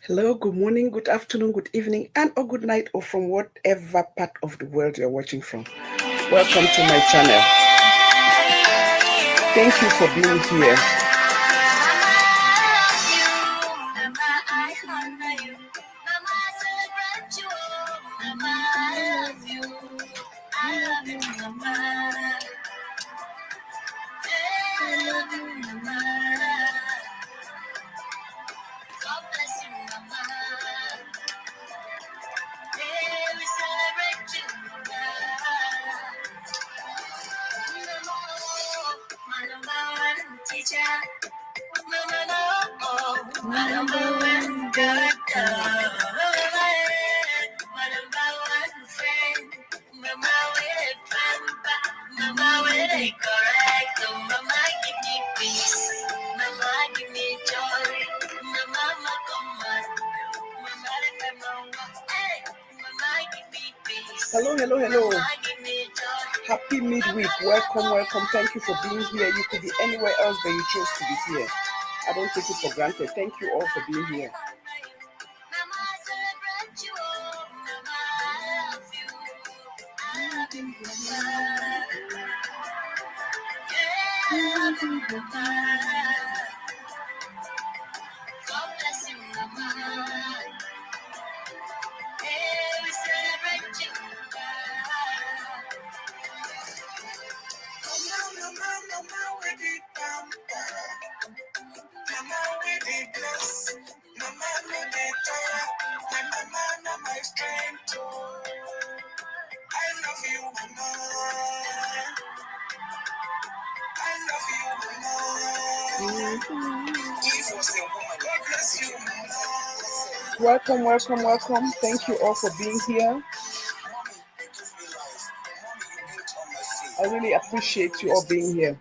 Hello, good morning, good afternoon, good evening, and or good night, or from whatever part of the world you're watching from. Welcome to my channel. Thank you for being here. Hello. Happy midweek. Welcome. Thank you for being here. You could be anywhere else, but you chose to be here. I don't take it for granted. Thank you all for being here. Welcome. Thank you all for being here. I really appreciate you all being here.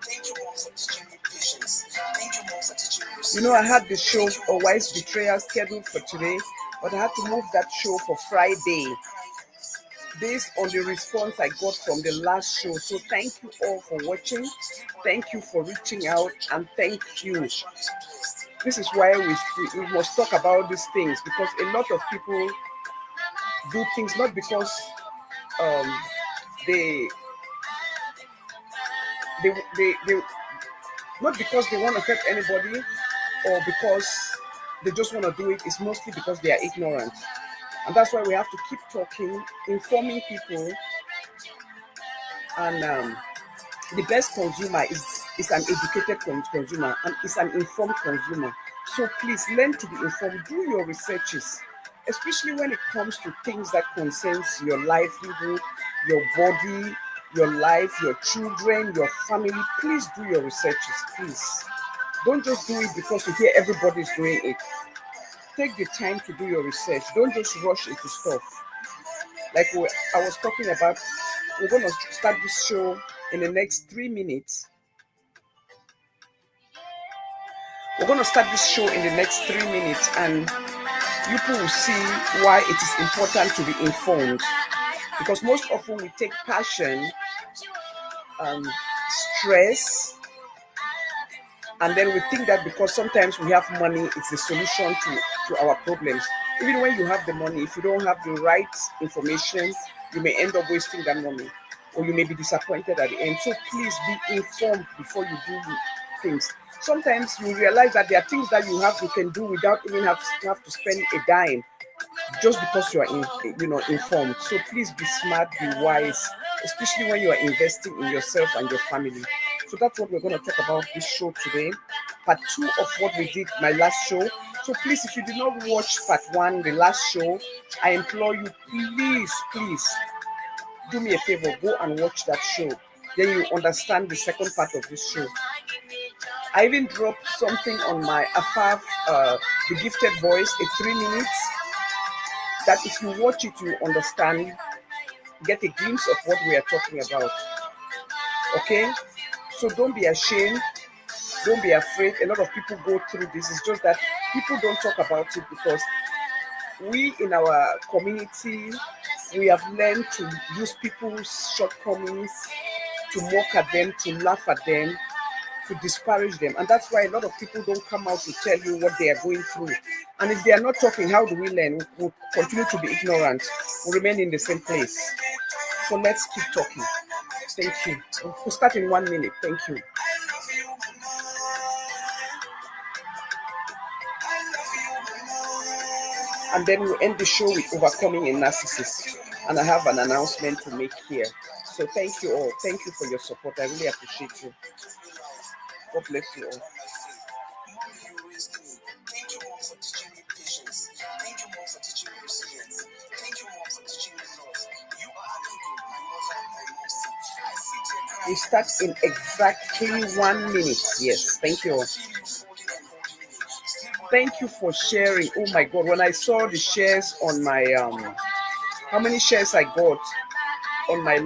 You know, I had the show A Wise Betrayal scheduled for today, but I had to move that show for Friday based on the response I got from the last show. So thank you all for watching. Thank you for reaching out, and thank you. This is why we must talk about these things, because a lot of people do things not because they not because they want to hurt anybody or because they just want to do it. It's mostly because they are ignorant. And that's why we have to keep talking, informing people. And the best consumer is an educated consumer, and is an informed consumer. So please learn to be informed. Do your researches, especially when it comes to things that concerns your livelihood, your body, your life, your children, your family. Please do your researches, please. Don't just do it because you hear everybody's doing it. Take the time to do your research. Don't just rush into stuff. Like I was talking about, we're going to start this show in the next 3 minutes. We're going to start this show in the next 3 minutes, and you people will see why it is important to be informed. Because most often we take passion, stress, and then we think that because sometimes we have money, it's the solution to our problems. Even when you have the money, if you don't have the right information, you may end up wasting that money, or you may be disappointed at the end. So please be informed before you do things. Sometimes you realize that there are things that you can do without even have to spend a dime, just because you are informed. So please be smart, be wise, especially when you are investing in yourself and your family. So that's what we're going to talk about this show today. Part 2 of what we did my last show. So please, if you did not watch part 1, the last show, I implore you, please do me a favor, go and watch that show. Then you understand the second part of this show. I even dropped something on my AFAF, the gifted voice, a 3 minutes, that if you watch it, you understand, get a glimpse of what we are talking about. Okay? So don't be ashamed. Don't be afraid. A lot of people go through this. It's just that people don't talk about it because we in our community, we have learned to use people's shortcomings, to mock at them, to laugh at them. to disparage them. And that's why a lot of people don't come out to tell you what they are going through. And if they are not talking, how do we learn? We'll continue to be ignorant. We'll remain in the same place. So let's keep talking. Thank you. We'll start in 1 minute. Thank you. And then we'll end the show with overcoming a narcissist. And I have an announcement to make here. So thank you all. Thank you for your support. I really appreciate you. God bless you all. We start in exactly 1 minute. Yes, thank you all. Thank you for sharing. Oh my God, when I saw the shares on my how many shares I got on my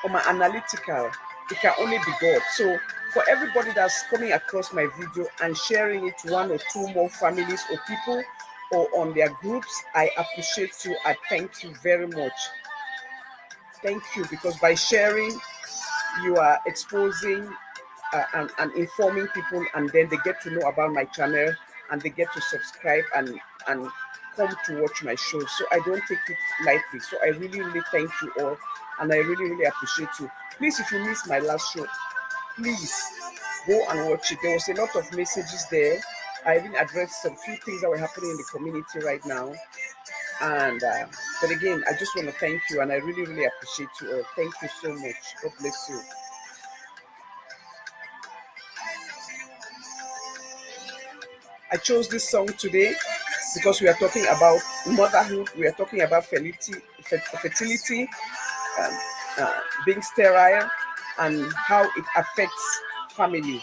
on my analytical, it can only be God. So for everybody that's coming across my video and sharing it to 1 or 2 more families or people or on their groups, I appreciate you. I thank you very much. Thank you, because by sharing, you are exposing and informing people, and then they get to know about my channel and they get to subscribe and come to watch my show. So I don't take it lightly. So I really, really thank you all, and I really, really appreciate you. Please, if you missed my last show, please go and watch it. There was a lot of messages there. I even addressed some few things that were happening in the community right now. And but again, I just want to thank you, and I really, really appreciate you all. Thank you so much. God bless you. I chose this song today because we are talking about motherhood. We are talking about fertility, being sterile, and how it affects family.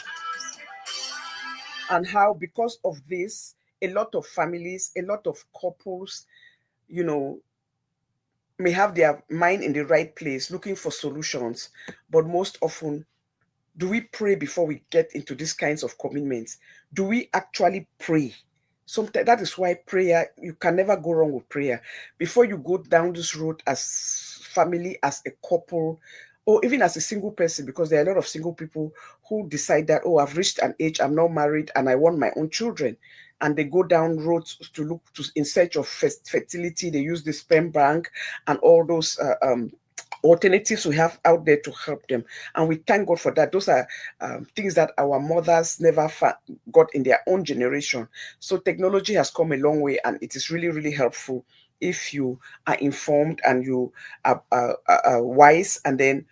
And how, because of this, a lot of families, a lot of couples, may have their mind in the right place, looking for solutions. But most often, do we pray before we get into these kinds of commitments? Do we actually pray? Sometimes that is why prayer, you can never go wrong with prayer. Before you go down this road as family, as a couple, or even as a single person, because there are a lot of single people who decide that, oh, I've reached an age, I'm not married, and I want my own children. And they go down roads to look in search of fertility. They use the sperm bank and all those alternatives we have out there to help them, and we thank God for that. Those are things that our mothers never got in their own generation. So technology has come a long way, and it is really, really helpful if you are informed and you are wise, and then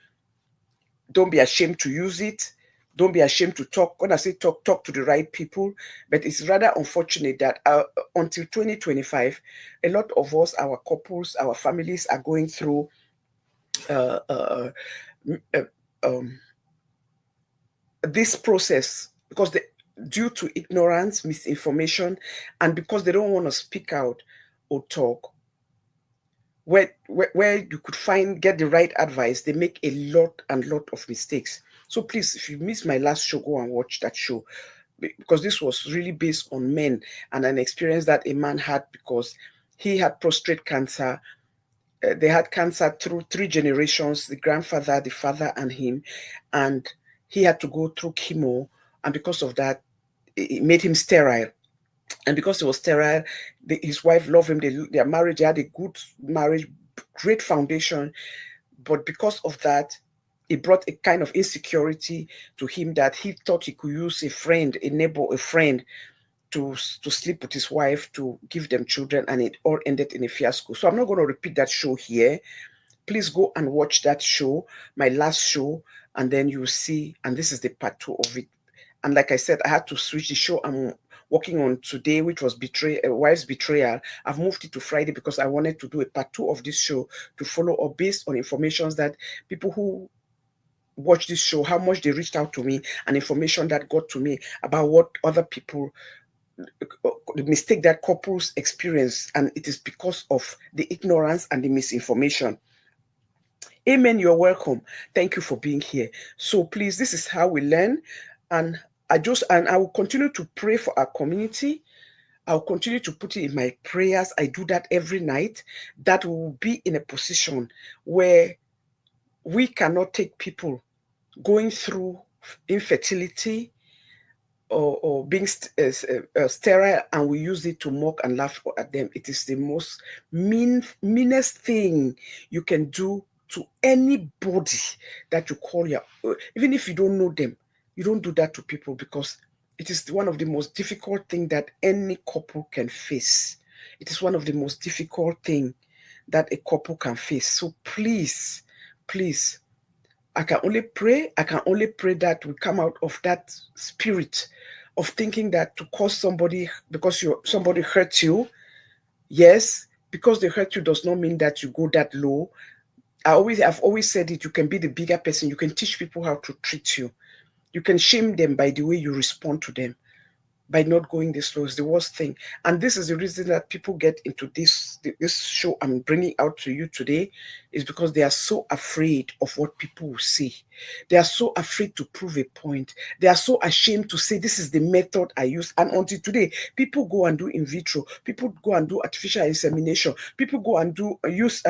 don't be ashamed to use it. Don't be ashamed to talk. When I say talk to the right people. But it's rather unfortunate that until 2025, a lot of us, our couples, our families are going through this process because due to ignorance, misinformation, and because they don't want to speak out or talk. Where you could get the right advice, they make a lot of mistakes. So please, if you missed my last show, go and watch that show, because this was really based on men and an experience that a man had because he had prostate cancer. They had cancer through 3 generations, the grandfather, the father, and him. And he had to go through chemo. And because of that, it made him sterile. And because he was sterile, his wife loved him. They are married. They had a good marriage, great foundation. But because of that, it brought a kind of insecurity to him that he thought he could use a friend, a neighbor, a friend to sleep with his wife, to give them children, and it all ended in a fiasco. So I'm not going to repeat that show here. Please go and watch that show, my last show, and then you'll see, and this is the part 2 of it. And like I said, I had to switch the show I'm working on today, which was wife's betrayal. I've moved it to Friday because I wanted to do a part 2 of this show to follow up based on information that people who watch this show, how much they reached out to me, and information that got to me about what other people, the mistake that couples experience, and it is because of the ignorance and the misinformation. Amen. You're welcome. Thank you for being here. So please, this is how we learn, and I will continue to pray for our community. I'll continue to put it in my prayers. I do that every night, that we will be in a position where we cannot take people going through infertility or being sterile, and we use it to mock and laugh at them. It is the most meanest thing you can do to anybody that you call your, even if you don't know them. You don't do that to people, because it is one of the most difficult things that any couple can face. It is one of the most difficult things that a couple can face. So please, please, I can only pray that we come out of that spirit of thinking that to cause somebody, because somebody hurt you. Yes, because they hurt you does not mean that you go that low. I've always said it. You can be the bigger person. You can teach people how to treat you. You can shame them by the way you respond to them. By not going this low is the worst thing. And this is the reason that people get into this show I'm bringing out to you today, is because they are so afraid of what people will say. They are so afraid to prove a point. They are so ashamed to say, this is the method I use. And until today, people go and do in vitro. People go and do artificial insemination. People go and use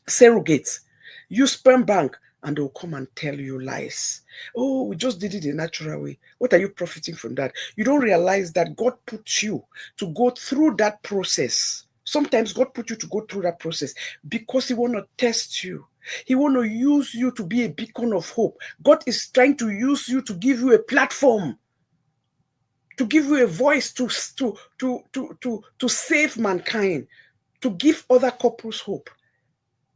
surrogates, use sperm bank, and they'll come and tell you lies. Oh, we just did it the natural way. What are you profiting from that? You don't realize that God put you to go through that process. Sometimes God put you to go through that process because He want to test you. He want to use you to be a beacon of hope. God is trying to use you to give you a platform, to give you a voice to save mankind, to give other couples hope.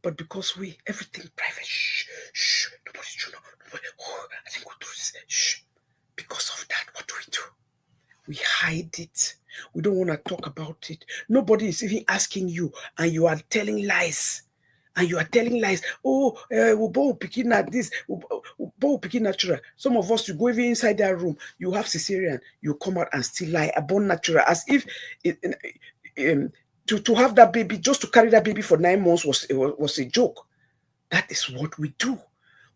But because everything private, nobody should know. I didn't go through this. Because of that, what do? We hide it. We don't want to talk about it. Nobody is even asking you, and you are telling lies. Oh, we'll both picking at this. We'll both picking natural. Some of us, you go even inside that room, you have cesarean, you come out and still lie about natural, as if to have that baby, just to carry that baby for 9 months was a joke. That is what we do.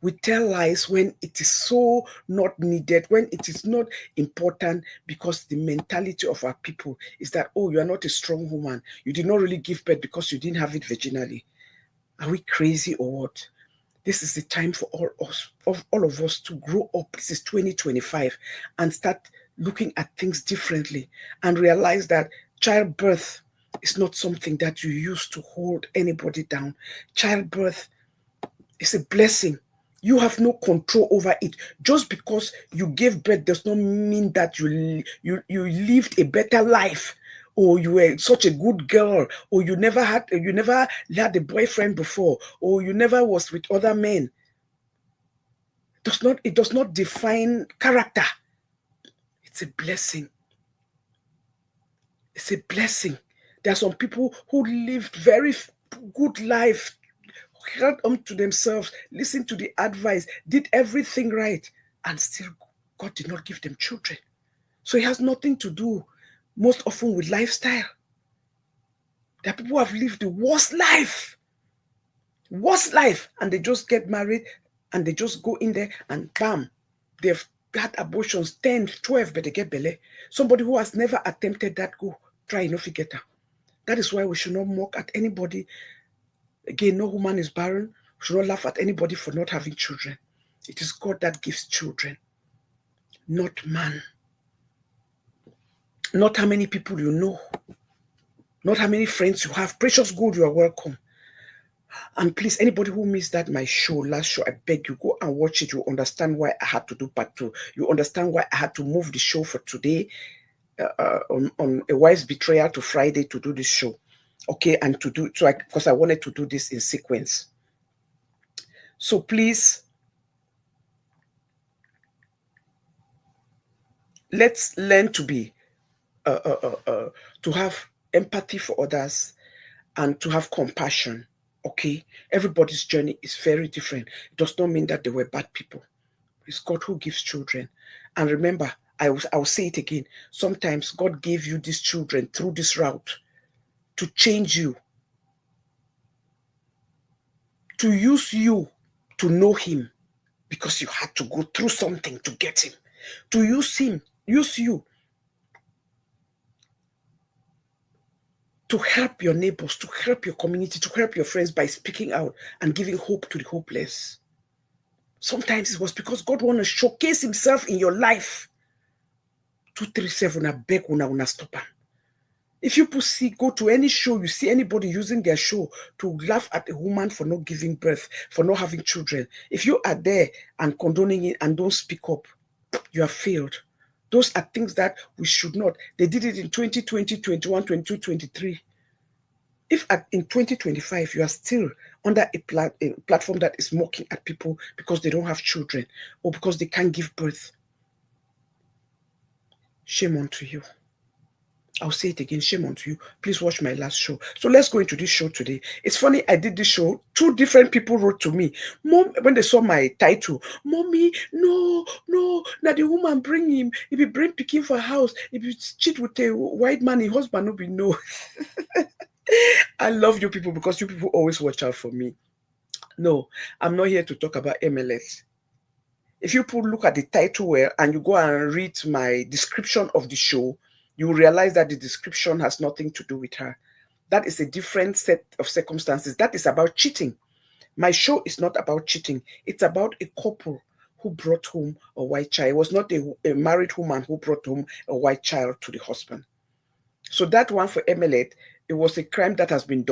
We tell lies when it is so not needed, when it is not important, because the mentality of our people is that, oh, you are not a strong woman. You did not really give birth because you didn't have it vaginally. Are we crazy or what? This is the time for all of us to grow up. This is 2025, and start looking at things differently and realize that childbirth is not something that you use to hold anybody down. Childbirth is a blessing. You have no control over it. Just because you gave birth does not mean that you lived a better life, or you were such a good girl, or you never had a boyfriend before, or you never was with other men. It does not define character. It's a blessing. It's a blessing. There are some people who lived very good life, held on to themselves, listened to the advice, did everything right, and still God did not give them children. So it has nothing to do most often with lifestyle. There are people who have lived the worst life, and they just get married, and they just go in there and bam, they've had abortions 10, 12, but they get belly. Somebody who has never attempted that, go try no forget her. That is why we should not mock at anybody. Again, no woman is barren. We should not laugh at anybody for not having children. It is God that gives children, not man. Not how many people you know, not how many friends you have. Precious gold, you are welcome. And please, anybody who missed my last show, I beg you, go and watch it. You understand why I had to do part 2. You understand why I had to move the show for today on a wife's betrayal to Friday to do this show. Okay, and because I wanted to do this in sequence. So please, let's learn to be, to have empathy for others and to have compassion. Okay, everybody's journey is very different. It does not mean that they were bad people. It's God who gives children. And remember, I will say it again. Sometimes God gave you these children through this route to change you, to use you to know Him, because you had to go through something to get Him, to use you to help your neighbors, to help your community, to help your friends by speaking out and giving hope to the hopeless. Sometimes it was because God wants to showcase himself in your life. 237, I beg una stop am. If you go to any show, you see anybody using their show to laugh at a woman for not giving birth, for not having children. If you are there and condoning it and don't speak up, you have failed. Those are things that we should not. They did it in 2020, 21, 22, 23. If in 2025 you are still under a platform that is mocking at people because they don't have children or because they can't give birth, shame unto you. I'll say it again, shame unto you. Please watch my last show. So let's go into this show today. It's funny, I did this show. 2 different people wrote to me. Mom, when they saw my title, Mommy, no, now the woman bring him. If he bring pikin for house, if you cheat with a white man, his husband will be no. I love you people because you people always watch out for me. No, I'm not here to talk about MLS. If you look at the title well and you go and read my description of the show, you will realize that the description has nothing to do with her. That is a different set of circumstances. That is about cheating. My show is not about cheating. It's about a couple who brought home a white child. It was not a married woman who brought home a white child to the husband. So that one for Emelet, it was a crime that has been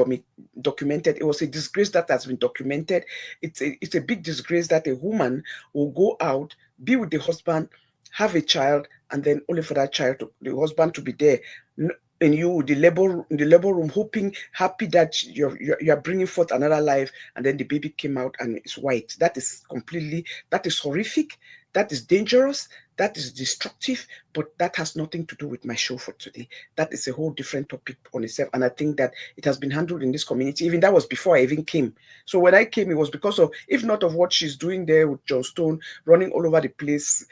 documented. It was a disgrace that has been documented. It's a big disgrace that a woman will go out, be with the husband, have a child, and then only for that child, the husband to be there, and you, the labor room, hoping, happy that you're bringing forth another life, and then the baby came out and it's white. That is horrific. That is dangerous. That is destructive, but that has nothing to do with my show for today. That is a whole different topic on itself, and I think that it has been handled in this community. Even that was before I even came. So when I came, it was because of, if not of what she's doing there with John Stone, running all over the place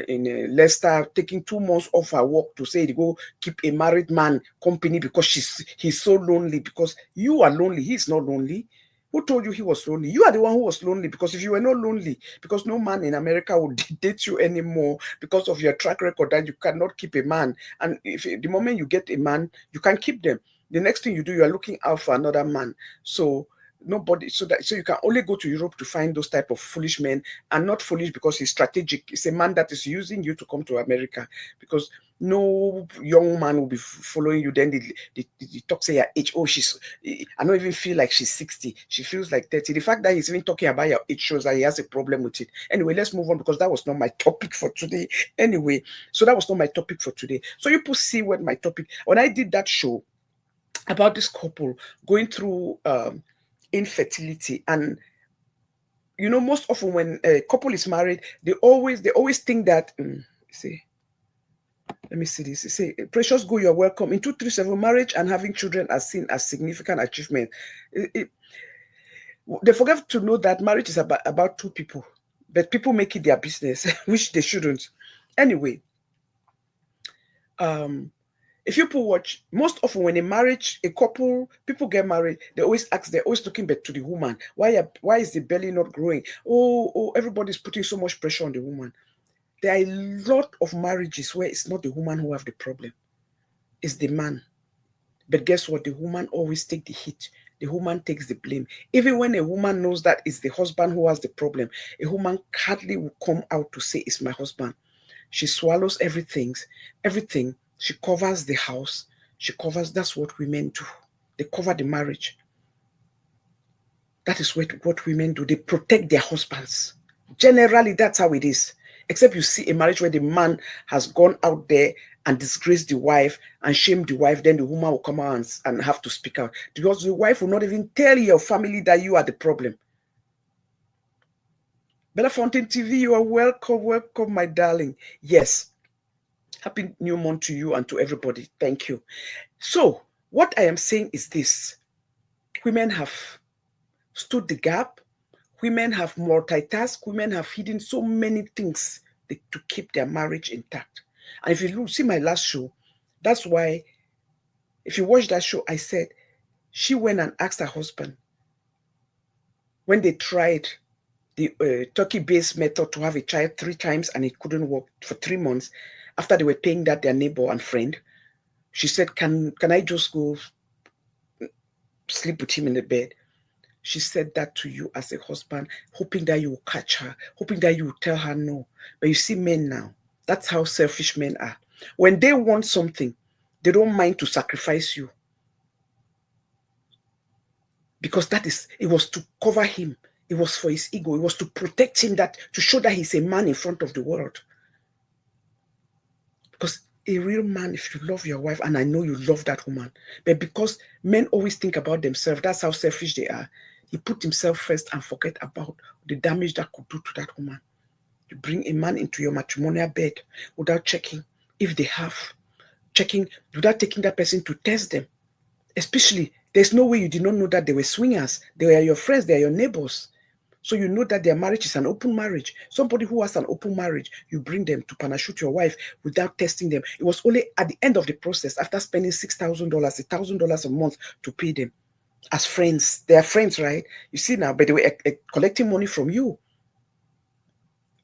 in Leicester, taking 2 months off her work to say to go keep a married man company because he's so lonely. Because you are lonely, he's not lonely. Who told you he was lonely? You are the one who was lonely, because if you were not lonely, because no man in America would date you anymore because of your track record that you cannot keep a man. And if the moment you get a man, you can keep them. The next thing you do, you are looking out for another man. So nobody, so you can only go to Europe to find those type of foolish men, and not foolish because he's strategic. It's a man that is using you to come to America, because no young man will be following you. Then the talk say your age. Oh, I don't even feel like she's 60. She feels like 30. The fact that he's even talking about your age shows that he has a problem with it. Anyway, let's move on, because that was not my topic for today. Anyway, so that was not my topic for today. So you see what my topic, when I did that show about this couple going through infertility, and most often when a couple is married, they always think that let me see this. It say, Precious Go, you're welcome. In 237, marriage and having children are seen as significant achievement. They forget to know that marriage is about 2 people, but people make it their business, which they shouldn't. Anyway, if you watch, most often when a couple, people get married, they always ask, they're always looking back to the woman. Why is the belly not growing? Oh, everybody's putting so much pressure on the woman. There are a lot of marriages where it's not the woman who have the problem, it's the man. But guess what? The woman always takes the hit. The woman takes the blame. Even when a woman knows that it's the husband who has the problem, a woman hardly will come out to say it's my husband. She swallows everything. She covers the house. That's what women do. They cover the marriage. That is what women do. They protect their husbands. Generally, that's how it is. Except you see a marriage where the man has gone out there and disgraced the wife and shamed the wife, then the woman will come out and have to speak out. Because the wife will not even tell your family that you are the problem. Bella Fontaine TV, you are welcome, my darling. Yes. Happy new month to you and to everybody. Thank you. So, what I am saying is this. Women have stood the gap. Women have multitasked. Women have hidden so many things to keep their marriage intact. And if you see my last show, that's why, if you watch that show, I said she went and asked her husband when they tried the turkey-based method to have a child 3 times and it couldn't work for 3 months. After they were paying that their neighbor and friend, she said, can I just go sleep with him in the bed. She said that to you as a husband, hoping that you will catch her, hoping that you will tell her no. But you see men now, that's how selfish men are. When they want something, they don't mind to sacrifice you. Because it was to cover him. It was for his ego. It was to protect him, to show that he's a man in front of the world. Because a real man, if you love your wife, and I know you love that woman, but because men always think about themselves, that's how selfish they are. He put himself first and forget about the damage that could do to that woman. You bring a man into your matrimonial bed without checking if they have, without taking that person to test them. Especially, there's no way you did not know that they were swingers. They were your friends, they are your neighbors. So you know that their marriage is an open marriage. Somebody who has an open marriage, you bring them to parachute your wife without testing them. It was only at the end of the process, after spending $6,000, $1,000 a month to pay them as friends. They are friends, right? You see now, but they were collecting money from you.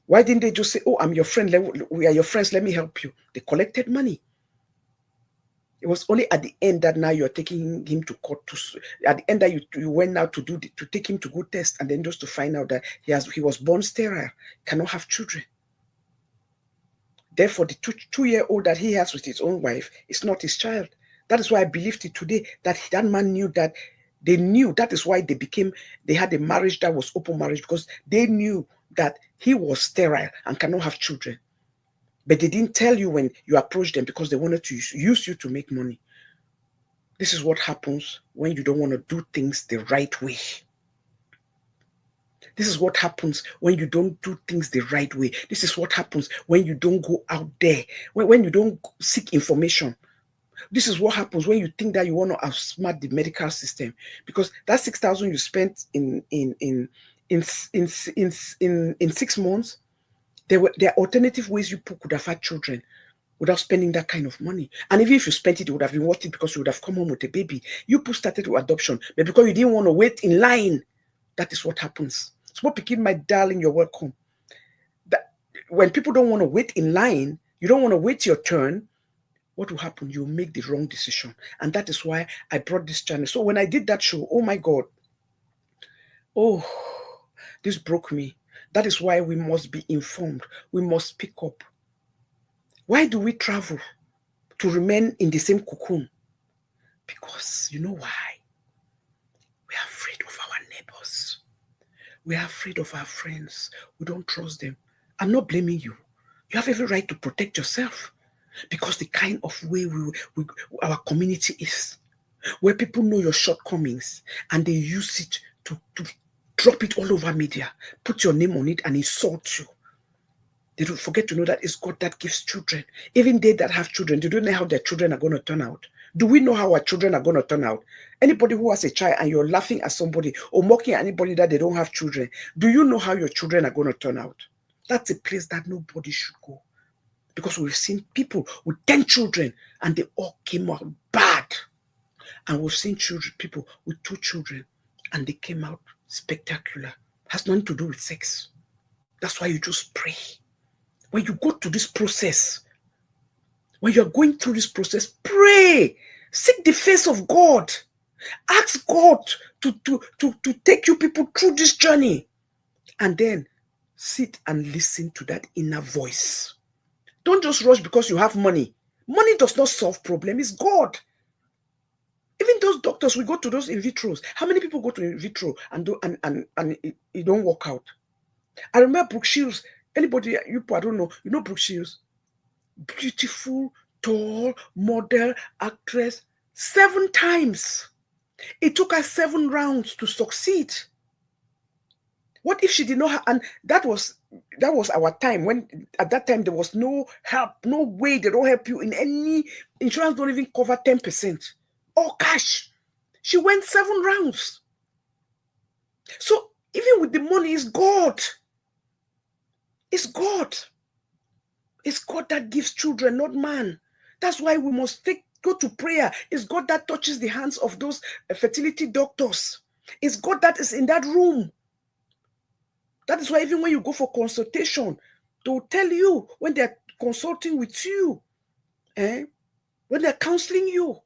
Why didn't they just say, oh, I'm your friend, we are your friends, let me help you? They collected money. It was only at the end that now you're taking him to court. At the end that you went out to take him to go test, and then just to find out that he was born sterile, cannot have children. Therefore, the two-year-old that he has with his own wife is not his child. That is why I believed it today, that that man knew that they knew. That is why they had a marriage that was open marriage, because they knew that he was sterile and cannot have children. But they didn't tell you when you approached them, because they wanted to use you to make money. This is what happens when you don't want to do things the right way. This is what happens when you don't do things the right way. This is what happens when you don't go out there, when you don't seek information. This is what happens when you think that you want to outsmart the medical system, because that $6,000 you spent in 6 months, there are alternative ways you could have had children without spending that kind of money. And even if you spent it, it would have been worth it, because you would have come home with a baby. You started with adoption, but because you didn't want to wait in line, that is what happens. So, Pikin, my darling, you're welcome. That when people don't want to wait in line, you don't want to wait your turn, what will happen? You'll make the wrong decision. And that is why I brought this channel. So when I did that show, oh my God, oh, this broke me. That is why we must be informed. We must speak up. Why do we travel to remain in the same cocoon? Because you know why? We are afraid of our neighbors. We are afraid of our friends. We don't trust them. I'm not blaming you. You have every right to protect yourself, because the kind of way our community is, where people know your shortcomings and they use it to drop it all over media, put your name on it and insult you. They don't forget to know that it's God that gives children. Even they that have children, they don't know how their children are going to turn out. Do we know how our children are going to turn out? Anybody who has a child and you're laughing at somebody or mocking at anybody that they don't have children, do you know how your children are going to turn out? That's a place that nobody should go. Because we've seen people with 10 children and they all came out bad. And we've seen people with 2 children and they came out spectacular. It has nothing to do with sex. That's why you just pray. When you go to this process, when you're going through this process, pray. Seek the face of God. Ask God to take you people through this journey. And then sit and listen to that inner voice. Don't just rush because you have money. Money does not solve problems. It's God. Even those doctors, we go to those in vitros. How many people go to in vitro and it don't work out? I remember Brooke Shields. Anybody, I don't know. You know Brooke Shields? Beautiful, tall, model, actress. 7 times. It took her 7 rounds to succeed. What if she did not have, and that was our time, when at that time there was no help, no way. They don't help you in any, insurance don't even cover 10%. All cash. She went 7 rounds. So even with the money, it's God. It's God. It's God that gives children, not man. That's why we must go to prayer. It's God that touches the hands of those fertility doctors. It's God that is in that room. That is why even when you go for consultation, they will tell you when they're consulting with you, when they're counseling you,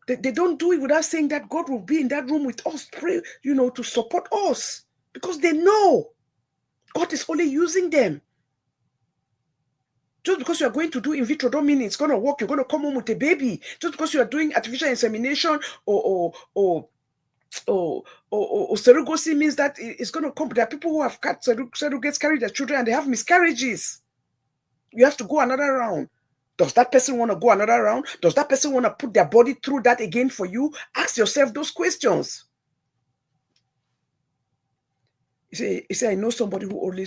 They don't do it without saying that God will be in that room with us, pray, to support us. Because they know God is only using them. Just because you are going to do in vitro don't mean it's going to work. You're going to come home with a baby. Just because you are doing artificial insemination or surrogacy means that it's going to come. There are people who have got surrogates carry their children and they have miscarriages. You have to go another round. Does that person want to go another round? Does that person want to put their body through that again for you? Ask yourself those questions. You say, I know somebody who only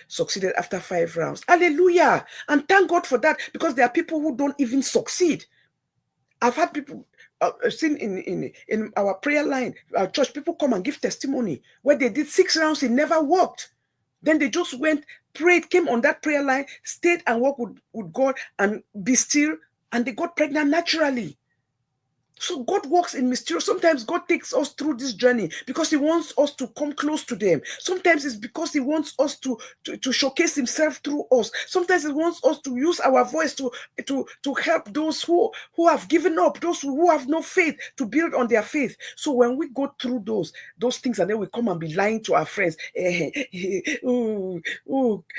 succeeded after 5 rounds. Hallelujah. And thank God for that, because there are people who don't even succeed. I've had people seen in our prayer line, our church, people come and give testimony where they did 6 rounds, it never worked. Then they just went, prayed, came on that prayer line, stayed and worked with God and be still, and they got pregnant naturally. So God works in mysterious. Sometimes God takes us through this journey because he wants us to come close to them. Sometimes it's because he wants us to showcase himself through us. Sometimes he wants us to use our voice to help those who have given up, those who have no faith, to build on their faith. So when we go through those things and then we come and be lying to our friends,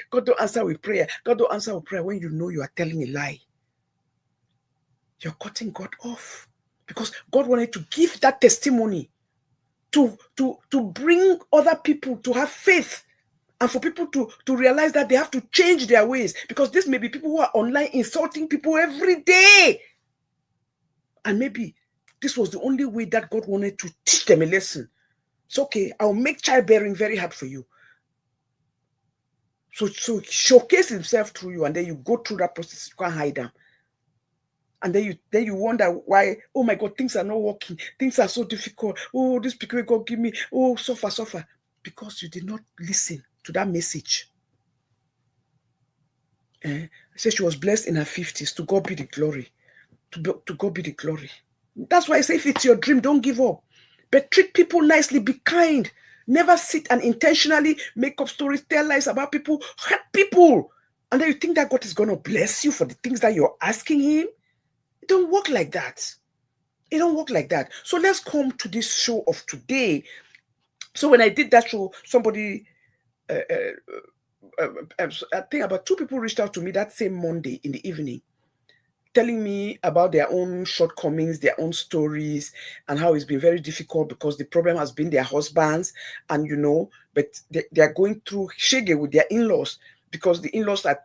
God don't answer with prayer. God don't answer with prayer, when you know you are telling a lie. You're cutting God off. Because God wanted to give that testimony to bring other people to have faith, and for people to realize that they have to change their ways. Because this may be people who are online insulting people every day. And maybe this was the only way that God wanted to teach them a lesson. It's okay, I'll make childbearing very hard for you. So showcase himself through you, and then you go through that process. You can't hide them. And then you wonder why, oh my God, things are not working. Things are so difficult. Oh, this people God give me. Oh, suffer. Because you did not listen to that message. It says she was blessed in her 50s. To God be the glory. To God be the glory. That's why I say, if it's your dream, don't give up. But treat people nicely. Be kind. Never sit and intentionally make up stories, tell lies about people, hurt people. And then you think that God is going to bless you for the things that you're asking him. It don't work like that. It don't work like that. So let's come to this show of today. So when I did that show, somebody, I think about 2 people reached out to me that same Monday in the evening, telling me about their own shortcomings, their own stories, and how it's been very difficult because the problem has been their husbands, and but they are going through shege with their in-laws, because the in-laws are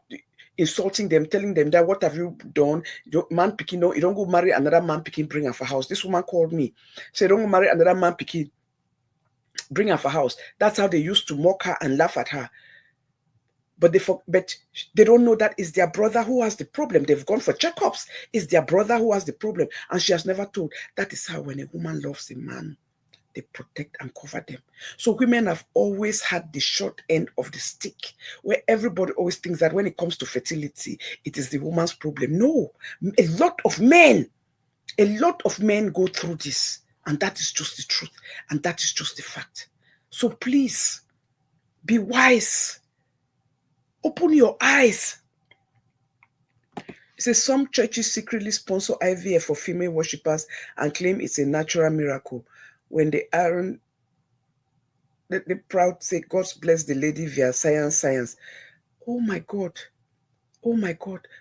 insulting them, telling them that, what have you done? Man picking, no, you don't go marry another man picking, bring her for house. This woman called me, said, don't go marry another man picking, bring her for house. That's how they used to mock her and laugh at her. But they don't know that it's their brother who has the problem. They've gone for checkups. It's their brother who has the problem. And she has never told. That is how, when a woman loves a man, they protect and cover them. So women have always had the short end of the stick, where everybody always thinks that when it comes to fertility, it is the woman's problem. No, a lot of men go through this, and that is just the truth, and that is just the fact. So please, be wise. Open your eyes. It says some churches secretly sponsor IVF for female worshippers and claim it's a natural miracle, when they aren't. They proud say, God bless the lady via science. Oh my God.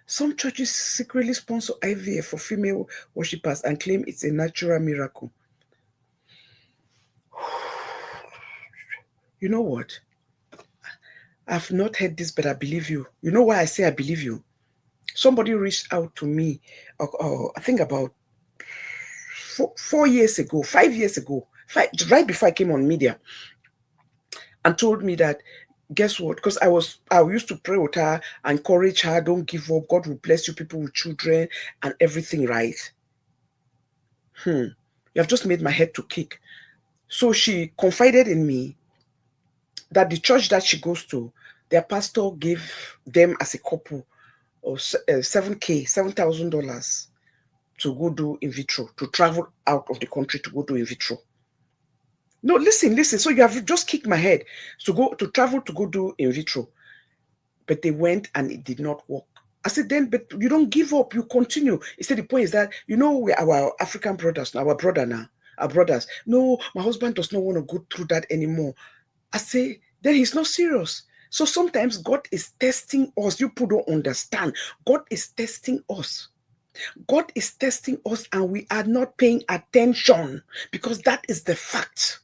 Some churches secretly sponsor IVF for female worshippers and claim it's a natural miracle. You know what? I've not heard this, but I believe you. You know why I say I believe you? Somebody reached out to me, I think about 4 years ago, 5 years ago, right before I came on media, and told me that, guess what? Because I used to pray with her, encourage her, don't give up. God will bless you, people with children and everything, right? You have just made my head to kick. So she confided in me that the church that she goes to, their pastor gave them as a couple or $7,000 to go do in vitro, to travel out of the country to go do in vitro. No, listen. So you have just kicked my head. To travel to go do in vitro. But they went and it did not work. I said, then, but you don't give up, you continue. He said, the point is that, we're our African brothers, our brother now, our brothers. No, my husband does not want to go through that anymore. I say, then he's not serious. So sometimes God is testing us. You people don't understand. God is testing us. God is testing us and we are not paying attention because that is the fact.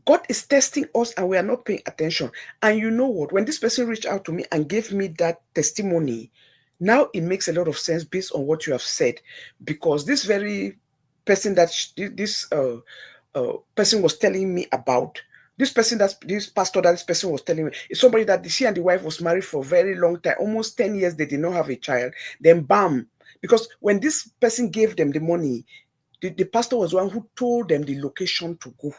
God is testing us and we are not paying attention. And you know what? When this person reached out to me and gave me that testimony, now it makes a lot of sense based on what you have said. Because this very person that this person was telling me about, this pastor that this person was telling me, is somebody that she and the wife was married for a very long time, almost 10 years, they did not have a child. Then bam, because when this person gave them the money, the pastor was the one who told them the location to go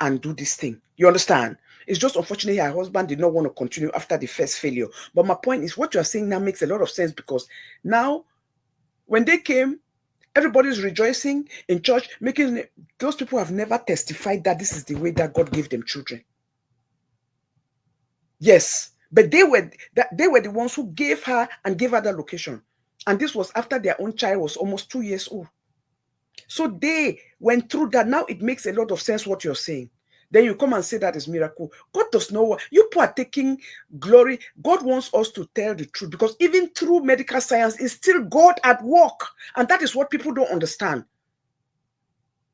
and do this thing. You understand? It's just unfortunately her husband did not want to continue after the first failure. But my point is, what you are saying now makes a lot of sense because now when they came, everybody's rejoicing in church, making those people have never testified that this is the way that God gave them children. Yes, but they were the ones who gave her and gave her that location. And this was after their own child was almost 2 years old. So they went through that. Now it makes a lot of sense what you're saying. Then you come and say that is miracle. God does not want you people are taking glory. God wants us to tell the truth because even through medical science, it's still God at work. And that is what people don't understand.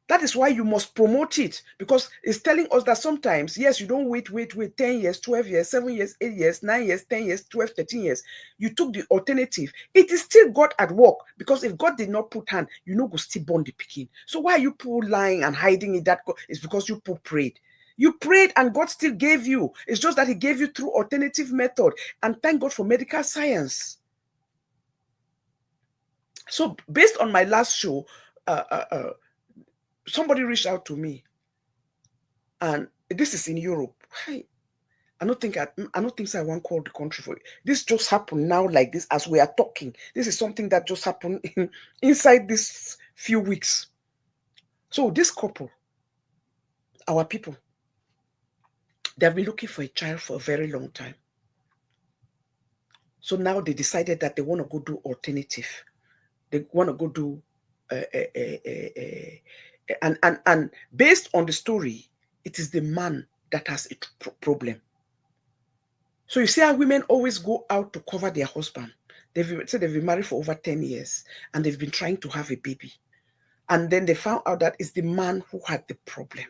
That is why you must promote it because it's telling us that sometimes, yes, you don't wait 10 years, 12 years, 7 years, 8 years, 9 years, 10 years, 12, 13 years. You took the alternative. It is still God at work because if God did not put hand, you know, go still born the pikin. So why are you people lying and hiding it? That is because you people prayed. You prayed and God still gave you. It's just that he gave you through alternative method. And thank God for medical science. So based on my last show, somebody reached out to me, and this is in Europe. I don't think I want to call the country for it. This just happened now, like this, as we are talking. This is something that just happened inside this few weeks. So this couple, our people, they have been looking for a child for a very long time. So now they decided that they want to go do alternative. They want to go do and based on the story, it is the man that has a problem. So you see how women always go out to cover their husband. They've been married for over 10 years and they've been trying to have a baby. And then they found out that it's the man who had the problem.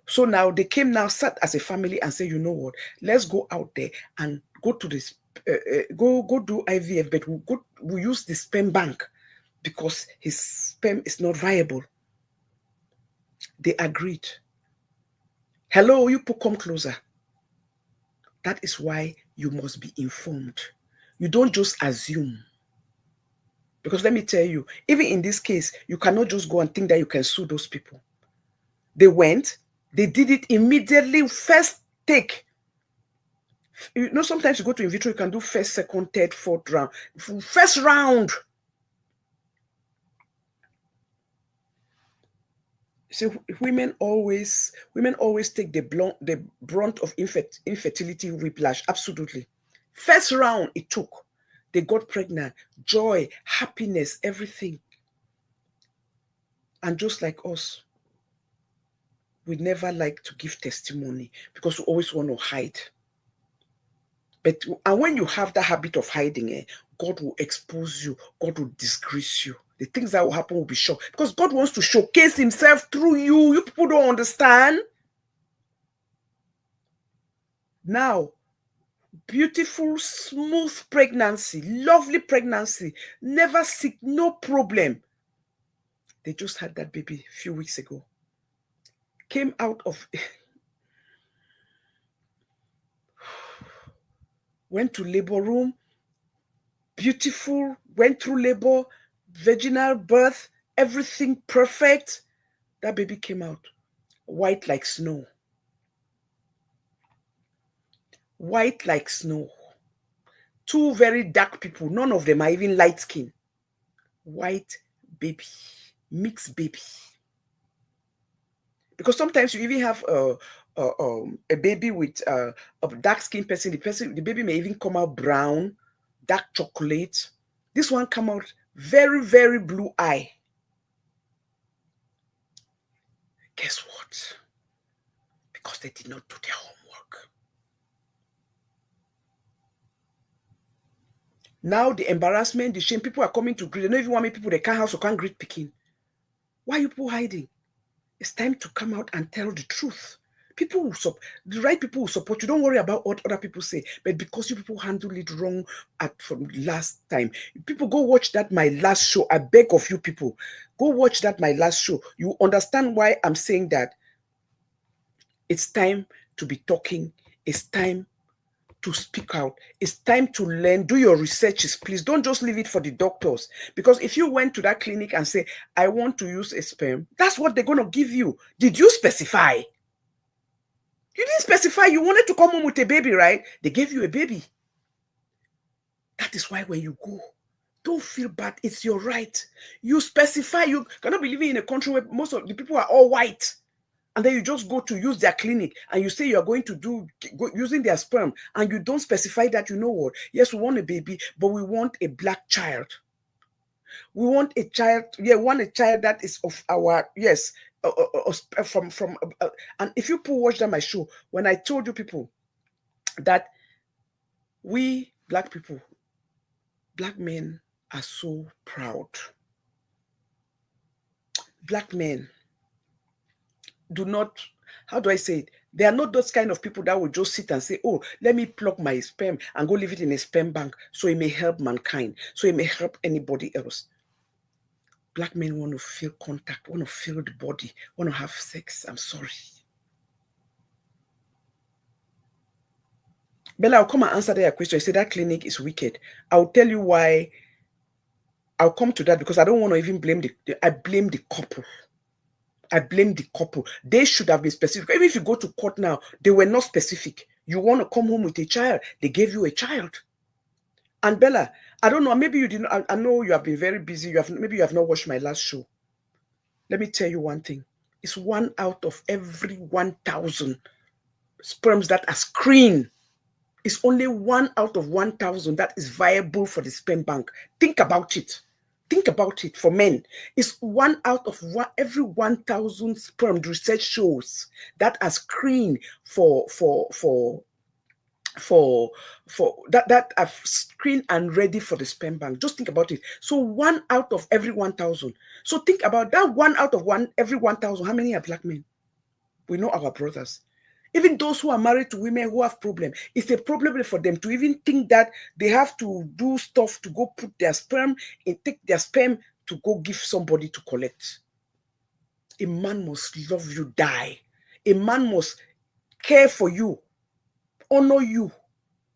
So now they came now, sat as a family and say, you know what, let's go out there and go to this, go do IVF, but we'll use the sperm bank because his sperm is not viable. They agreed. Hello, you people come closer. That is why you must be informed. You don't just assume. Because let me tell you, even in this case, you cannot just go and think that you can sue those people. They went, they did it immediately, first take. You know, sometimes you go to in vitro, you can do first, second, third, fourth round. First round. See, women always take the brunt of infertility whiplash. Absolutely. First round it took. They got pregnant. Joy, happiness, everything. And just like us, we never like to give testimony because we always want to hide. And when you have that habit of hiding, God will expose you. God will disgrace you. The things that will happen will be shown because God wants to showcase himself through you. You people don't understand. Now, beautiful, smooth pregnancy, lovely pregnancy, never sick, no problem. They just had that baby a few weeks ago. Came out of, went to labor room, beautiful, went through labor, vaginal birth, everything perfect. That baby came out white like snow. White like snow. Two very dark people. None of them are even light skin. White baby. Mixed baby. Because sometimes you even have a baby with a dark skinned person. The baby may even come out brown, dark chocolate. This one come out very, very blue eye. Guess what? Because they did not do their homework. Now the embarrassment, the shame, people are coming to greet. They don't even want me people, they can't house or can't greet picking. Why are you people hiding? It's time to come out and tell the truth. People will the right people will support you. Don't worry about what other people say. But because you people handle it wrong from last time, people go watch that my last show. I beg of you people, go watch that my last show. You understand why I'm saying that. It's time to be talking. It's time to speak out. It's time to learn. Do your researches, please. Don't just leave it for the doctors. Because if you went to that clinic and say, I want to use a sperm, that's what they're going to give you. Did you specify? You didn't specify. You wanted to come home with a baby, right? They gave you a baby. That is why when you go, don't feel bad. It's your right. You specify. You cannot be living in a country where most of the people are all white. And then you just go to use their clinic and you say you're going to using their sperm and you don't specify that, you know what? Yes, we want a baby, but we want a black child. We want a child, we want a child that is of our, yes, and if you watch that my show, when I told you people that we black people, black men are so proud. Black men do not, how do I say it? They are not those kind of people that will just sit and say, oh, let me plug my sperm and go leave it in a sperm bank so it may help mankind, so it may help anybody else. Black men want to feel contact, want to feel the body, want to have sex. I'm sorry. Bella, I'll come and answer that question. You say that clinic is wicked. I'll tell you why. I'll come to that because I don't want to even blame I blame the couple. I blame the couple. They should have been specific. Even if you go to court now, they were not specific. You want to come home with a child. They gave you a child. And Bella, I don't know, maybe you didn't. I know you have been very busy. Maybe you have not watched my last show. Let me tell you one thing. It's 1 out of every 1,000 sperms that are screened. It's only 1 out of 1,000 that is viable for the sperm bank. Think about it. Think about it for men. It's 1 out of every 1,000 sperm. The research shows that are screened for that are screened and ready for the sperm bank. Just think about it. So 1 out of every 1,000. So think about that 1 out of every 1,000. How many are black men? We know our brothers. Even those who are married to women who have problems, it's a problem for them to even think that they have to do stuff to go put their sperm and take their sperm to go give somebody to collect. A man must love you, die. A man must care for you, honor you,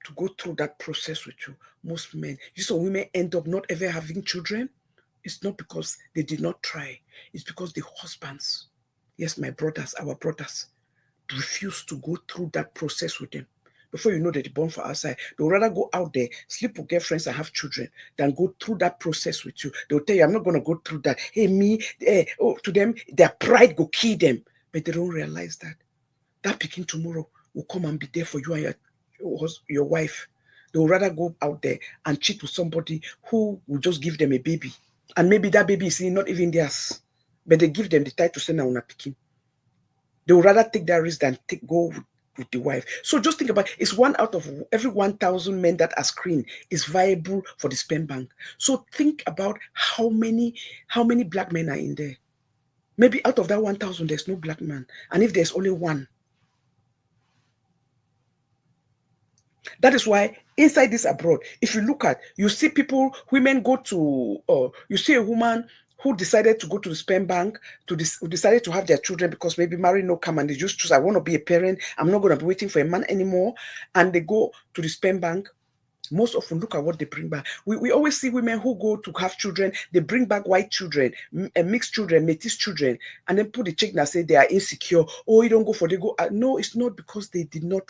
to go through that process with you. Most men, some women end up not ever having children. It's not because they did not try. It's because the husbands, yes, my brothers, our brothers, refuse to go through that process with them. Before you know that they're born for outside, they'll rather go out there, sleep with girlfriends and have children than go through that process with you. They'll tell you, I'm not going to go through that. Hey, me, to them, their pride will kill them. But they don't realize that. That picking tomorrow will come and be there for you and your wife. They'll rather go out there and cheat with somebody who will just give them a baby. And maybe that baby is not even theirs. But they give them the title to say, now we're picking. They would rather take that risk than go with the wife. So just think about it. It's 1 out of every 1,000 men that are screened is viable for the sperm bank. So think about how many black men are in there. Maybe out of that 1,000, there's no black man. And if there's only one, that is why inside this abroad, if you look at, you see people, women go to, you see a woman who decided to go to the sperm bank, who decided to have their children because maybe married no come and they just choose, I want to be a parent, I'm not going to be waiting for a man anymore. And they go to the sperm bank. Most often, look at what they bring back. We always see women who go to have children, they bring back white children, mixed children, métis children, and then put the check and say they are insecure. Oh, you don't go for, they go. No, it's not because they did not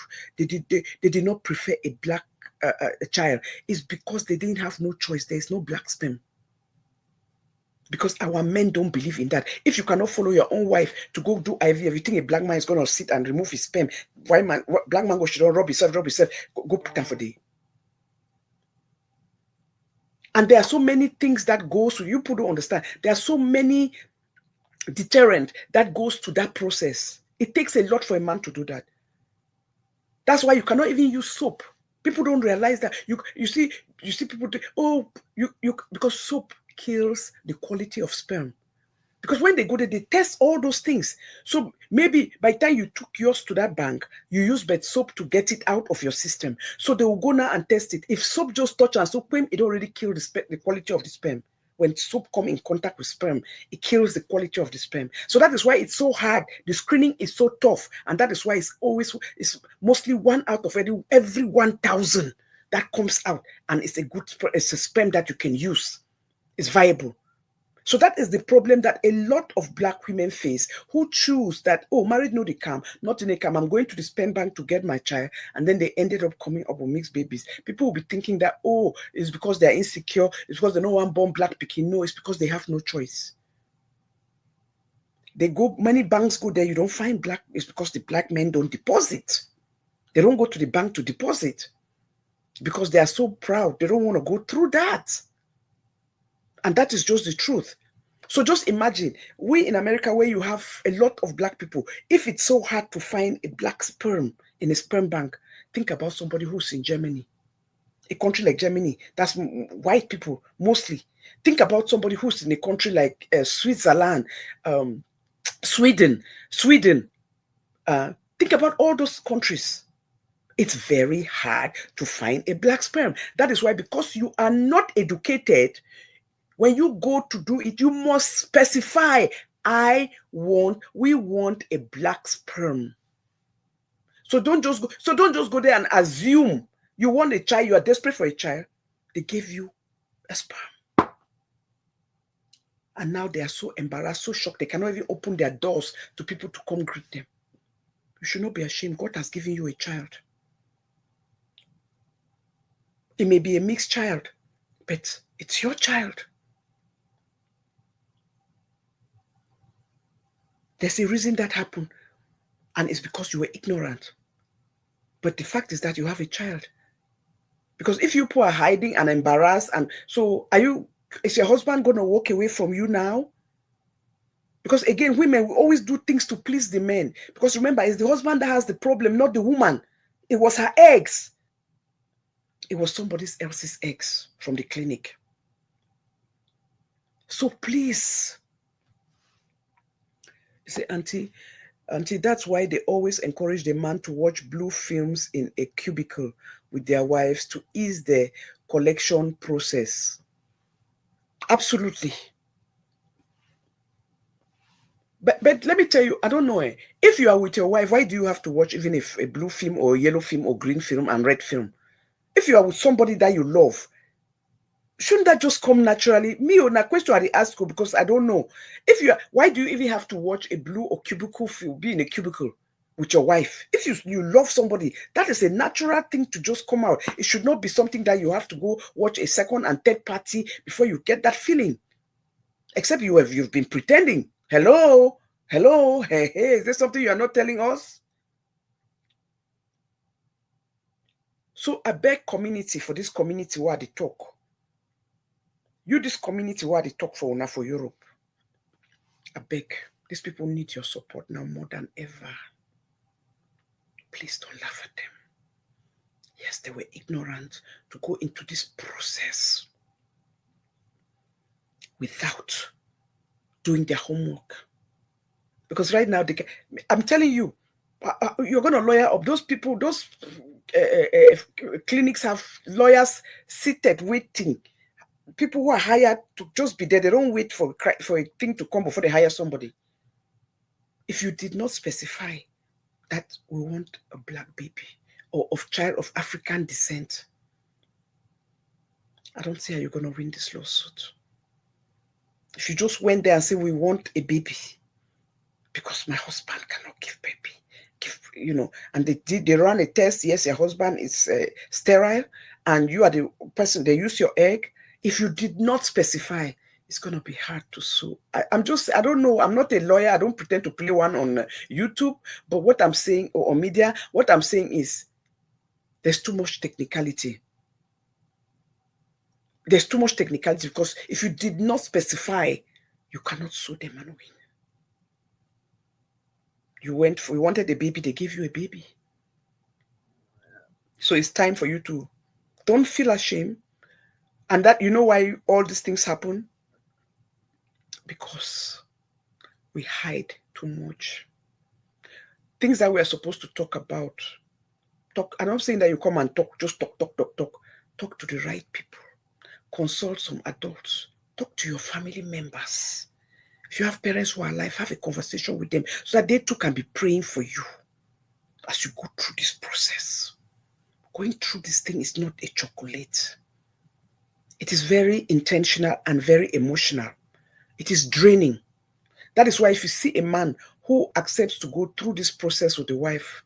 prefer a black a child. It's because they didn't have no choice. There is no black sperm. Because our men don't believe in that. If you cannot follow your own wife to go do IVF, you think a black man is going to sit and remove his sperm. Black man go should rub himself, go put down for the. And there are so many things that goes to, you people don't understand. There are so many deterrent that goes to that process. It takes a lot for a man to do that. That's why you cannot even use soap. People don't realize that. You see people do, because soap kills the quality of sperm. Because when they go there, they test all those things. So maybe by the time you took yours to that bank, you use bed soap to get it out of your system. So they will go now and test it. If soap just touch and soap, it already killed the quality of the sperm. When soap come in contact with sperm, it kills the quality of the sperm. So that is why it's so hard. The screening is so tough. And that is why it's mostly 1 out of every 1,000 that comes out. And it's a sperm that you can use. It's viable. So that is the problem that a lot of black women face, who choose that, married no they come, not in a come, I'm going to the sperm bank to get my child, and then they ended up coming up with mixed babies. People will be thinking that, it's because they're insecure, it's because they don't want born black picking. No, it's because they have no choice. Many banks go there, you don't find black, it's because the black men don't deposit. They don't go to the bank to deposit because they are so proud. They don't want to go through that. And that is just the truth. So just imagine, we in America, where you have a lot of black people, if it's so hard to find a black sperm in a sperm bank, think about somebody who's in Germany, a country like Germany, that's white people mostly. Think about somebody who's in a country like Switzerland, Sweden. Think about all those countries. It's very hard to find a black sperm. That is why, because you are not educated, when you go to do it, you must specify, we want a black sperm. So don't just go there and assume you want a child, you are desperate for a child. They give you a sperm. And now they are so embarrassed, so shocked, they cannot even open their doors to people to come greet them. You should not be ashamed. God has given you a child. It may be a mixed child, but it's your child. There's a reason that happened, and it's because you were ignorant. But the fact is that you have a child. Because if you are hiding and embarrassed, and so is your husband going to walk away from you now? Because again, women will always do things to please the men. Because remember, it's the husband that has the problem, not the woman. It was her eggs. It was somebody else's eggs from the clinic. So please, say, auntie, that's why they always encourage the man to watch blue films in a cubicle with their wives to ease the collection process. Absolutely. But let me tell you, I don't know. If you are with your wife, why do you have to watch even if a blue film or a yellow film or green film and red film? If you are with somebody that you love, shouldn't that just come naturally? Me, on a question I ask you, because I don't know. Why do you even have to watch a blue or cubicle film, be in a cubicle with your wife? If you love somebody, that is a natural thing to just come out. It should not be something that you have to go watch a second and third party before you get that feeling. Except you've been pretending. Hello, hey, is there something you are not telling us? So I beg community, for this community where they talk. This community where they talk for now for Europe. I beg, these people need your support now more than ever. Please don't laugh at them. Yes, they were ignorant to go into this process without doing their homework. Because right now, I'm telling you, you're going to lawyer up. Those people, those clinics have lawyers seated waiting. People who are hired to just be there, they don't wait for a thing to come before they hire somebody. If you did not specify that we want a black baby or of child of African descent, I don't see how you're going to win this lawsuit. If you just went there and say, we want a baby because my husband cannot give baby, and they run a test. Yes, your husband is sterile and you are the person, they use your egg. If you did not specify, it's going to be hard to sue. I don't know. I'm not a lawyer. I don't pretend to play one on YouTube. But what I'm saying, or on media, what I'm saying is there's too much technicality. There's too much technicality because if you did not specify, you cannot sue them and win. You wanted a baby, they gave you a baby. So it's time for you to don't feel ashamed. And that, you know why all these things happen? Because we hide too much. Things that we are supposed to talk about. I'm not saying that you come and talk, just talk. Talk to the right people. Consult some adults. Talk to your family members. If you have parents who are alive, have a conversation with them so that they too can be praying for you as you go through this process. Going through this thing is not a chocolate. It is very intentional and very emotional. It is draining. That is why if you see a man who accepts to go through this process with the wife,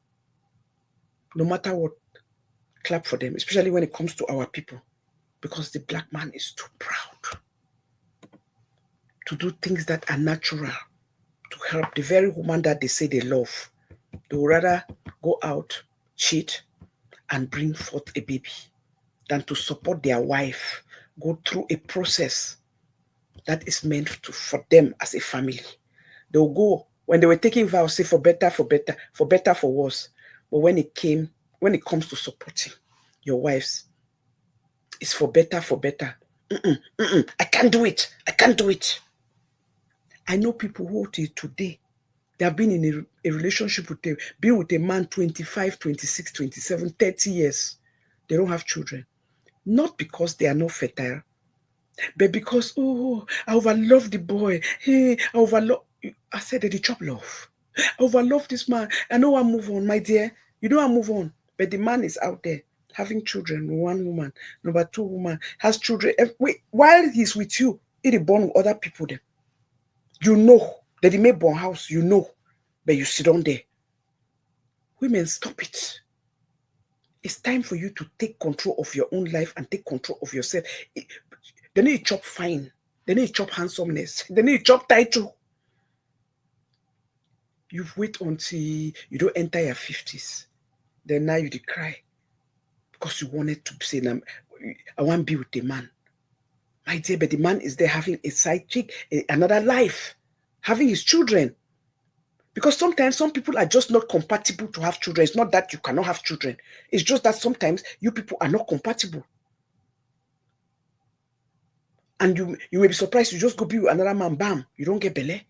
no matter what, clap for them, especially when it comes to our people, because the black man is too proud to do things that are natural to help the very woman that they say they love. They would rather go out, cheat, and bring forth a baby than to support their wife go through a process that is meant for them as a family. They'll go, when they were taking vows, say for better, for worse. But when it comes to supporting your wives, it's for better. I can't do it. I know people who till today, they have been in a relationship with a man 25, 26, 27, 30 years. They don't have children. Not because they are not fertile, but because, I overlove the boy. Hey, I said that the chop love. I overlove this man. I know I move on, my dear. You know I move on. But the man is out there having children. One woman, number two woman, has children. Wait, while he's with you, he is born with other people then. You know that he may born house, you know, but you sit on there. Women, stop it. It's time for you to take control of your own life and take control of yourself. They need to chop fine. They need to chop handsomeness. They need to chop title. You wait until you don't enter your 50s. Then now you cry because you wanted to say, I want to be with the man. My dear, but the man is there having a side chick, another life, having his children. Because sometimes some people are just not compatible to have children. It's not that you cannot have children. It's just that sometimes you people are not compatible. And you may be surprised, you just go be with another man, bam, you don't get belly.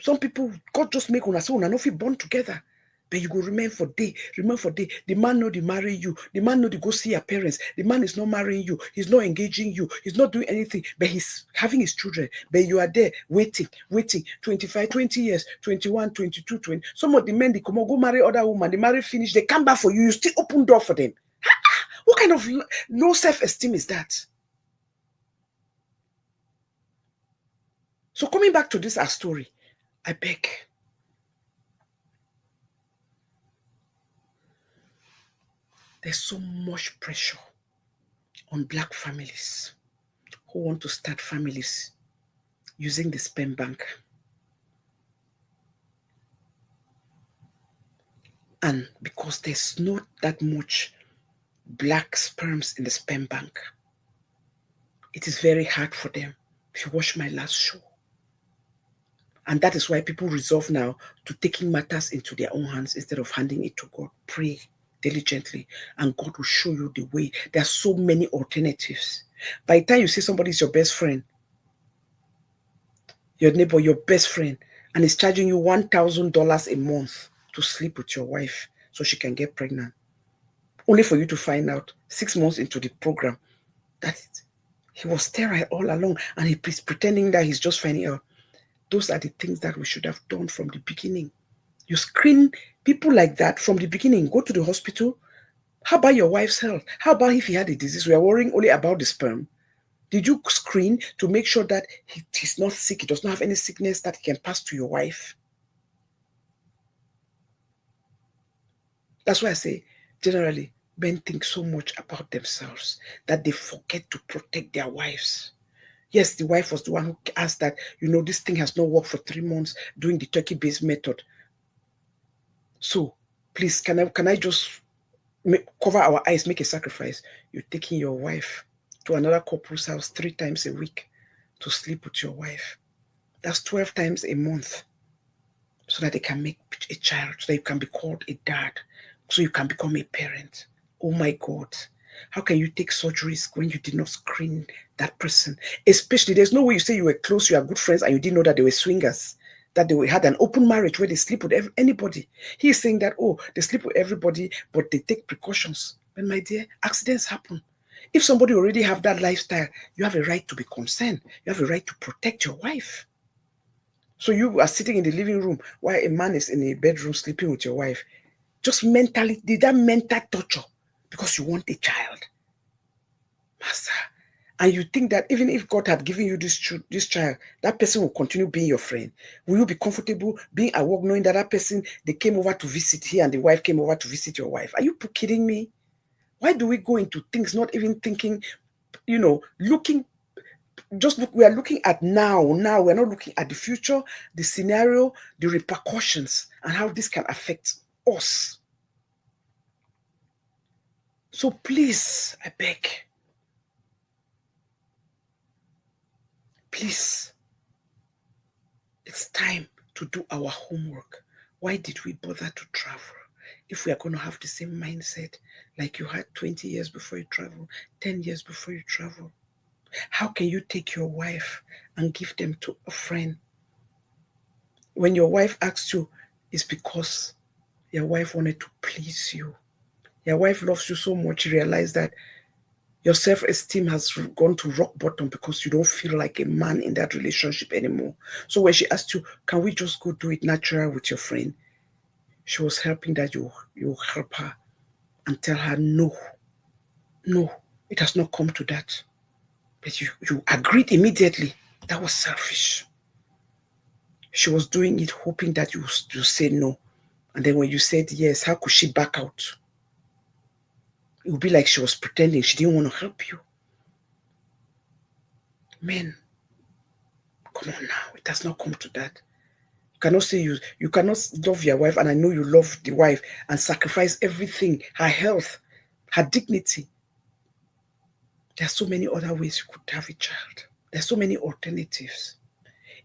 Some people, God just make una so una no fit born together. But you go remain for day. The man know they marry you. The man know they go see your parents. The man is not marrying you. He's not engaging you. He's not doing anything. But he's having his children. But you are there waiting. 25, 20 years, 21, 22, 20. Some of the men, they come on, go marry other women. They marry, finish. They come back for you. You still open door for them. What kind of low self-esteem is that? So coming back to this our story, I beg. There's so much pressure on black families who want to start families using the sperm bank. And because there's not that much black sperms in the sperm bank, it is very hard for them. If you watch my last show. And that is why people resolve now to taking matters into their own hands instead of handing it to God. Pray diligently and God will show you the way. There are so many alternatives. By the time you say somebody is your best friend, your neighbor, your best friend, and is charging you $1,000 a month to sleep with your wife so she can get pregnant, only for you to find out 6 months into the program that he was sterile all along and he's pretending that he's just finding out. Those are the things that we should have done from the beginning. You screen people like that from the beginning. Go to the hospital. How about your wife's health? How about if he had a disease? We are worrying only about the sperm. Did you screen to make sure that he's not sick? He does not have any sickness that he can pass to your wife? That's why I say, generally, men think so much about themselves that they forget to protect their wives. Yes, the wife was the one who asked that, this thing has not worked for 3 months doing the turkey-based method. So please, can I just cover our eyes, make a sacrifice? You're taking your wife to another couple's house 3 times a week to sleep with your wife. That's 12 times a month, so that they can make a child, so that you can be called a dad, so you can become a parent. Oh my God. How can you take such risk when you did not screen that person? Especially, there's no way you say you were close, you are good friends, and you didn't know that they were swingers, that they had an open marriage where they sleep with anybody. He's saying that, oh, they sleep with everybody, but they take precautions. But my dear, accidents happen. If somebody already have that lifestyle, you have a right to be concerned. You have a right to protect your wife. So you are sitting in the living room while a man is in a bedroom sleeping with your wife. Just mentally, did that mental torture because you want a child. Master. And you think that even if God had given you this child, that person will continue being your friend. Will you be comfortable being at work knowing that that person, they came over to visit here and the wife came over to visit your wife? Are you kidding me? Why do we go into things not even thinking, looking, we are looking at now. We're not looking at the future, the scenario, the repercussions, and how this can affect us. So please, I beg, please, it's time to do our homework. Why did we bother to travel if we are going to have the same mindset like you had 20 years before you travel, 10 years before you travel? How can you take your wife and give them to a friend? When your wife asks you, it's because your wife wanted to please you. Your wife loves you so much, you realize that your self-esteem has gone to rock bottom because you don't feel like a man in that relationship anymore. So when she asked you, can we just go do it natural with your friend? She was helping that you help her and tell her, no, it has not come to that. But you agreed immediately. That was selfish. She was doing it hoping that you say no. And then when you said yes, how could she back out? It would be like she was pretending she didn't want to help you. Men, come on now. It has not come to that. You cannot say you cannot love your wife, and I know you love the wife, and sacrifice everything, her health, her dignity. There are so many other ways you could have a child. There are so many alternatives.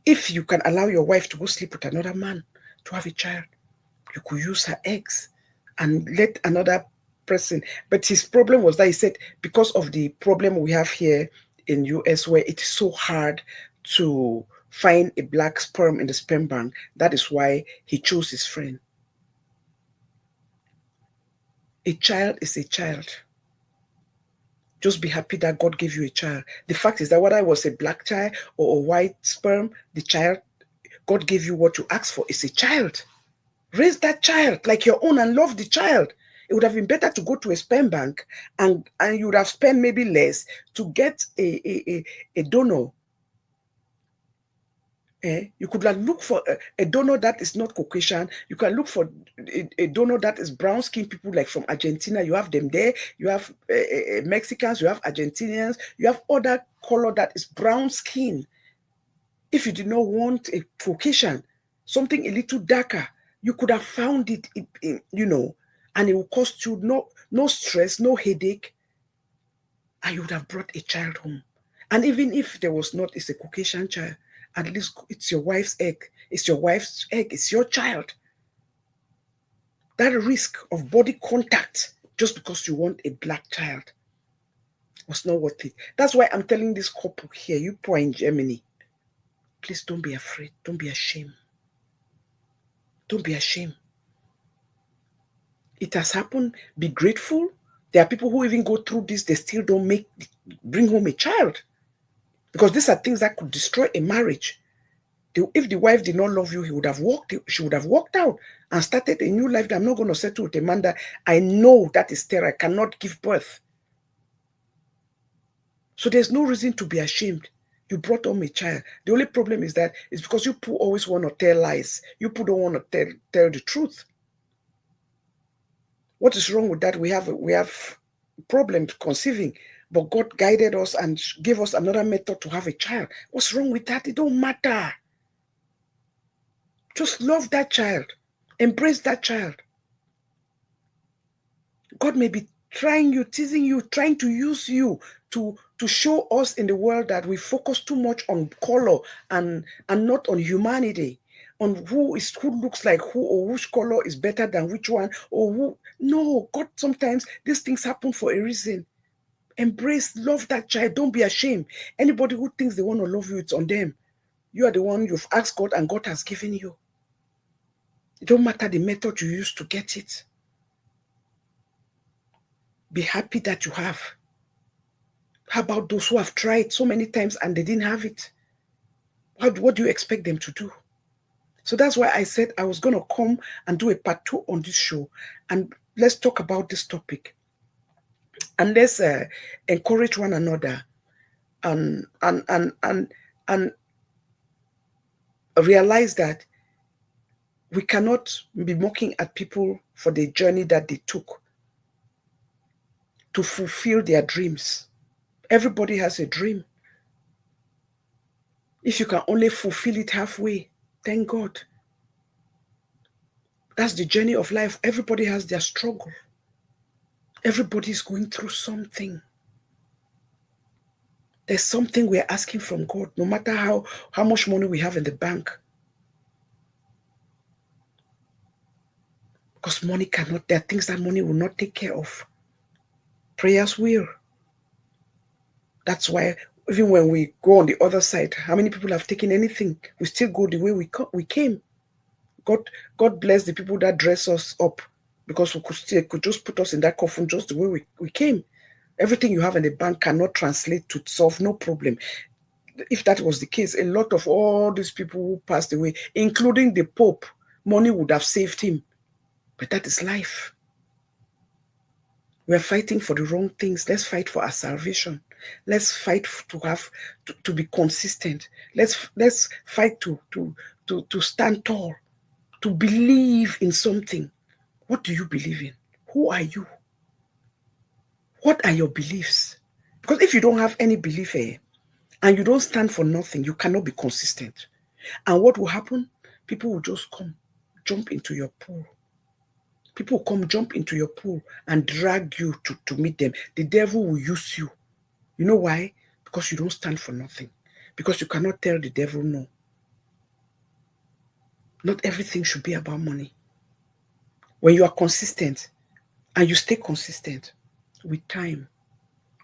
If you can allow your wife to go sleep with another man to have a child, you could use her eggs and let another person. But his problem was that he said, because of the problem we have here in US where it is so hard to find a black sperm in the sperm bank, that is why he chose his friend. A child is a child. Just be happy that God gave you a child. The fact is that whether it was a black child or a white sperm, the child, God gave you what you asked for. It's a child. Raise that child like your own and love the child. It would have been better to go to a sperm bank and you would have spent maybe less to get a donor. You could look for a donor that is not Caucasian. You can look for a donor that is brown skinned people like from Argentina. You have them there. You have Mexicans. You have Argentinians. You have other color that is brown skin. If you did not want a Caucasian, something a little darker, you could have found it, and it will cost you no stress, no headache, and you would have brought a child home. And even if there was not, it's a Caucasian child, at least it's your wife's egg. It's your wife's egg. It's your child. That risk of body contact just because you want a black child was not worth it. That's why I'm telling this couple here, you poor in Germany, please don't be afraid. Don't be ashamed. Don't be ashamed. It has happened. Be grateful. There are people who even go through this, they still don't bring home a child. Because these are things that could destroy a marriage. If the wife did not love you, she would have walked out and started a new life. That I'm not going to settle with a man that I know that is sterile, I cannot give birth. So there's no reason to be ashamed. You brought home a child. The only problem is that it's because you always want to tell lies. You don't want to tell the truth. What is wrong with that? We have problems conceiving, But God guided us and gave us another method to have a child. What's wrong with that? It don't matter. Just love that child. Embrace that child. God may be trying you, teasing you, trying to use you to show us in the world that we focus too much on color and not on humanity, on who looks like who, or which color is better than which one, or who. No, God, sometimes these things happen for a reason. Embrace, love that child. Don't be ashamed. Anybody who thinks they want to love you, it's on them. You are the one you've asked God and God has given you. It don't matter the method you use to get it. Be happy that you have. How about those who have tried so many times and they didn't have it? What do you expect them to do? So that's why I said I was going to come and do a part 2 on this show. And let's talk about this topic. And let's encourage one another and realize that we cannot be mocking at people for the journey that they took to fulfill their dreams. Everybody has a dream. If you can only fulfill it halfway, thank God. That's the journey of life. Everybody has their struggle. Everybody is going through something. There's something we're asking from God, no matter how much money we have in the bank. Because money cannot, there are things that money will not take care of. Prayers will. That's why even when we go on the other side, how many people have taken anything? We still go the way we came. God bless the people that dress us up, because we could just put us in that coffin just the way we came. Everything you have in the bank cannot translate to solve no problem. If that was the case, a lot of all these people who passed away, including the Pope, money would have saved him. But that is life. We are fighting for the wrong things. Let's fight for our salvation. Let's fight to be consistent. Let's fight to stand tall, to believe in something. What do you believe in? Who are you? What are your beliefs? Because if you don't have any belief and you don't stand for nothing, you cannot be consistent. And what will happen? People will just come, jump into your pool. People will come, jump into your pool and drag you to meet them. The devil will use you. You know why? Because you don't stand for nothing. Because you cannot tell the devil no. Not everything should be about money. When you are consistent and you stay consistent, with time,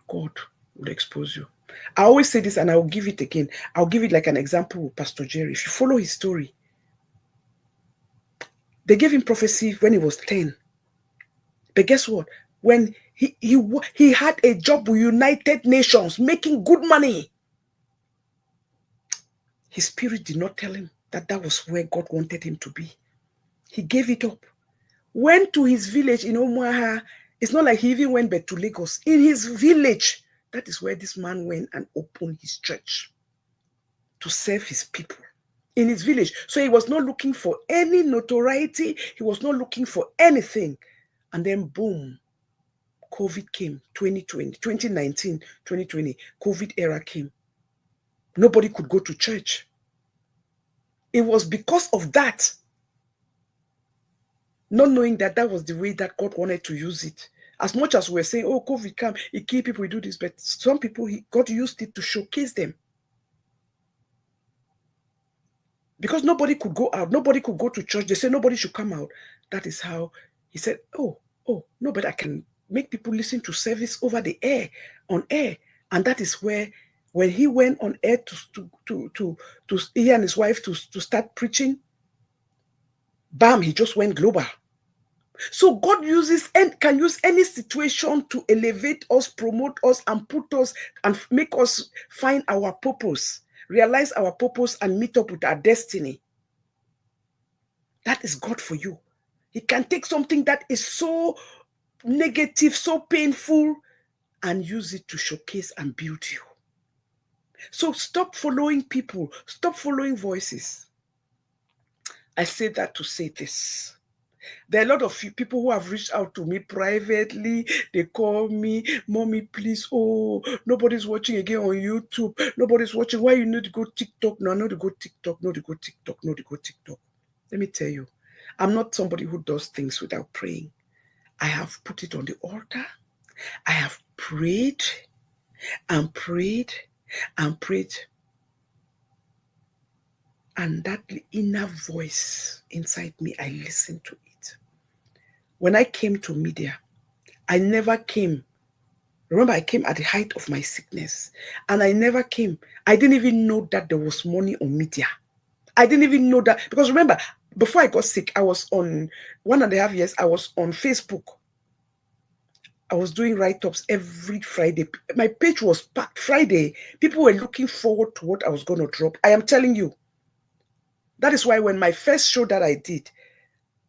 God will expose you. I always say this and I'll give it again. I'll give it like an example with Pastor Jerry. If you follow his story, they gave him prophecy when he was 10. But guess what? When he had a job with United Nations, making good money, his spirit did not tell him that was where God wanted him to be. He gave it up. Went to his village in Omaha. It's not like he even went back to Lagos. In his village, that is where this man went and opened his church to serve his people in his village. So he was not looking for any notoriety. He was not looking for anything. And then boom, COVID came, 2019, 2020, COVID era came. Nobody could go to church. It was because of that, not knowing that was the way that God wanted to use it. As much as we're saying, oh, COVID came, it killed people, we do this, but some people, God used it to showcase them. Because nobody could go out, nobody could go to church. They say nobody should come out. That is how he said, oh, no, but I can make people listen to service over the air, on air. And that is where, when he went on air to he and his wife to start preaching, bam, he just went global. So God uses and can use any situation to elevate us, promote us, and put us and make us find our purpose, realize our purpose, and meet up with our destiny. That is God for you. He can take something that is so negative, so painful, and use it to showcase and build you. So stop following people. Stop following voices. I say that to say this. There are a lot of people who have reached out to me privately. They call me, "Mommy, please, oh, nobody's watching again on YouTube. Nobody's watching. Why you need to go TikTok?" No, not to go TikTok, not to go TikTok, not to go TikTok. Let me tell you, I'm not somebody who does things without praying. I have put it on the altar. I have prayed and prayed and prayed. And that inner voice inside me, I listened to it. When I came to media, I never came. Remember, I came at the height of my sickness. And I never came. I didn't even know that there was money on media. I didn't even know that. Because remember, before I got sick, I was on 1.5 years, I was on Facebook. I was doing write-ups every Friday. My page was packed. Friday, people were looking forward to what I was going to drop. I am telling you. That is why when my first show that I did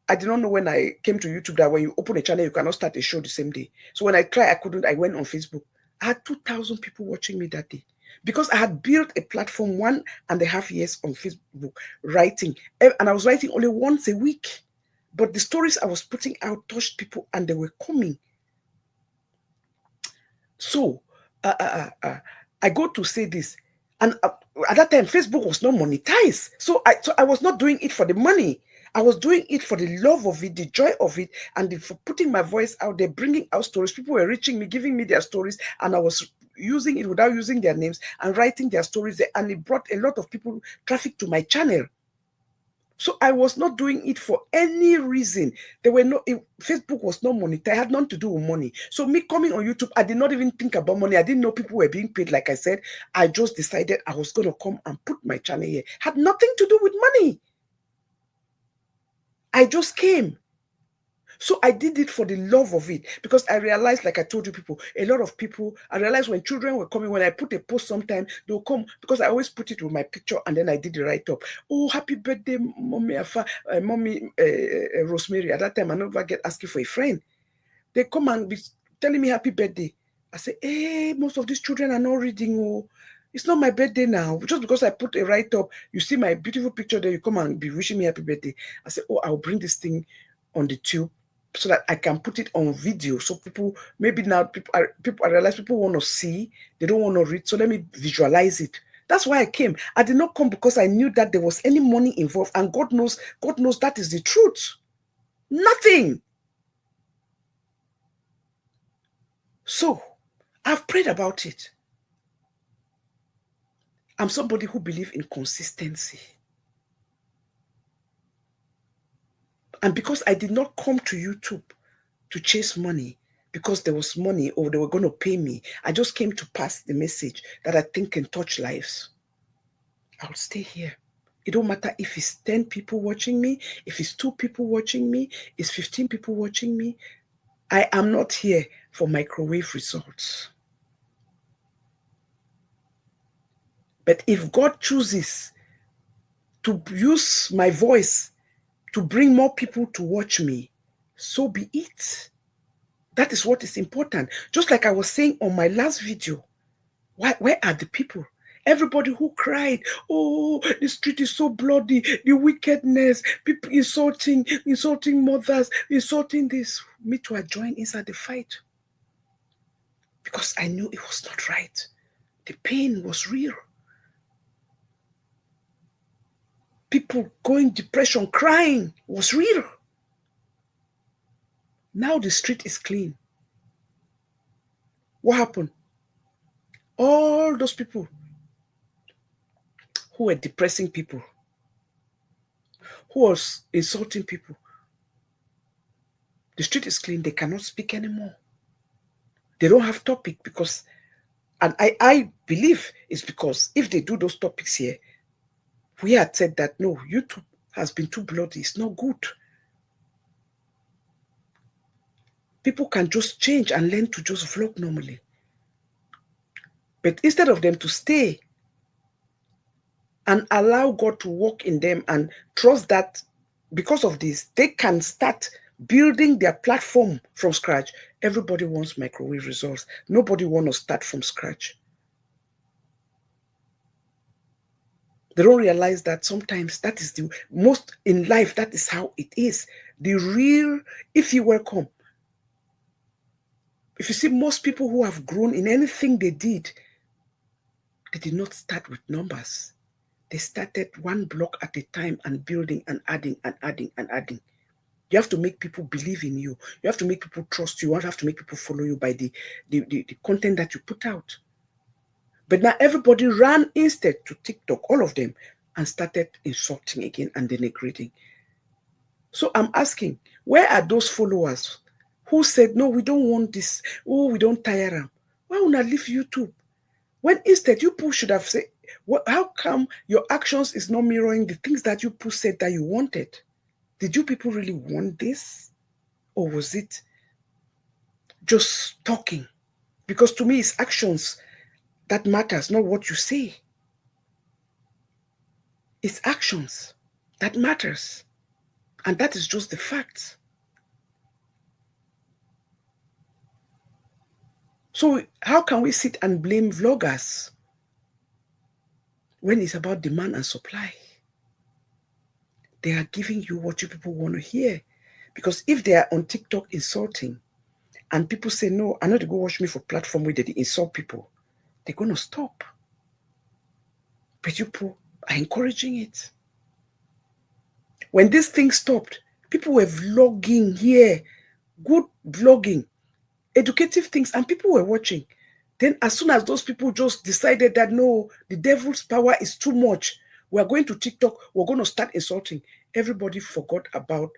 not know when I came to YouTube that when you open a channel, you cannot start a show the same day. So when I tried, I couldn't. I went on Facebook. I had 2,000 people watching me that day because I had built a platform 1.5 years on Facebook writing. And I was writing only once a week. But the stories I was putting out touched people and they were coming. So I go to say this. And at that time, Facebook was not monetized. So I was not doing it for the money. I was doing it for the love of it, the joy of it, and for putting my voice out there, bringing out stories. People were reaching me, giving me their stories, and I was using it without using their names and writing their stories there. And it brought a lot of people, traffic to my channel. So I was not doing it for any reason. Facebook was not monetized. I had nothing to do with money. So me coming on YouTube, I did not even think about money. I didn't know people were being paid. Like I said, I just decided I was going to come and put my channel here. Had nothing to do with money. I just came. So I did it for the love of it because I realized, like I told you people, a lot of people, I realized when children were coming, when I put a post sometime, they'll come because I always put it with my picture and then I did the write-up. "Oh, happy birthday, Mommy Rosemary." At that time, I never get asking for a friend. They come and be telling me happy birthday. I say, "Hey, most of these children are not reading. Oh, it's not my birthday now. Just because I put a write-up, you see my beautiful picture there, you come and be wishing me happy birthday." I say, "Oh, I'll bring this thing on the tube so that I can put it on video. So people, maybe now I realize people want to see, they don't want to read. So let me visualize it." That's why I came. I did not come because I knew that there was any money involved. And God knows that is the truth. Nothing. So I've prayed about it. I'm somebody who believes in consistency. And because I did not come to YouTube to chase money, because there was money or they were going to pay me, I just came to pass the message that I think can touch lives. I'll stay here. It don't matter if it's 10 people watching me, if it's 2 people watching me, it's 15 people watching me. I am not here for microwave results. But if God chooses to use my voice to bring more people to watch me, so be it. That is what is important. Just like I was saying on my last video, where are the people? Everybody who cried, "Oh, the street is so bloody, the wickedness, people insulting mothers, insulting this." Me too, I joined inside the fight. Because I knew it was not right. The pain was real. People going depression, crying was real. Now the street is clean. What happened? All those people who were depressing people, who was insulting people, the street is clean. They cannot speak anymore. They don't have topic because, and I believe it's because if they do those topics here, we had said that no, YouTube has been too bloody. It's not good. People can just change and learn to just vlog normally. But instead of them to stay and allow God to work in them and trust that because of this, they can start building their platform from scratch. Everybody wants microwave results. Nobody wants to start from scratch. They don't realize that sometimes that is the most in life, that is how it is. The real, if you welcome, if you see most people who have grown in anything they did not start with numbers. They started one block at a time and building and adding and adding and adding. You have to make people believe in you. You have to make people trust you. You have to make people follow you by the content that you put out. But now everybody ran instead to TikTok, all of them, and started insulting again and denigrating. So I'm asking, where are those followers who said, no, we don't want this. Oh, we don't tire them. Why would I leave YouTube? When instead you people should have said, how come your actions is not mirroring the things that you people said that you wanted? Did you people really want this? Or was it just talking? Because to me, it's actions that matters, not what you say. It's actions that matters. And that is just the fact. So how can we sit and blame vloggers when it's about demand and supply? They are giving you what you people want to hear. Because if they are on TikTok insulting, and people say, no, I know to go watch me for platform where they insult people, they're going to stop. But you people are encouraging it. When this thing stopped, people were vlogging here, good vlogging, educative things, and people were watching. Then as soon as those people just decided that, no, the devil's power is too much, we're going to TikTok, we're going to start insulting, everybody forgot about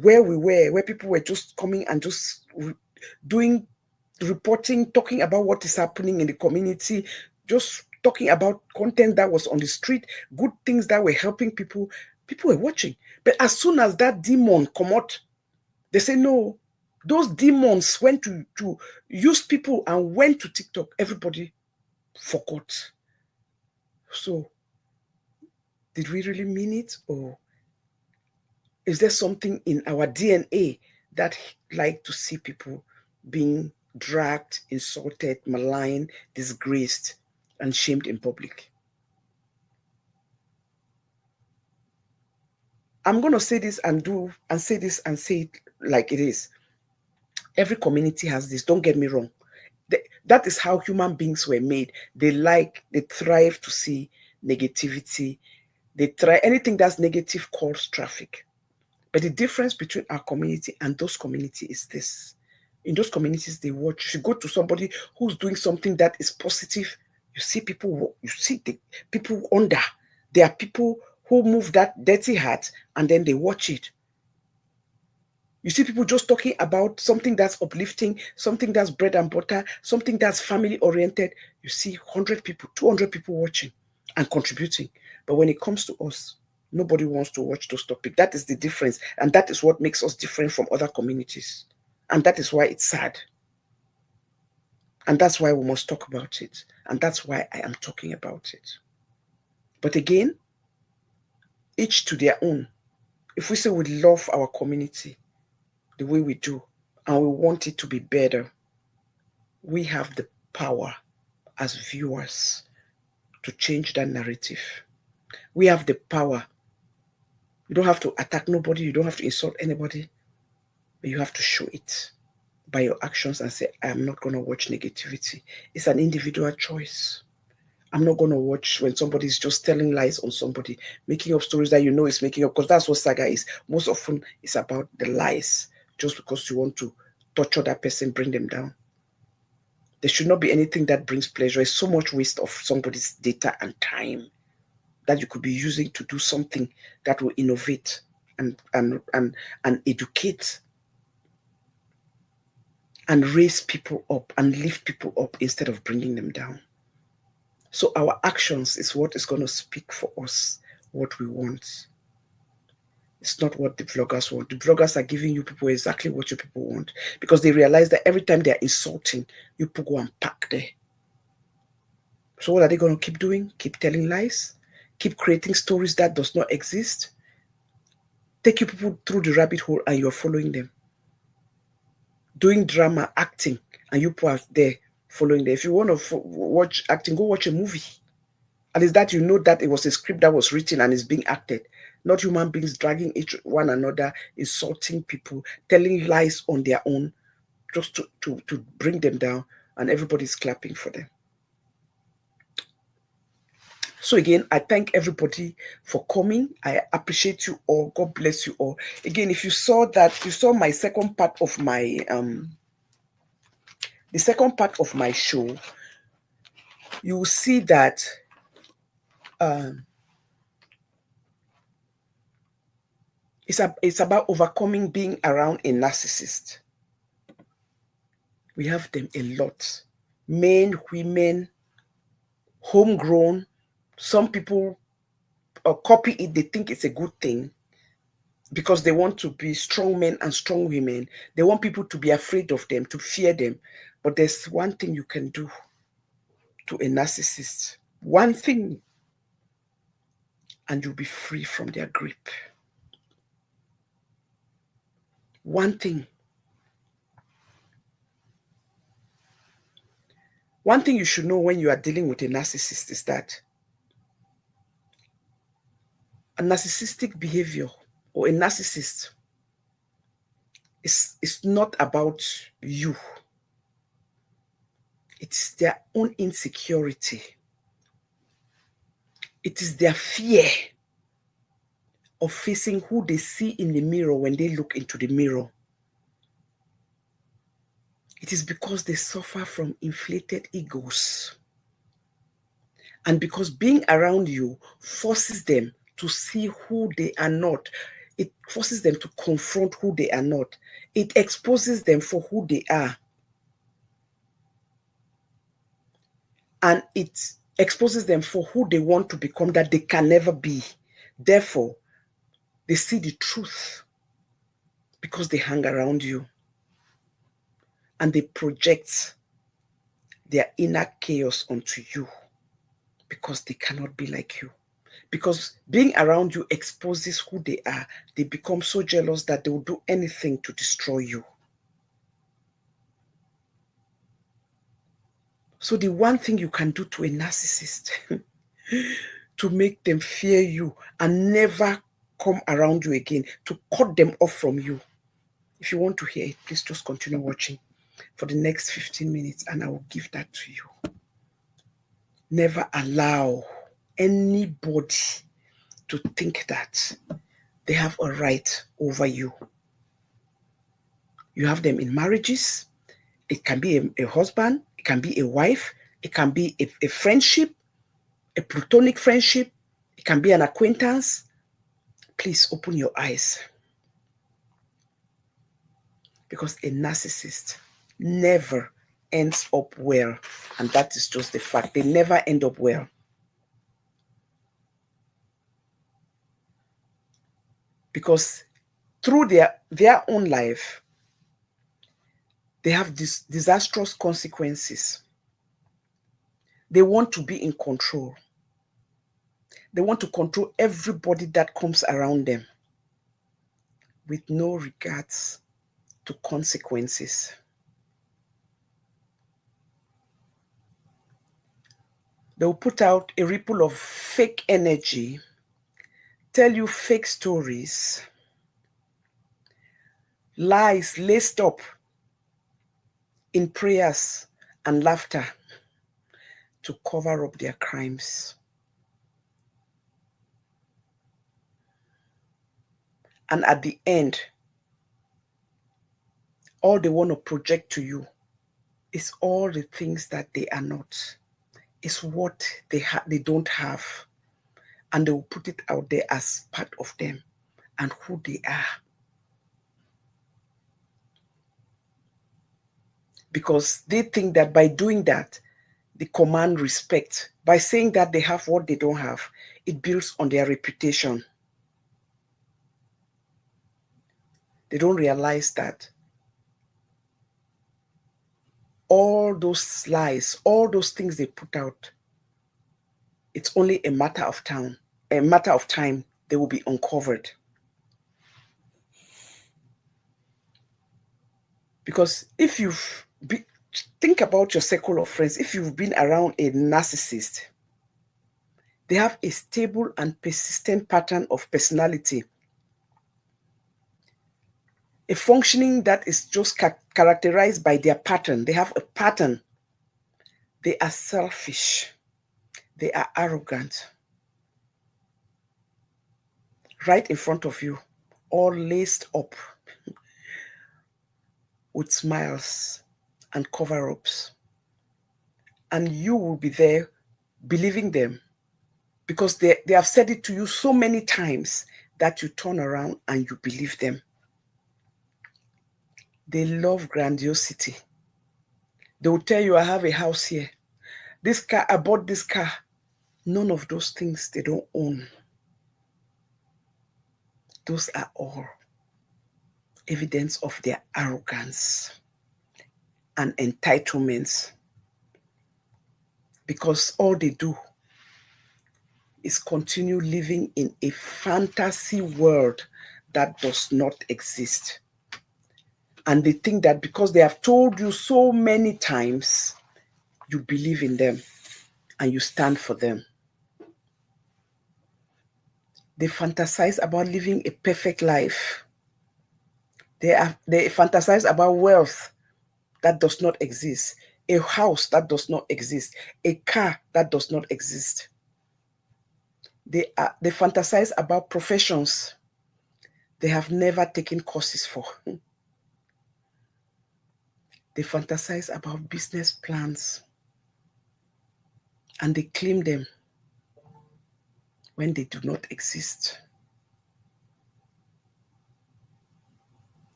where we were, where people were just coming and just doing reporting, talking about what is happening in the community, just talking about content that was on the street, good things that were helping people. People were watching. But as soon as that demon come out, they say, no, those demons went to use people and went to TikTok. Everybody forgot. So, did we really mean it? Or is there something in our DNA that like to see people being dragged, insulted, maligned, disgraced, and shamed in public? I'm going to say this and say this and say it like it is. Every community has this. Don't get me wrong. That is how human beings were made. They thrive to see negativity. They try anything that's negative calls traffic. But the difference between our community and those communities is this. In those communities, they watch. If you go to somebody who's doing something that is positive, you see people, the people under. There are people who move that dirty hat and then they watch it. You see people just talking about something that's uplifting, something that's bread and butter, something that's family oriented. You see 100 people, 200 people watching and contributing. But when it comes to us, nobody wants to watch those topics. That is the difference. And that is what makes us different from other communities. And that is why it's sad. And that's why we must talk about it. And that's why I am talking about it. But again, each to their own. If we say we love our community the way we do, and we want it to be better, we have the power as viewers to change that narrative. We have the power. You don't have to attack nobody. You don't have to insult anybody. But you have to show it by your actions and say, I am not going to watch negativity. It's an individual choice. I'm not going to watch when somebody's just telling lies on somebody, making up stories that you know is making up, because that's what saga is. Most often it's about the lies, just because you want to torture that person, bring them down. There should not be anything that brings pleasure. It's so much waste of somebody's data and time that you could be using to do something that will innovate and educate and raise people up and lift people up instead of bringing them down. So our actions is what is going to speak for us, what we want. It's not what the vloggers want. The vloggers are giving you people exactly what you people want, because they realize that every time they're insulting, you people go and pack there. So what are they going to keep doing? Keep telling lies? Keep creating stories that does not exist? Take you people through the rabbit hole and you're following them. Doing drama, acting, and you people are there following them. If you want to watch acting, go watch a movie. At least that you know that it was a script that was written and is being acted. Not human beings dragging each one another, insulting people, telling lies on their own, just to bring them down, and everybody's clapping for them. So again, I thank everybody for coming. I appreciate you all. God bless you all. Again, if you saw that, you saw my second part of my the second part of my show, you will see that it's about overcoming being around a narcissist. We have them a lot. Men, women, homegrown. Some people copy it. They think it's a good thing because they want to be strong men and strong women. They want people to be afraid of them, to fear them. But there's one thing you can do to a narcissist. One thing, and you'll be free from their grip. One thing. One thing you should know when you are dealing with a narcissist is that a narcissistic behavior or a narcissist is not about you. It's their own insecurity. It is their fear of facing who they see in the mirror when they look into the mirror. It is because they suffer from inflated egos. And because being around you forces them to see who they are not. It forces them to confront who they are not. It exposes them for who they are. And it exposes them for who they want to become that they can never be. Therefore, they see the truth because they hang around you. And they project their inner chaos onto you because they cannot be like you. Because being around you exposes who they are. They become so jealous that they will do anything to destroy you. So the one thing you can do to a narcissist to make them fear you and never come around you again, to cut them off from you. If you want to hear it, please just continue watching for the next 15 minutes and I will give that to you. Never allow anybody to think that they have a right over you. You have them in marriages. It can be a husband. It can be a wife. It can be a friendship, a platonic friendship. It can be an acquaintance. Please open your eyes. Because a narcissist never ends up well. And that is just the fact. They never end up well. Because through their own life, they have these disastrous consequences. They want to be in control. They want to control everybody that comes around them with no regards to consequences. They will put out a ripple of fake energy, tell you fake stories, lies laced up in prayers and laughter to cover up their crimes. And at the end, all they want to project to you is all the things that they are not. It's what they don't have. And they will put it out there as part of them and who they are. Because they think that by doing that, they command respect. By saying that they have what they don't have, it builds on their reputation. They don't realize that all those lies, all those things they put out, it's only a matter of time. They will be uncovered. Because if think about your circle of friends, if you've been around a narcissist, They have a stable and persistent pattern of personality. A functioning that is just characterized by their pattern. They have a pattern. They are selfish. They are arrogant. Right in front of you, all laced up with smiles and cover-ups. And you will be there believing them because they have said it to you so many times that you turn around and you believe them. They love grandiosity. They will tell you, I have a house here. This car, I bought this car. None of those things they don't own. Those are all evidence of their arrogance and entitlements. Because all they do is continue living in a fantasy world that does not exist. And they think that because they have told you so many times, you believe in them and you stand for them. They fantasize about living a perfect life. They fantasize about wealth that does not exist, a house that does not exist, a car that does not exist. They fantasize about professions they have never taken courses for. They fantasize about business plans and they claim them when they do not exist.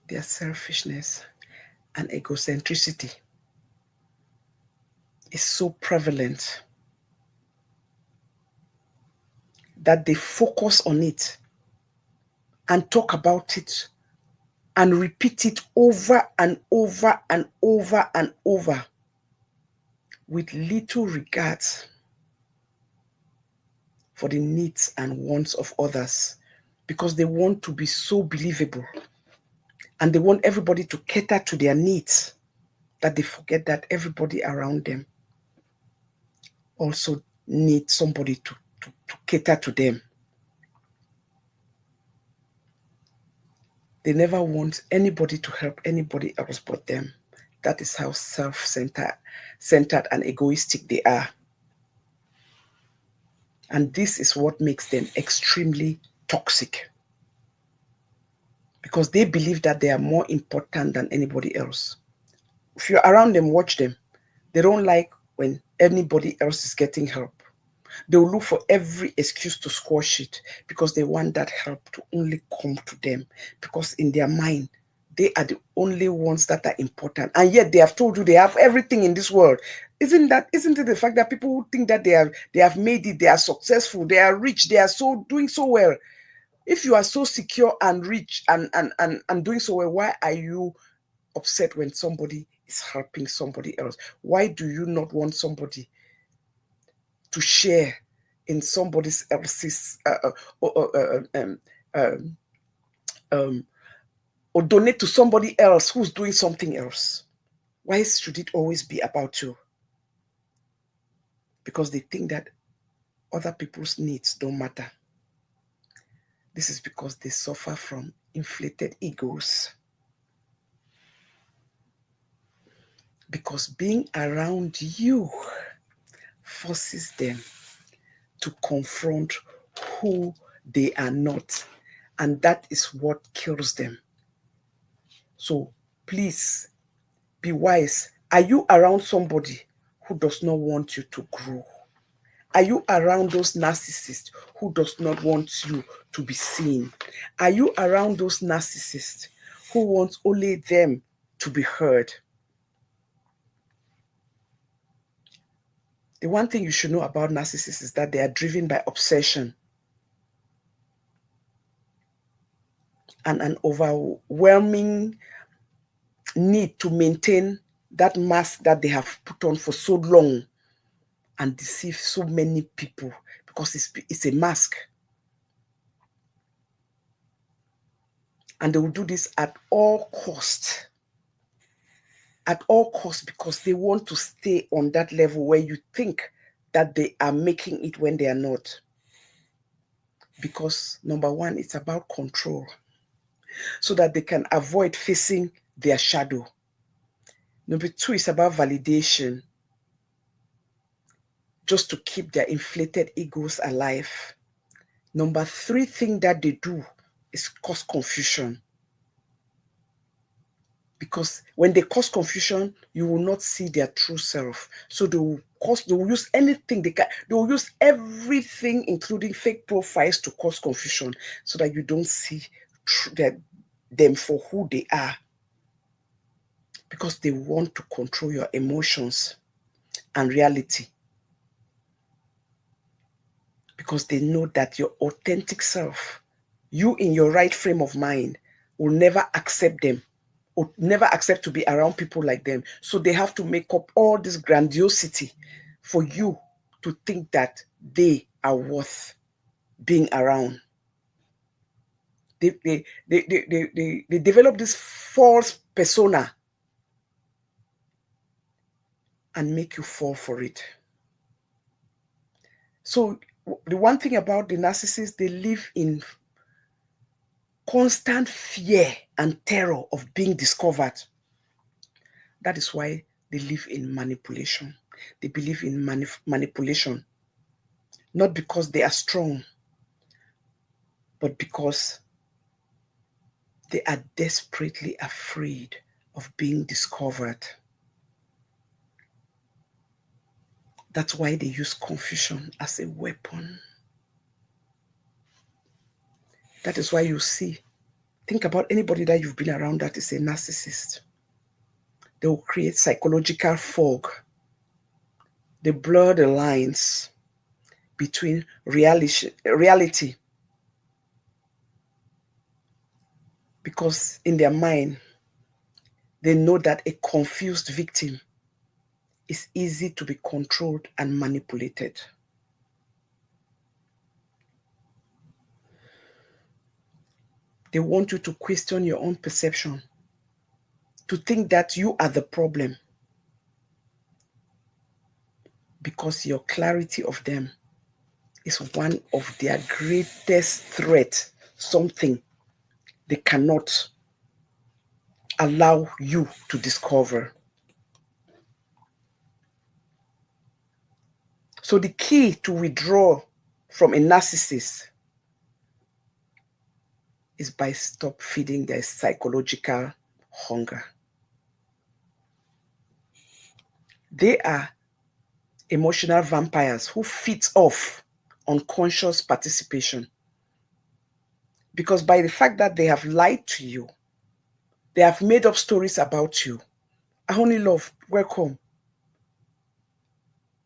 Their selfishness and egocentricity is so prevalent that they focus on it and talk about it and repeat it over and over and over and over with little regard for the needs and wants of others, because they want to be so believable and they want everybody to cater to their needs that they forget that everybody around them also needs somebody to cater to them. They never want anybody to help anybody else but them. That is how self-centered and egoistic they are. And this is what makes them extremely toxic. Because they believe that they are more important than anybody else. If you're around them, watch them. They don't like when anybody else is getting help. They will look for every excuse to squash it because they want that help to only come to them. Because in their mind, they are the only ones that are important. And yet they have told you they have everything in this world. Isn't it the fact that people who think that they have made it, they are successful, they are rich, they are doing so well? If you are so secure and rich and doing so well, why are you upset when somebody is helping somebody else? Why do you not want somebody to share in somebody else's or donate to somebody else who's doing something else? Why should it always be about you? Because they think that other people's needs don't matter. This is because they suffer from inflated egos. Because being around you forces them to confront who they are not. And that is what kills them. So please be wise. Are you around somebody who does not want you to grow? Are you around those narcissists who does not want you to be seen? Are you around those narcissists who want only them to be heard? The one thing you should know about narcissists is that they are driven by obsession and an overwhelming need to maintain that mask that they have put on for so long and deceive so many people because it's a mask. And they will do this at all costs. At all costs, because they want to stay on that level where you think that they are making it when they are not. Because number one, it's about control, so that they can avoid facing their shadow. Number two is about validation, just to keep their inflated egos alive. Number three thing that they do is cause confusion. Because when they cause confusion, you will not see their true self. So they will use anything they can. They will use everything, including fake profiles, to cause confusion, so that you don't see them for who they are. Because they want to control your emotions and reality. Because they know that your authentic self, you in your right frame of mind, will never accept them, or never accept to be around people like them. So they have to make up all this grandiosity for you to think that they are worth being around. They develop this false persona and make you fall for it. So the one thing about the narcissists, they live in constant fear and terror of being discovered. That is why they live in manipulation. They believe in manipulation, not because they are strong, but because they are desperately afraid of being discovered. That's why they use confusion as a weapon. That is why you see, think about anybody that you've been around that is a narcissist. They will create psychological fog. They blur the lines between reality, because in their mind, they know that a confused victim is easy to be controlled and manipulated. They want you to question your own perception, to think that you are the problem, because your clarity of them is one of their greatest threats, something they cannot allow you to discover. So the key to withdraw from a narcissist is by stop feeding their psychological hunger. They are emotional vampires who feed off unconscious participation. Because by the fact that they have lied to you, they have made up stories about you. Honey love, welcome.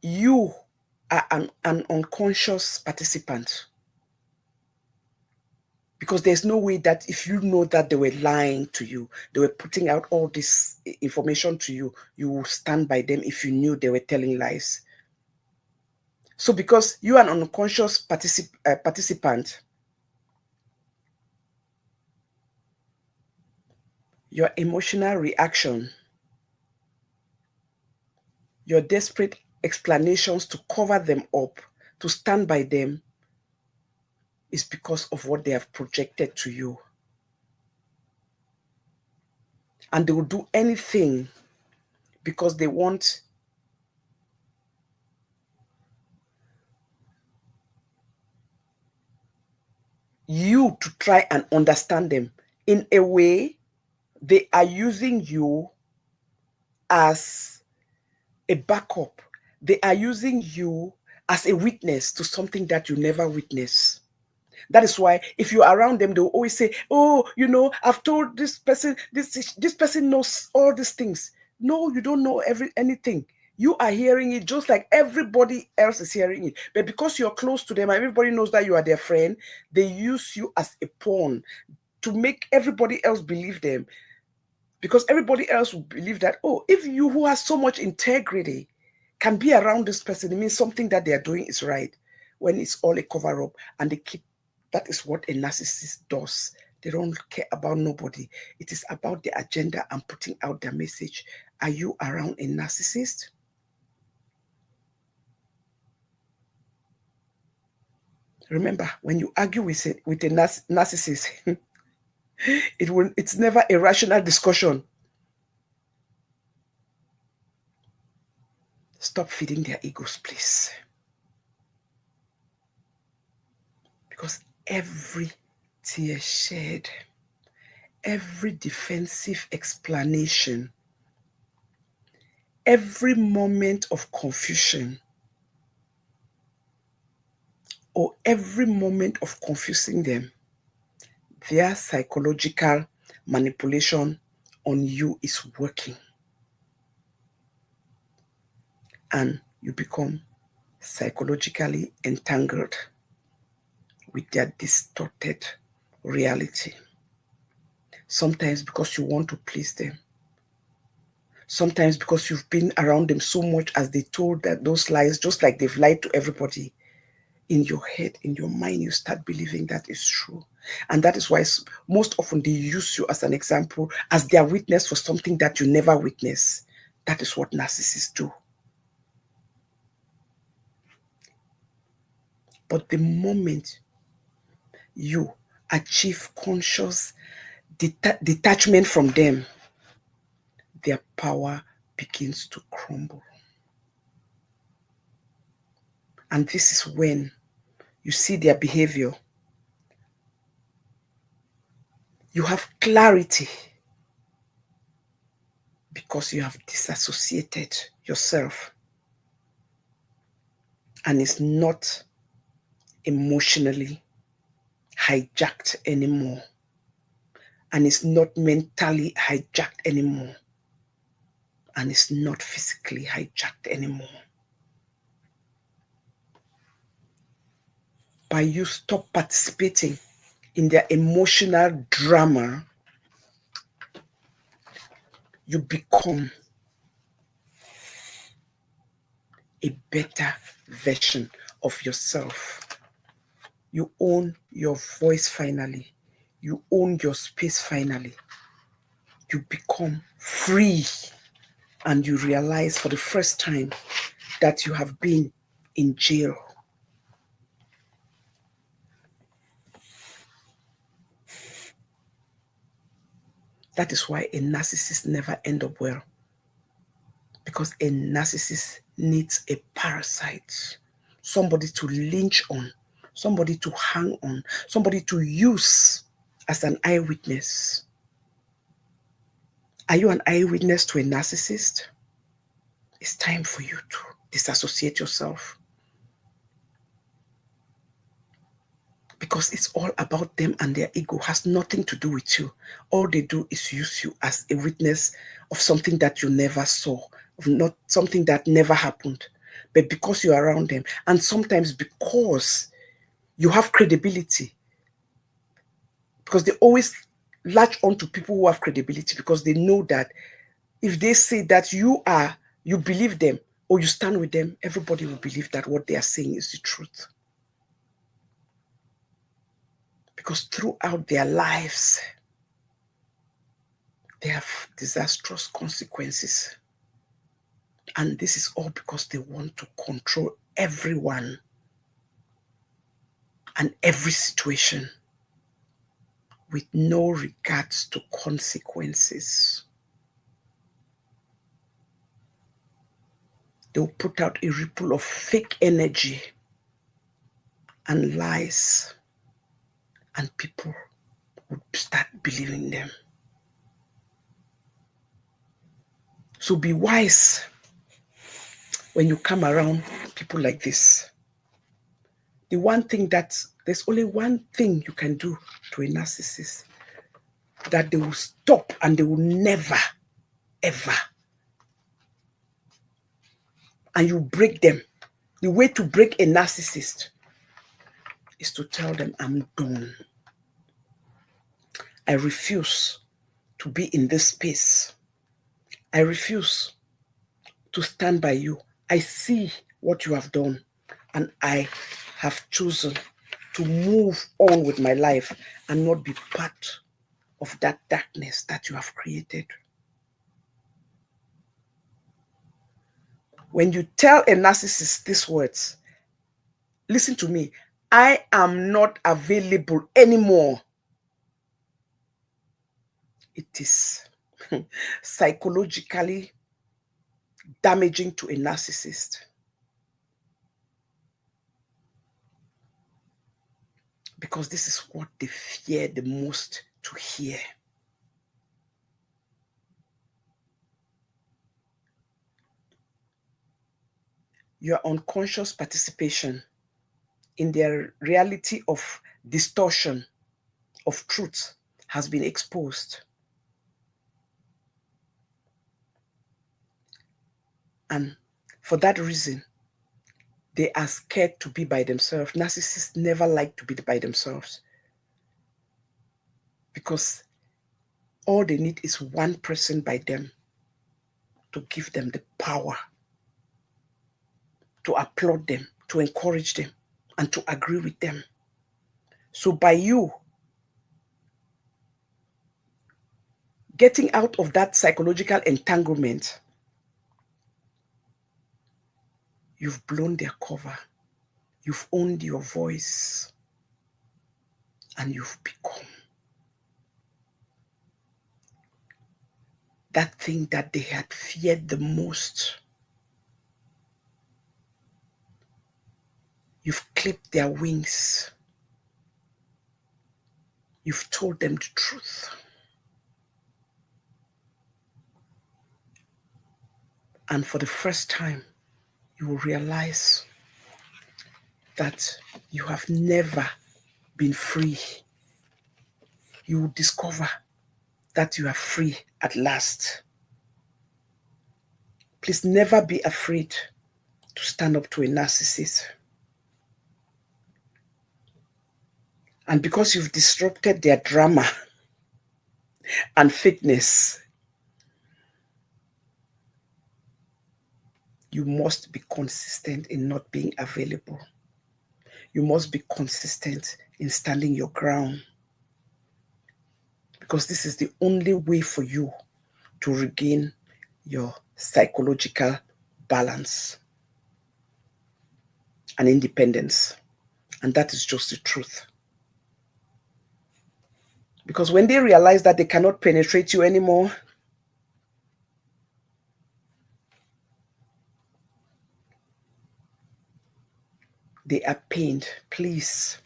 You are an unconscious participant. Because there's no way that if you know that they were lying to you, they were putting out all this information to you, you will stand by them if you knew they were telling lies. So because you are an unconscious participant, your emotional reaction, your desperate explanations to cover them up, to stand by them, is because of what they have projected to you. And they will do anything because they want you to try and understand them. In a way, they are using you as a backup. They are using you as a witness to something that you never witnessed. That is why if you're around them, they'll always say, oh, you know, I've told this person, this person knows all these things. No, you don't know anything. You are hearing it just like everybody else is hearing it. But because you're close to them, everybody knows that you are their friend, they use you as a pawn to make everybody else believe them. Because everybody else will believe that, oh, if you who has so much integrity can be around this person, it means something that they are doing is right, when it's all a cover-up. And they keep, that is what a narcissist does. They don't care about nobody. It is about the agenda and putting out their message. Are you around a narcissist? Remember, when you argue with a narcissist, it's never a rational discussion. Stop feeding their egos, please. Because every tear shed, every defensive explanation, every moment of confusion, or every moment of confusing them, their psychological manipulation on you is working. And you become psychologically entangled with their distorted reality. Sometimes because you want to please them. Sometimes because you've been around them so much as they told that those lies, just like they've lied to everybody. In your head, in your mind, you start believing that is true. And that is why most often they use you as an example, as their witness for something that you never witnessed. That is what narcissists do. But the moment you achieve conscious detachment from them, their power begins to crumble. And this is when you see their behavior. You have clarity because you have disassociated yourself and it's not emotionally hijacked anymore, and it's not mentally hijacked anymore, and it's not physically hijacked anymore. By you stop participating in their emotional drama, you become a better version of yourself. You own your voice finally. You own your space finally. You become free, and you realize for the first time that you have been in jail. That is why a narcissist never ends up well. Because a narcissist needs a parasite, somebody to lynch on, somebody to hang on, somebody to use as an eyewitness. Are you an eyewitness to a narcissist? It's time for you to disassociate yourself. Because it's all about them and their ego, has nothing to do with you. All they do is use you as a witness of something that you never saw, of not something that never happened. But because you're around them, and sometimes because you have credibility, because they always latch on to people who have credibility, because they know that if they say that you believe them or you stand with them, everybody will believe that what they are saying is the truth. Because throughout their lives, they have disastrous consequences. And this is all because they want to control everyone and every situation with no regards to consequences. They'll put out a ripple of fake energy and lies, and people would start believing them. So be wise when you come around people like this. There's only one thing you can do to a narcissist, that they will stop and they will never, ever. And you break them. The way to break a narcissist is to tell them, I'm done. I refuse to be in this space. I refuse to stand by you. I see what you have done, and I have chosen to move on with my life and not be part of that darkness that you have created. When you tell a narcissist these words, listen to me, I am not available anymore. It is psychologically damaging to a narcissist. Because this is what they fear the most to hear. Your unconscious participation in their reality of distortion of truth has been exposed. And for that reason, they are scared to be by themselves. Narcissists never like to be by themselves, because all they need is one person by them to give them the power, to applaud them, to encourage them, and to agree with them. So by you getting out of that psychological entanglement, you've blown their cover, you've owned your voice, and you've become that thing that they had feared the most. You've clipped their wings. You've told them the truth. And for the first time, you will realize that you have never been free. You will discover that you are free at last. Please never be afraid to stand up to a narcissist. And because you've disrupted their drama and fakeness, you must be consistent in not being available. You must be consistent in standing your ground, because this is the only way for you to regain your psychological balance and independence. And that is just the truth. Because when they realize that they cannot penetrate you anymore, they are pained. Please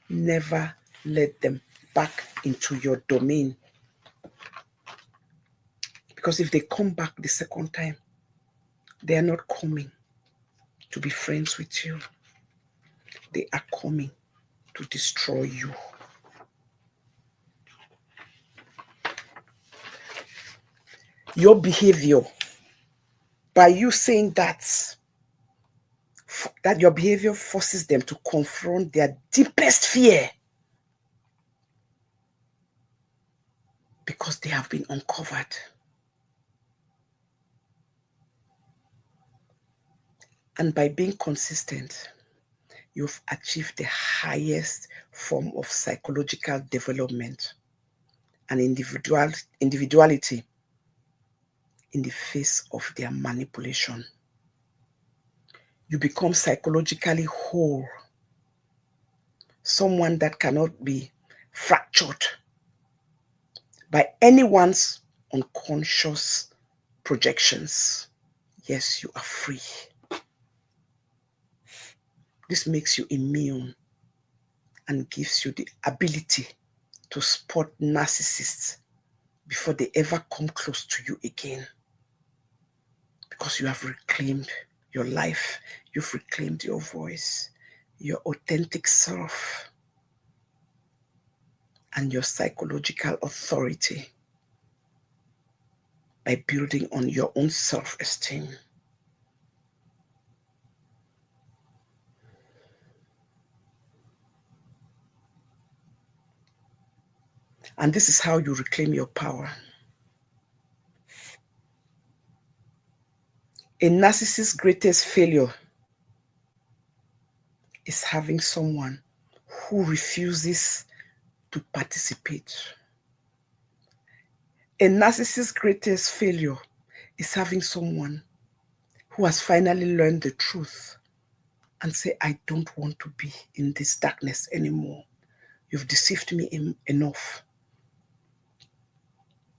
never let them back into your domain. Because if they come back the second time, they are not coming to be friends with you. They are coming to destroy you. Your behavior, by you saying that your behavior forces them to confront their deepest fear, because they have been uncovered. And by being consistent, you've achieved the highest form of psychological development and individuality in the face of their manipulation. You become psychologically whole, someone that cannot be fractured by anyone's unconscious projections. Yes, you are free. This makes you immune and gives you the ability to spot narcissists before they ever come close to you again. Because you have reclaimed your life, you've reclaimed your voice, your authentic self, and your psychological authority by building on your own self-esteem. And this is how you reclaim your power. A narcissist's greatest failure is having someone who refuses to participate. A narcissist's greatest failure is having someone who has finally learned the truth and say, I don't want to be in this darkness anymore. You've deceived me enough.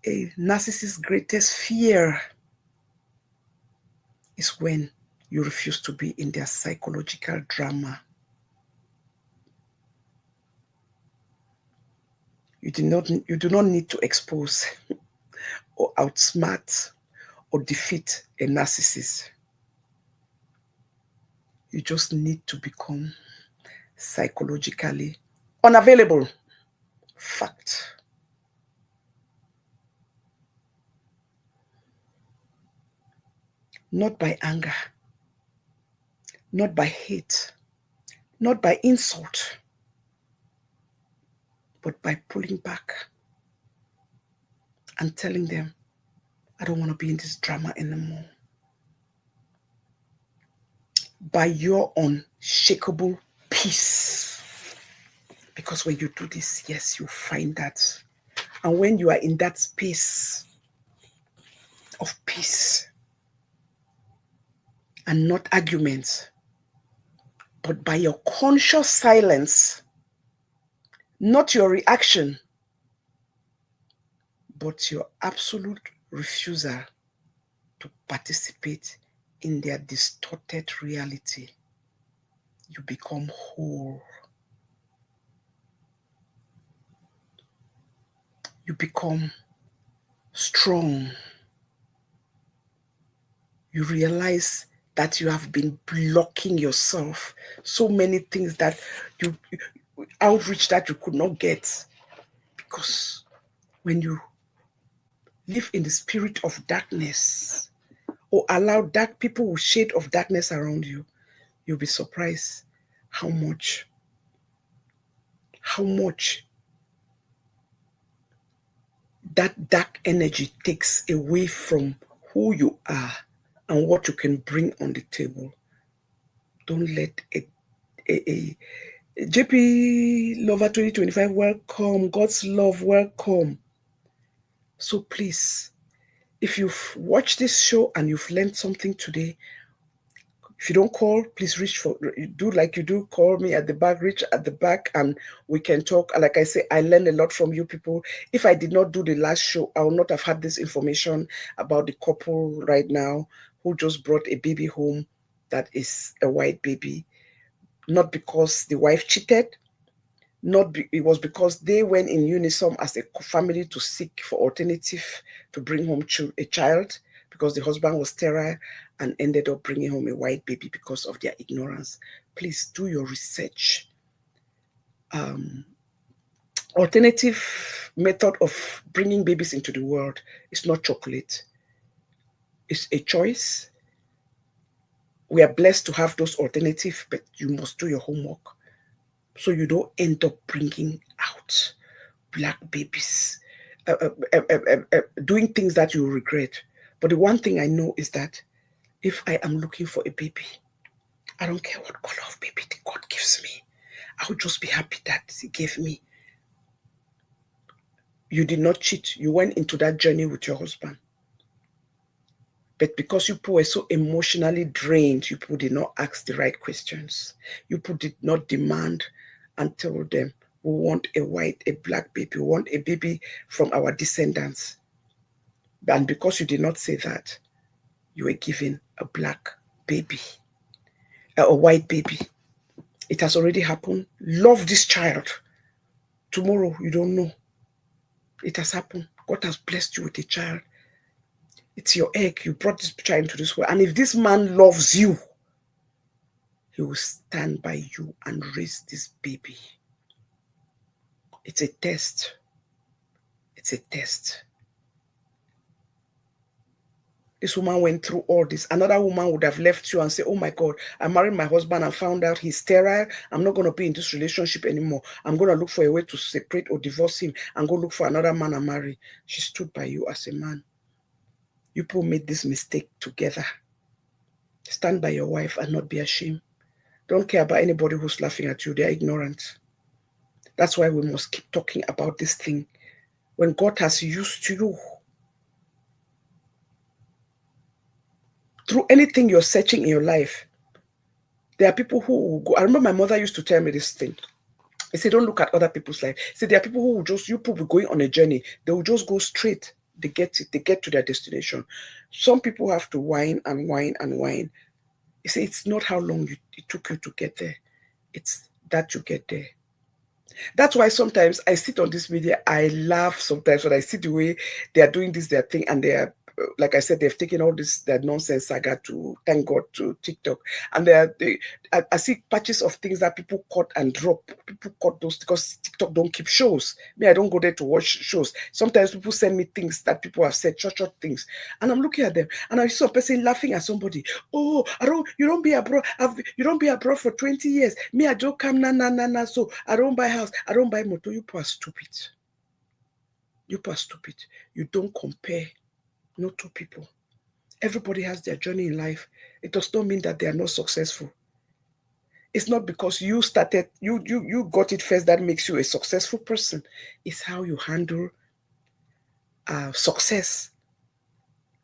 A narcissist's greatest fear is when you refuse to be in their psychological drama. You do not need to expose or outsmart or defeat a narcissist. You just need to become psychologically unavailable. Fact. Not by anger, not by hate, not by insult, but by pulling back and telling them, I don't want to be in this drama anymore. By your unshakable peace. Because when you do this, yes, you find that. And when you are in that space of peace and not arguments, but by your conscious silence, not your reaction, but your absolute refusal to participate in their distorted reality, you become whole. You become strong. You realize that you have been blocking yourself. So many things that you outreach that you could not get. Because when you live in the spirit of darkness or allow dark people with shade of darkness around you, you'll be surprised how much that dark energy takes away from who you are and what you can bring on the table. Don't let a JP Lover 2025, welcome. God's love, welcome. So please, if you've watched this show and you've learned something today, if you don't call, please do like you do, call me at the back, reach at the back, and we can talk. Like I say, I learned a lot from you people. If I did not do the last show, I would not have had this information about the couple right now who just brought a baby home that is a white baby. Not because the wife cheated, it was because they went in unison as a family to seek for alternative to bring home a child, because the husband was sterile and ended up bringing home a white baby because of their ignorance. Please do your research. Alternative method of bringing babies into the world is not chocolate. It's a choice. We are blessed to have those alternatives, but you must do your homework so you don't end up bringing out black babies, doing things that you regret. But the one thing I know is that if I am looking for a baby, I don't care what color of baby God gives me. I would just be happy that He gave me. You did not cheat. You went into that journey with your husband. But because you people were so emotionally drained, you people did not ask the right questions. You people did not demand and tell them, we want a black baby. We want a baby from our descendants. And because you did not say that, you were given a black baby, a white baby. It has already happened. Love this child. Tomorrow, you don't know. It has happened. God has blessed you with a child. It's your egg. You brought this child into this world. And if this man loves you, he will stand by you and raise this baby. It's a test. It's a test. This woman went through all this. Another woman would have left you and say, oh my God, I married my husband and found out he's sterile. I'm not going to be in this relationship anymore. I'm going to look for a way to separate or divorce him and go look for another man and marry. She stood by you as a man. You people made this mistake together. Stand by your wife and not be ashamed. Don't care about anybody who's laughing at you. They're ignorant. That's why we must keep talking about this thing. When God has used you, through anything you're searching in your life, There are people who will go. I remember my mother used to tell me this thing. He said, don't look at other people's life. He said, there are people who will just, you people going on a journey, they will just go straight. They get it, they get to their destination. Some people have to whine and whine and whine. He said, it's not how long it took you to get there. It's that you get there. That's why sometimes I sit on this media, I laugh sometimes when I see the way they are doing this, their thing, and they are, like I said, they've taken all this their nonsense saga to, thank God, to TikTok. And I see patches of things that people cut and drop. People cut those because TikTok don't keep shows. Me, I don't go there to watch shows. Sometimes people send me things that people have said, short things. And I'm looking at them and I see some person laughing at somebody. Oh, you don't be abroad. You don't be abroad for 20 years. Me, I don't come, na. So I don't buy house. I don't buy motor. You people are stupid. You people are stupid. You don't compare. No two people. Everybody has their journey in life. It does not mean that they are not successful. It's not because you started, you got it first that makes you a successful person. It's how you handle success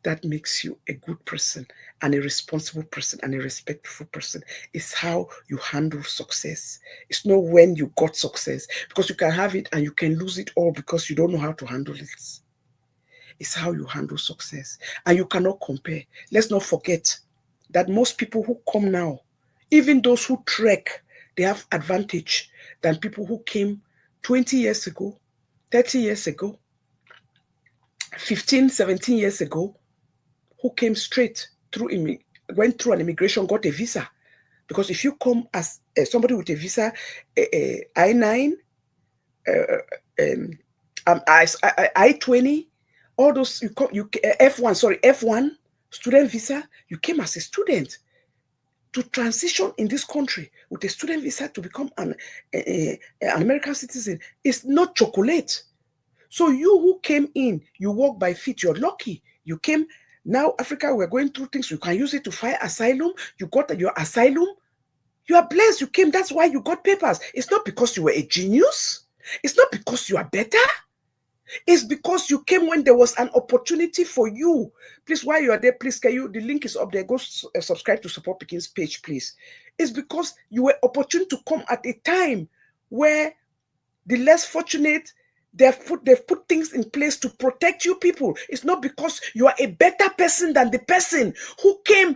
that makes you a good person and a responsible person and a respectful person. It's how you handle success. It's not when you got success, because you can have it and you can lose it all because you don't know how to handle it. It's how you handle success. And you cannot compare. Let's not forget that most people who come now, even those who trek, they have advantage than people who came 20 years ago, 30 years ago, 15, 17 years ago, who came straight through, went through an immigration, got a visa. Because if you come as somebody with a visa, I-9, I-20, all those, F1 student visa, you came as a student. To transition in this country with a student visa to become an American citizen is not chocolate. So you who came in, you walk by feet, you're lucky. You came, now Africa, we're going through things, you can use it to file asylum. You got your asylum. You are blessed, you came, that's why you got papers. It's not because you were a genius. It's not because you are better. It's because you came when there was an opportunity for you. Please, while you are there, please, the link is up there. Go subscribe to Support Pickings page, please. It's because you were opportune to come at a time where the less fortunate, they've put things in place to protect you people. It's not because you are a better person than the person who came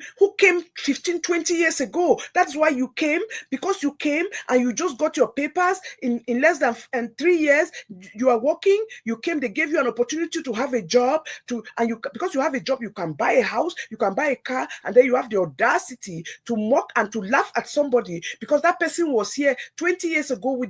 15, 20 years ago. That's why you came, because you came and you just got your papers in less than 3 years. You are working, you came, they gave you an opportunity to have a job, because you have a job, you can buy a house, you can buy a car, and then you have the audacity to mock and to laugh at somebody because that person was here 20 years ago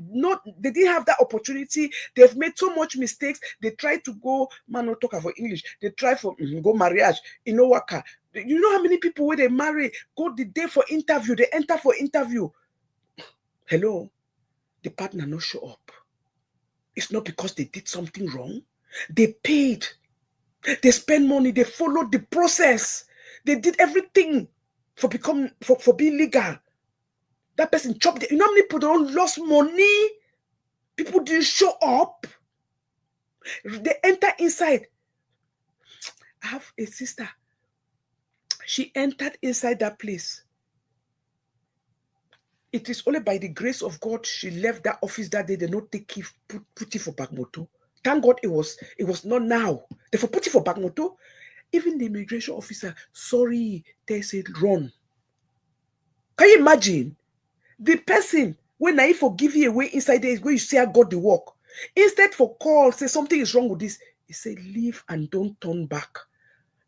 they didn't have that opportunity. They've made so much mistakes. They try to go, man, no talk about English. They try for go marriage. You know what? You know how many people when they marry go the day for interview, they enter for interview. Hello, the partner no show up. It's not because they did something wrong. They paid. They spend money. They followed the process. They did everything for being legal. That person chopped. You know how many people don't lost money? People didn't show up. They enter inside. I have a sister. She entered inside that place. It is only by the grace of God she left that office that day. They not take it, put it for Bagmoto. Thank God it was not now. They for put it for Bagmoto. Even the immigration officer, sorry, they said run. Can you imagine? The person, when I forgive you away inside there is where you say I got the work. Instead for call, say something is wrong with this. He said, leave and don't turn back.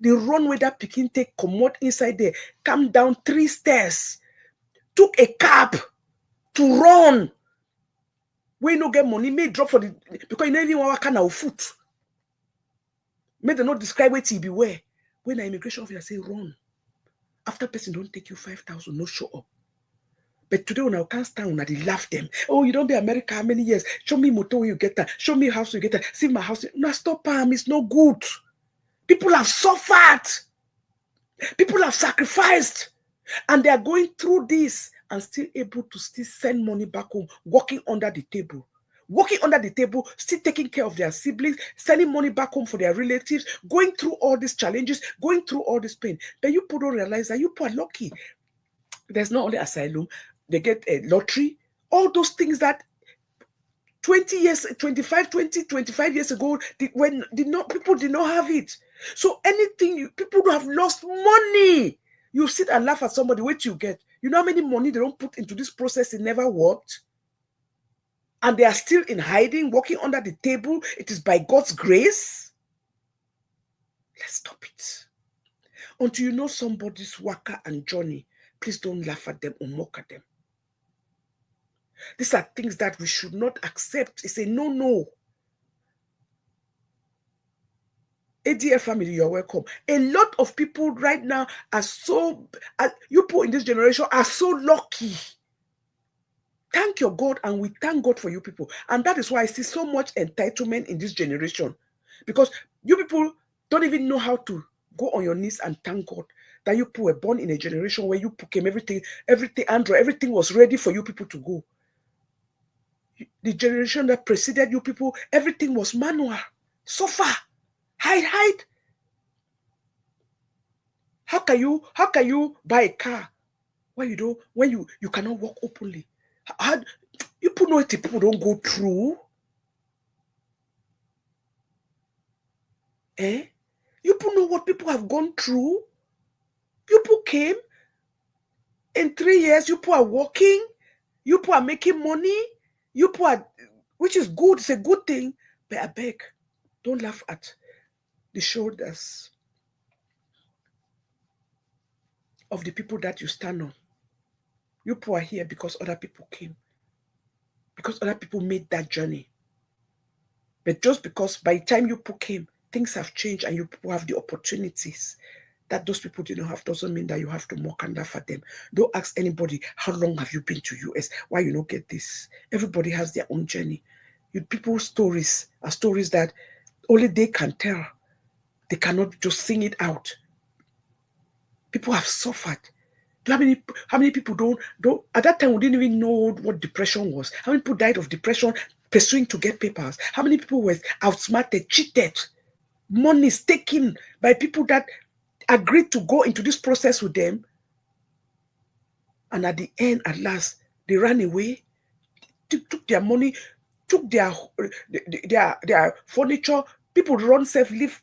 The runway that Pekin take, commode inside there, come down 3 stairs, took a cab to run. When you no get money, may drop for the, because you don't even want kind of foot. May they not describe where to be where. When an immigration officer say run, after person don't take you 5,000, no show up. But today when I can't stand, when they laugh them. Oh, you don't be America how many years? Show me motor where you get that. Show me house where you get that. See my house. No, stop, it's no good. People have suffered. People have sacrificed. And they are going through this and still able to still send money back home, working under the table. Working under the table, still taking care of their siblings, sending money back home for their relatives, going through all these challenges, going through all this pain. But you people don't realize that you people are lucky. There's not only asylum, they get a lottery, all those things that 20 years, 25, 20, 25 years ago, people did not have it. So anything, people have lost money. You sit and laugh at somebody, wait you get. You know how many money they don't put into this process, it never worked? And they are still in hiding, working under the table. It is by God's grace. Let's stop it. Until you know somebody's worker and journey, please don't laugh at them or mock at them. These are things that we should not accept. It's a no. ADF family, you're welcome. A lot of people right now are you people in this generation are so lucky. Thank your God, and we thank God for you people. And that is why I see so much entitlement in this generation. Because you people don't even know how to go on your knees and thank God that you people were born in a generation where you people came, everything, Android, everything was ready for you people to go. The generation that preceded you people, everything was manual. Suffer. Hide. How can you buy a car when you cannot walk openly? You people know what people don't go through? You people know what people have gone through? You people came in 3 years, you people are working, you people are making money, you people are, which is good, it's a good thing, but I beg, don't laugh at the shoulders of the people that you stand on. You people are here because other people came, because other people made that journey. But just because by the time you people came, things have changed and you people have the opportunities that those people didn't have, doesn't mean that you have to mock and laugh at them. Don't ask anybody, how long have you been to US? Why you don't get this? Everybody has their own journey. People's stories are stories that only they can tell. They cannot just sing it out. People have suffered. How many people don't at that time we didn't even know what depression was? How many people died of depression pursuing to get papers? How many people were outsmarted, cheated, money is taken by people that agreed to go into this process with them, and at the end, at last, they ran away, took their money, took their furniture. People run self-live.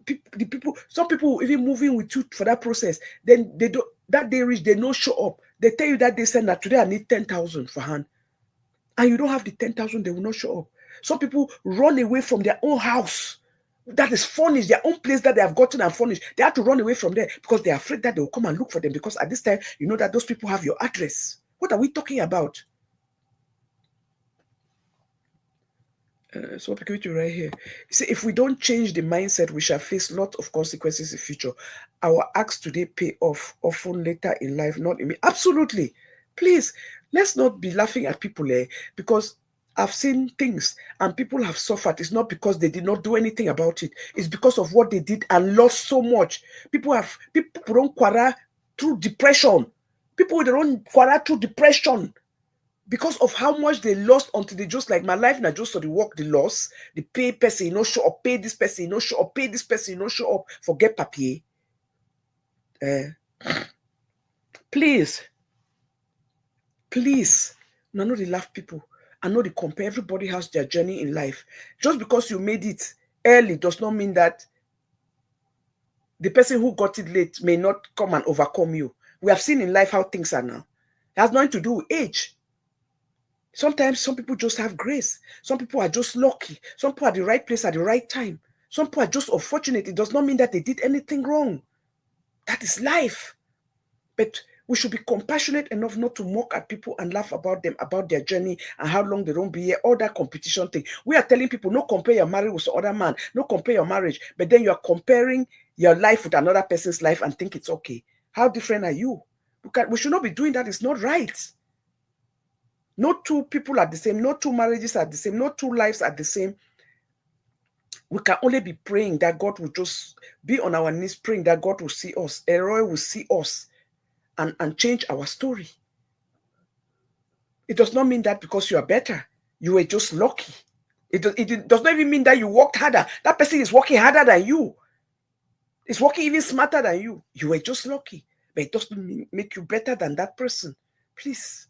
The people, some people even moving with you for that process. Then they don't. That day reach, they no show up. They tell you that they send that today I need 10,000 for hand, and you don't have the 10,000. They will not show up. Some people run away from their own house that is furnished, their own place that they have gotten and furnished. They have to run away from there because they are afraid that they will come and look for them, because at this time, you know that those people have your address. What are we talking about? So right here. See, if we don't change the mindset, we shall face lots of consequences in the future. Our acts today pay off often later in life, not in me. Absolutely. Please, let's not be laughing at people because I've seen things and people have suffered. It's not because they did not do anything about it. It's because of what they did and lost so much. People don't quarrel through depression. People don't quarrel through depression because of how much they lost until they just like, my life now just for the work they lost. The pay person, no show up, pay this person, no show up, pay this person, no show up, forget papier. Please, no, they laugh people. I know they compare. Everybody has their journey in life. Just because you made it early does not mean that the person who got it late may not come and overcome you. We have seen in life how things are now. It has nothing to do with age. Sometimes some people just have grace. Some people are just lucky. Some people are at the right place at the right time. Some people are just unfortunate. It does not mean that they did anything wrong. That is life. But we should be compassionate enough not to mock at people and laugh about them, about their journey and how long they don't be here, all that competition thing. We are telling people, no compare your marriage with other man, no compare your marriage, but then you are comparing your life with another person's life and think it's okay. How different are you? We should not be doing that. It's not right. No two people are the same. No two marriages are the same. No two lives are the same. We can only be praying that God will just be on our knees, praying that God will see us. Eroi will see us and change our story. It does not mean that because you are better, you were just lucky. It does not even mean that you worked harder. That person is working harder than you. Is working even smarter than you. You were just lucky. but it doesn't make you better than that person. Please.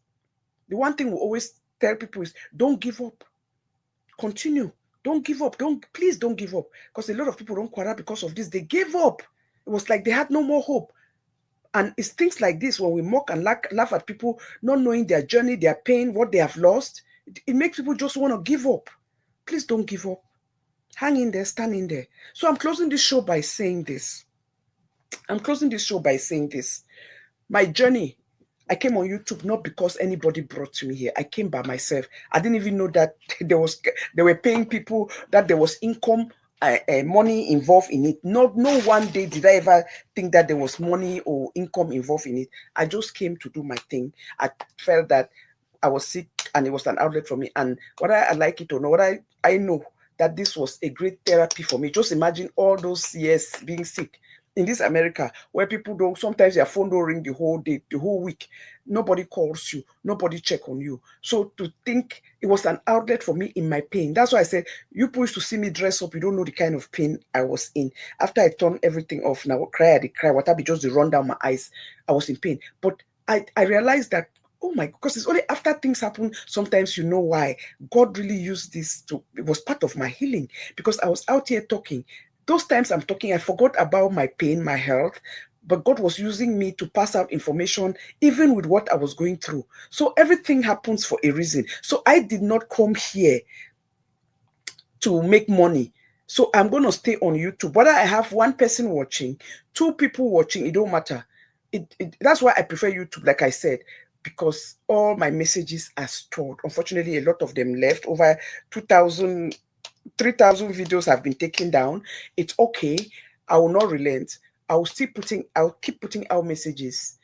The one thing we always tell people is don't give up. Continue. Don't give up. Please don't give up. Because a lot of people don't quarrel because of this. They gave up. It was like they had no more hope. And it's things like this when we mock and laugh at people, not knowing their journey, their pain, what they have lost. It makes people just want to give up. Please don't give up. Hang in there, stand in there. So I'm closing this show by saying this. My journey, I came on YouTube not because anybody brought me here. I came by myself. I didn't even know that they were paying people, that there was income, money involved in it. No one day did I ever think that there was money or income involved in it. I just came to do my thing. I felt that I was sick and it was an outlet for me. And whether I like it or not, I know that this was a great therapy for me. Just imagine all those years being sick in this America, where people don't, sometimes your phone don't ring the whole day, the whole week. Nobody calls you, nobody check on you. So to think it was an outlet for me in my pain. That's why I said, you people used to see me dress up, you don't know the kind of pain I was in. After I turned everything off, now I cry, what be just the run down my eyes. I was in pain. But I realized that, oh my, because it's only after things happen, sometimes you know why. God really used this it was part of my healing, because I was out here talking. Those times I'm talking, I forgot about my pain, my health, but God was using me to pass out information, even with what I was going through. So everything happens for a reason. So I did not come here to make money. So I'm going to stay on YouTube. Whether I have one person watching, two people watching, it don't matter. That's why I prefer YouTube, like I said, because all my messages are stored. Unfortunately, a lot of them left. Over 2,000 3,000 videos have been taken down. It's okay. I will not relent. I'll keep putting out messages.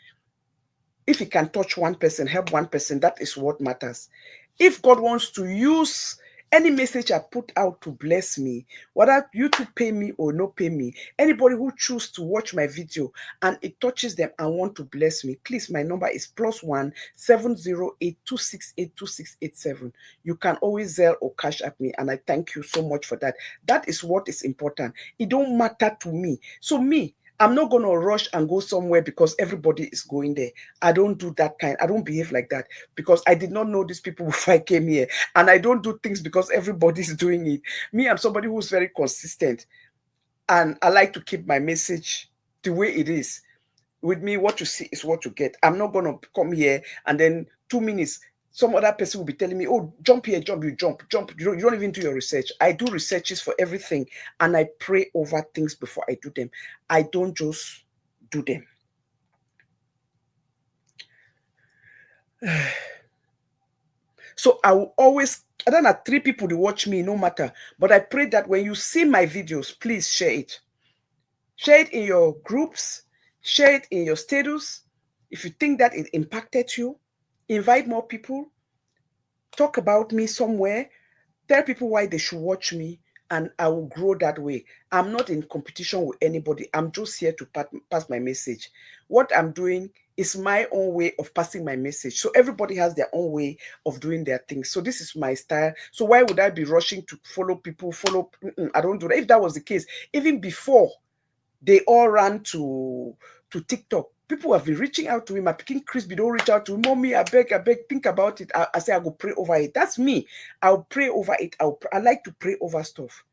If it can touch one person, help one person, that is what matters. If God wants to use any message I put out to bless me, whether you to pay me or not pay me, anybody who choose to watch my video and it touches them and want to bless me, please, my number is +1 708 268 2687. You can always Zelle or cash at me, and I thank you so much for that. That is what is important. It don't matter to me. So I'm not going to rush and go somewhere because everybody is going there. I don't do that kind. I don't behave like that, because I did not know these people before I came here. And I don't do things because everybody's doing it. I'm somebody who's very consistent. And I like to keep my message the way it is. With me, what you see is what you get. I'm not going to come here and then 2 minutes, some other person will be telling me, oh, jump here, jump. You don't even do your research. I do researches for everything, and I pray over things before I do them. I don't just do them. So I will always, I don't have 3 people to watch me, no matter. But I pray that when you see my videos, please share it. Share it in your groups. Share it in your status. If you think that it impacted you, invite more people. Talk about me somewhere. Tell people why they should watch me, and I will grow that way. I'm not in competition with anybody. I'm just here to pass my message. What I'm doing is my own way of passing my message. So everybody has their own way of doing their things. So this is my style. So why would I be rushing to follow people? I don't do that. If that was the case, even before they all ran to TikTok, people have been reaching out to him. My picking Crispy don't reach out to him. Mommy, I beg, think about it. I say I go pray over it. That's me. I'll pray over it. I like to pray over stuff.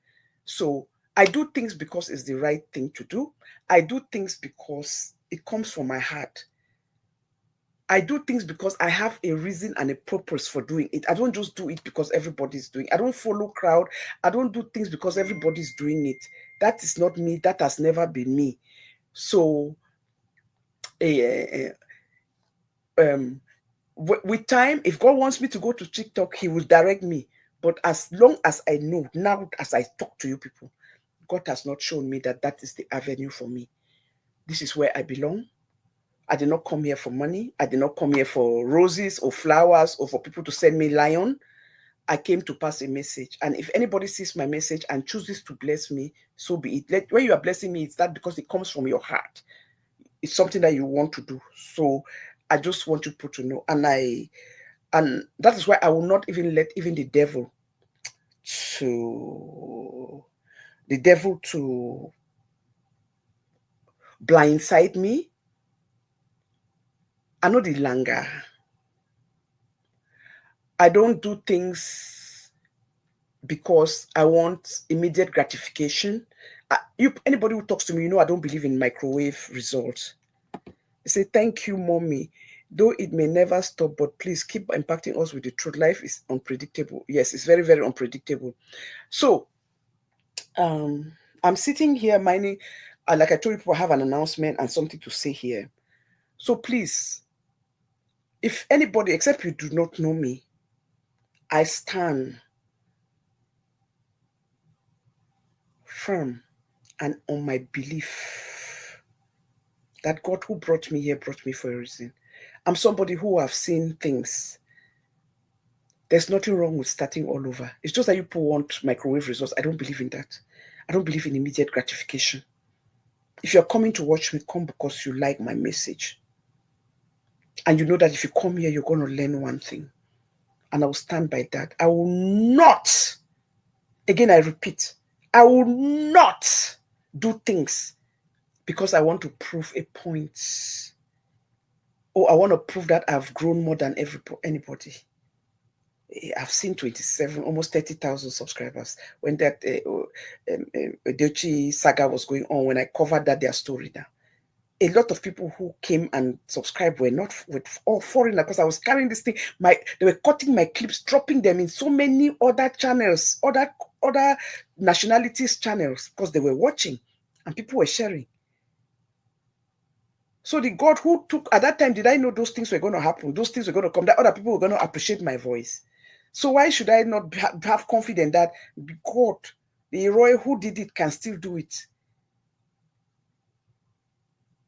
So I do things because it's the right thing to do. I do things because it comes from my heart. I do things because I have a reason and a purpose for doing it. I don't just do it because everybody's doing it. I don't follow crowd. I don't do things because everybody's doing it. That is not me. That has never been me. So with time, if God wants me to go to TikTok, he will direct me. But as long as I know, now as I talk to you people, God has not shown me that that is the avenue for me. This is where I belong. I did not come here for money. I did not come here for roses or flowers or for people to send me lion. I came to pass a message. And if anybody sees my message and chooses to bless me, so be it. When you are blessing me, it's that because it comes from your heart. It's something that you want to do. So I just want you people to know. And that is why I will not even let even the devil to blindside me. I know the longer. I don't do things because I want immediate gratification. Anybody who talks to me, I don't believe in microwave results. They say, thank you, mommy. Though it may never stop, but please keep impacting us with the truth. Life is unpredictable. Yes, it's very, very unpredictable. So, I'm sitting here minding, like I told you, people have an announcement and something to say here. So please, if anybody, except you do not know me, I stand firm and on my belief that God who brought me here brought me for a reason. I'm somebody who have seen things. There's nothing wrong with starting all over. It's just that you people want microwave results. I don't believe in that. I don't believe in immediate gratification. If you're coming to watch me, come because you like my message. And you know that if you come here, you're going to learn one thing. And I will stand by that. I will not, again, I repeat, I will not do things because I want to prove a point. Or I want to prove that I've grown more than anybody. I've seen 27, almost 30,000 subscribers when that Dochi saga was going on, when I covered their story now. A lot of people who came and subscribed were not with all foreigner, because I was carrying this thing. They were cutting my clips, dropping them in so many other channels, other nationalities channels, because they were watching and people were sharing. So the God who took, at that time, did I know those things were going to happen? Those things were going to come, that other people were going to appreciate my voice. So why should I not have confidence that God, the Roy who did it, can still do it?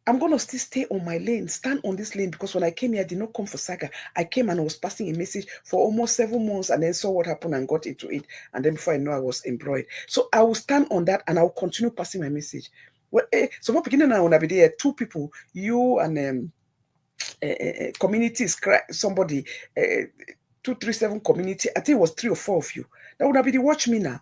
I'm going to still stay on my lane, stand on this lane, because when I came here, I did not come for saga. I came and I was passing a message for almost 7 months and then saw what happened and got into it. And then before I know, I was employed. So I will stand on that and I will continue passing my message. Well, so what beginning now, when I be there, 2 people, you and communities, somebody, 237 community, I think it was 3 or 4 of you. That would have been the watch me now.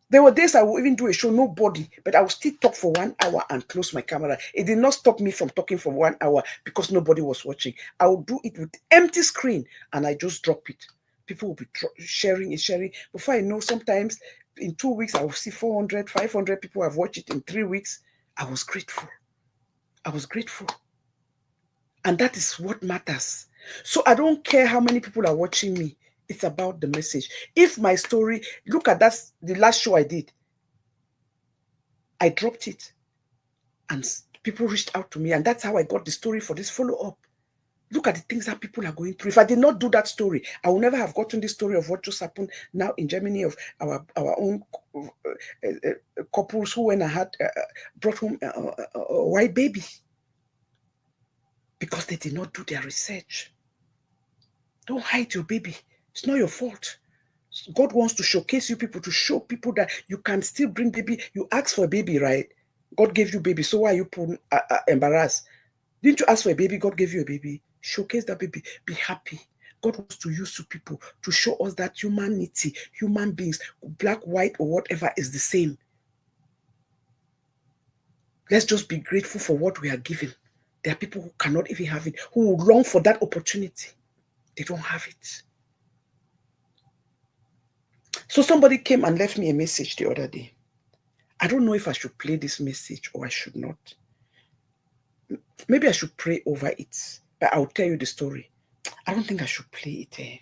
There were days I would even do a show, nobody, but I would still talk for 1 hour and close my camera. It did not stop me from talking for 1 hour because nobody was watching. I would do it with empty screen and I just drop it. People will be sharing. Before I know, sometimes in 2 weeks, I will see 400, 500 people have watched it in 3 weeks. I was grateful. And that is what matters. So I don't care how many people are watching me. It's about the message. If my story, look at that, the last show I did, I dropped it and people reached out to me, and that's how I got the story for this follow-up. Look at the things that people are going through. If I did not do that story, I would never have gotten the story of what just happened now in Germany, of our own couples who, when I had brought home a white baby because they did not do their research. Don't hide your baby. It's not your fault. God wants to showcase you people, to show people that you can still bring baby. You asked for a baby, right? God gave you baby. So why are you embarrassed? Didn't you ask for a baby? God gave you a baby. Showcase that baby. Be happy. God wants to use you people to show us that humanity, human beings, black, white, or whatever, is the same. Let's just be grateful for what we are given. There are people who cannot even have it, who will long for that opportunity. They don't have it. So somebody came and left me a message the other day. I don't know if I should play this message or I should not. Maybe I should pray over it, but I'll tell you the story. I don't think I should play it.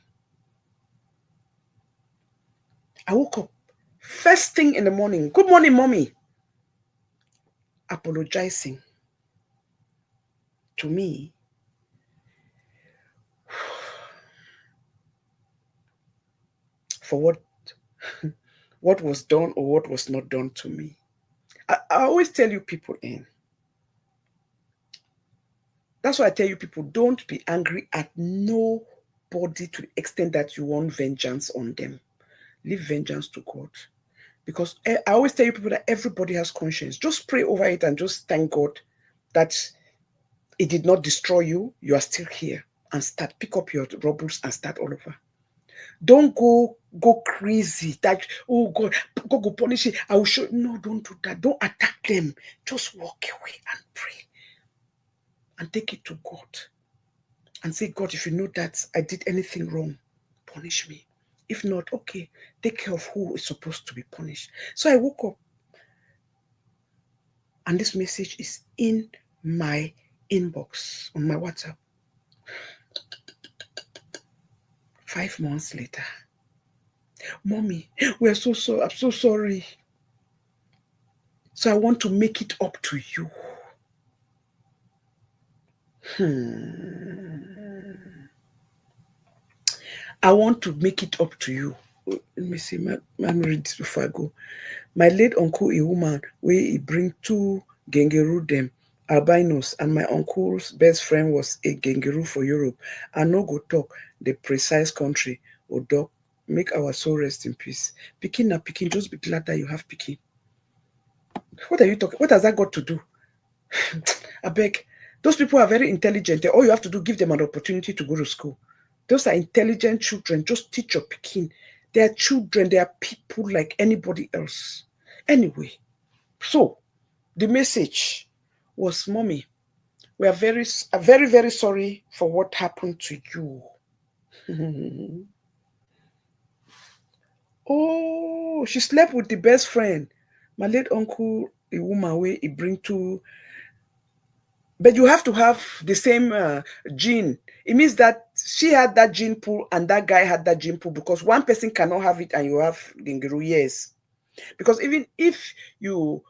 I woke up first thing in the morning. Good morning, mommy. Apologizing to me for what was done or what was not done to me. I always tell you people that's why I tell you people, don't be angry at nobody to the extent that you want vengeance on them. Leave vengeance to God. Because I always tell you people that everybody has conscience. Just pray over it and just thank God that it did not destroy you. You are still here, and pick up your rubbles and start all over. Don't go crazy. That, oh God, God will punish it. I will show. No, don't do that. Don't attack them. Just walk away and pray and take it to God. and say, God, if you know that I did anything wrong, punish me. If not, okay, take care of who is supposed to be punished. So I woke up and this message is in my inbox on my WhatsApp. 5 months later, Mommy, we're so sorry. I'm so sorry. So I want to make it up to you. I want to make it up to you. Let me see. Let me read this before I go. My late uncle, a woman, where he bring 2 gengeru them, albinos, and my uncle's best friend was a gengeru for Europe. I no go talk the precise country or dog. Make our soul rest in peace. Pikin na pikin, just be glad that you have pikin. What are you talking? What has that got to do? I beg. Those people are very intelligent. All you have to do, give them an opportunity to go to school. Those are intelligent children. Just teach your pikin. They are children. They are people like anybody else. Anyway, so the message was, Mommy, we are very, very sorry for what happened to you. Oh, she slept with the best friend. My late uncle, a woman where he bring 2. But you have to have the same gene. It means that she had that gene pool and that guy had that gene pool, because one person cannot have it and you have Dingeru, yes. Because even if you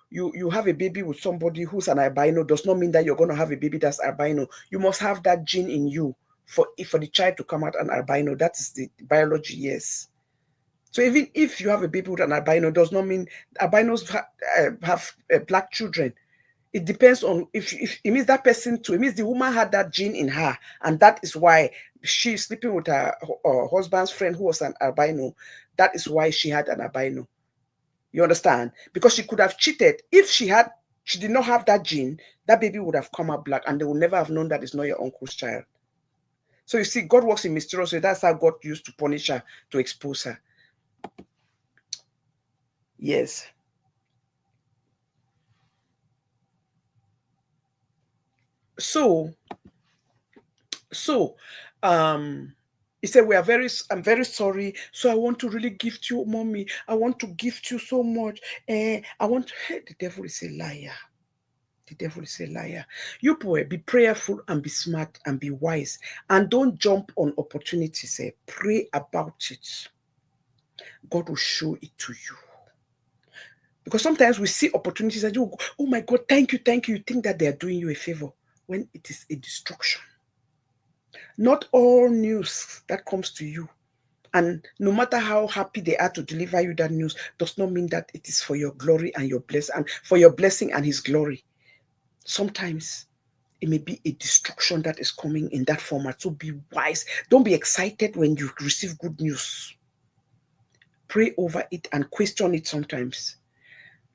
have a baby with somebody who's an albino, does not mean that you're going to have a baby that's albino. You must have that gene in you for the child to come out an albino. That is the biology, yes. So even if you have a baby with an albino, does not mean albinos have black children. It depends on if it means that person too. It means the woman had that gene in her, and that is why she's sleeping with her husband's friend who was an albino. That is why she had an albino. You understand? Because she could have cheated. If she did not have that gene, that baby would have come out black, and they would never have known that it's not your uncle's child. So you see, God works in mysterious ways. That's how God used to punish her, to expose her. Yes. So he said, I'm very sorry. So I want to really gift you, Mommy. I want to gift you so much. The devil is a liar. The devil is a liar. You boy, be prayerful and be smart and be wise. And don't jump on opportunities. Pray about it. God will show it to you. Because sometimes we see opportunities and you go, oh my God, thank you. You think that they are doing you a favor when it is a destruction. Not all news that comes to you, and no matter how happy they are to deliver you that news, does not mean that it is for your glory and your blessing, and for your blessing and his glory. Sometimes it may be a destruction that is coming in that format. So be wise. Don't be excited when you receive good news. Pray over it and question it sometimes.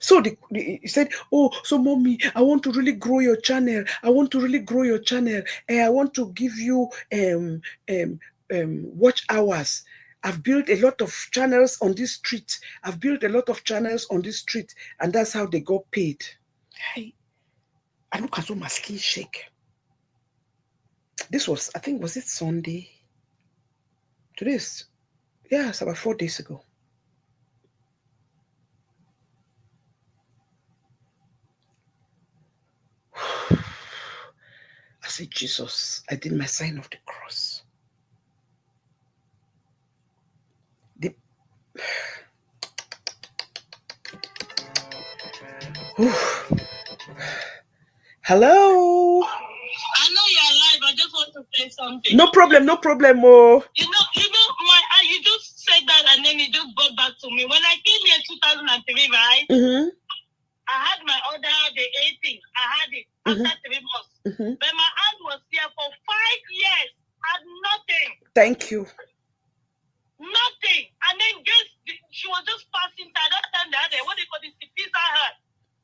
So he said, oh, so Mommy, I want to really grow your channel. I want to really grow your channel. And I want to give you watch hours. I've built a lot of channels on this street. And that's how they got paid. Hey, I look as though my skin shake. This was, I think, was it Sunday? Today's, yeah, it's about 4 days ago. I said, Jesus, I did my sign of the cross. Hello. I know you're alive. I just want to say something. No problem. Oh. You just said that and then you just got back to me. When I came here in 2003, right? Mm-hmm. I had my order, the 18th. I had it after 3 months. Mm-hmm. But my aunt was here for 5 years. Had nothing. Thank you. Nothing. And then she was just passing by that time. They had what they call this, the Pizza Hut.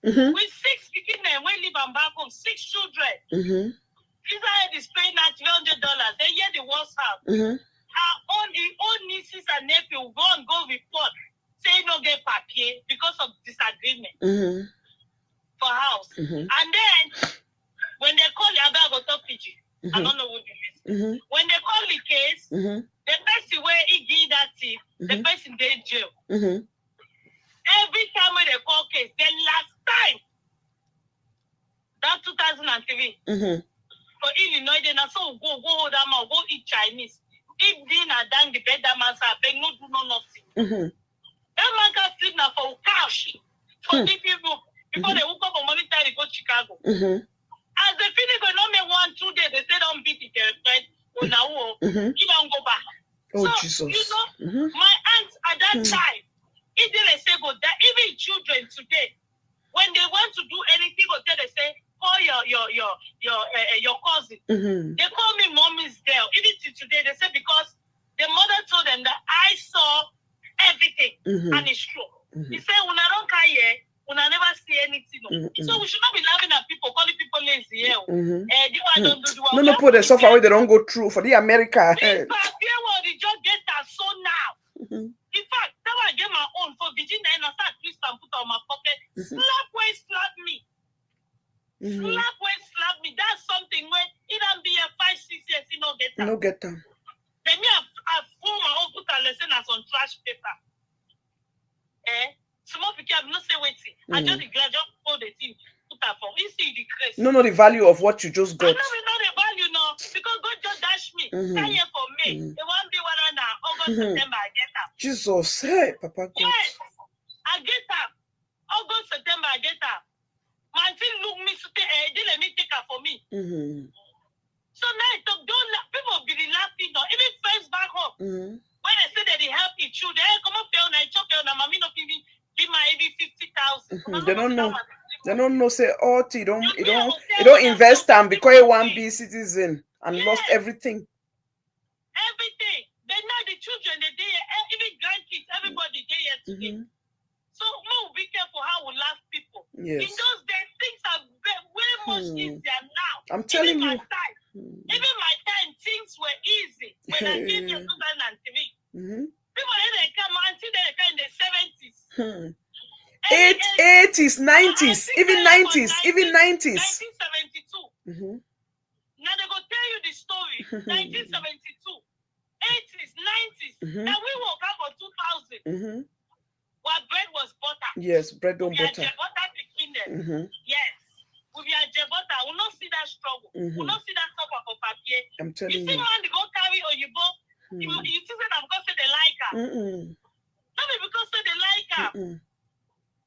Mm-hmm. With 6 people there, we live and back home, 6 children. Mm-hmm. Pizza Hut is paying at $300. They hear the WhatsApp. Mm-hmm. Our own nieces and nephews go report, say no get papier because of disagreement for house. And then when they call you, I go talk PG. I don't know what you mean. When they call the case, the person where he give that tip, the person they jail. Every time when they call case, the last time, that 2003, for Illinois, they not so go hold that man, go eat Chinese. If dinner dang the bed, that man say, "Beg no do no nothing." That man can sleep now for cash for the people before they woke up on money time they go Chicago. As they finish, they don't make 1-2 days. They say don't beat the girlfriend. He don't go back. Oh, so Jesus. you know, my aunt at that time, it didn't say go that even children today, when they want to do anything, go there they say call your cousin. They call me mommy's girl. Even till today, they say because the mother told them that I saw everything and it's true. He said when I don't care here, when I never see anything. So we should not be laughing at people, calling people lazy. No, put the suffer where they don't go through for the America. In fact, they just get that so now. In fact, that I get my own for Virginia and I start twist and put on my pocket. Slap where slap me. Slap where slap me. That's something where it don't be a 5-6 years, you know, get them. No get them. Then me I fool my own put a lesson as on trash paper. Small people have not say waiting. I just just hold the thing, put that for. You see the grace. No, the value of what you just got. I know we know the value now because God just dash me. 10 years for me. The one be one on August, September, I get up. Jesus, hey, Papa God. Yes, I get up. August, September, I get up. My thing look me, they let me take her for me. So now people be laughing now. Even friends back home. When they say that they help each other, come up here and I chop here and mommy not even give my every 50,000. They don't know. They don't know. Say, oh, you don't invest time because you want to be citizen and lost everything. Everything. Then now the children, they even grandkids, everybody they here today. So more be careful how we laugh people. Yes. In those days, things are way much easier now. I'm telling you. Even my time, things were easy when I came here in 2003. People didn't come until they came in the 70s. 80s, 90s, even 90s, even 90s. 1972. Now they go tell you the story. 1972, 80s, 90s. Now we woke up for 2000. Where bread was butter. Yes, bread don't butter. Butter between them. Yes. We are butter. We not see that struggle. We not see that suffer for papier. I'm telling you. You see man, they go carry Oyibo. You think that because they like her. Not because they like her.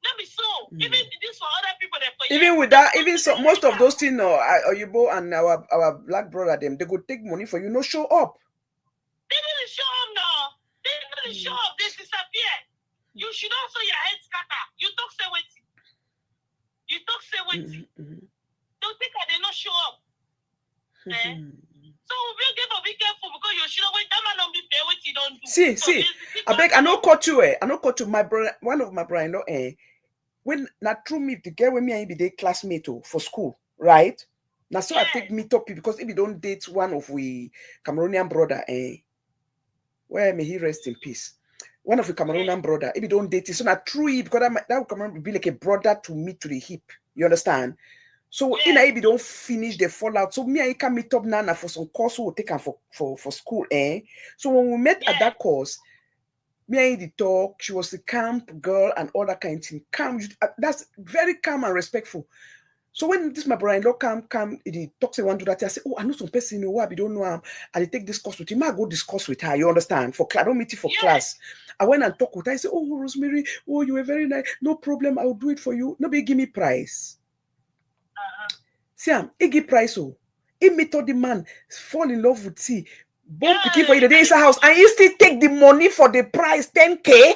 Not be so. Even this for other people. Even with that, even so, most of those things, Oyibo and our black brother, them, they go take money for you, no show up. They didn't show up now. They didn't show up. They disappear. You should also your head scatter. You talk say waiting. Don't think that they not show up. So be careful because you should wait. That man don't be pay what you don't do. See. I beg, I know caught you. I know caught you. My brother, one of my brother, when not true me the girl with me and be the classmate for school, right? Now so I take meet up because if you don't date one of we Cameroonian brother, where may he rest in peace. One of the Cameroonian brother, if you don't date it, so not true because that would be like a brother to me to the hip. You understand? So if you don't finish the fallout, so me and he can meet up Nana for some course we'll take her for school, So when we met at that course, me and he talk, she was a camp girl and all that kind of thing. Calm, that's very calm and respectful. So when this my brother-in-law come, he talks to one to that, I say, oh, I know some person who I don't know him, and they take this course with him. I go discuss with her, you understand? For class, I don't meet you for class. I went and talk with her. I say, oh, Rosemary, oh, you were very nice. No problem, I will do it for you. Nobody give me price. See, he give price. Oh, he meet all the man, fall in love with see, bomb picking for you the day inside house, and he still take the money for the price, 10K.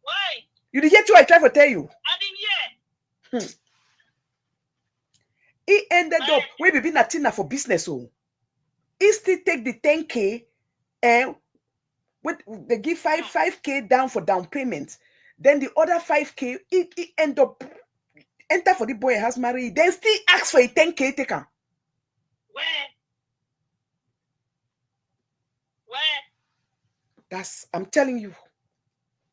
Why? You did hear what I try to tell you. I didn't hear. He ended up we be Natina for business. Oh, he still take the 10K and they give 5K down for down payment. Then the other 5K, he end up enter for the boy has married. Then still ask for a 10K taker. Where? That's I'm telling you.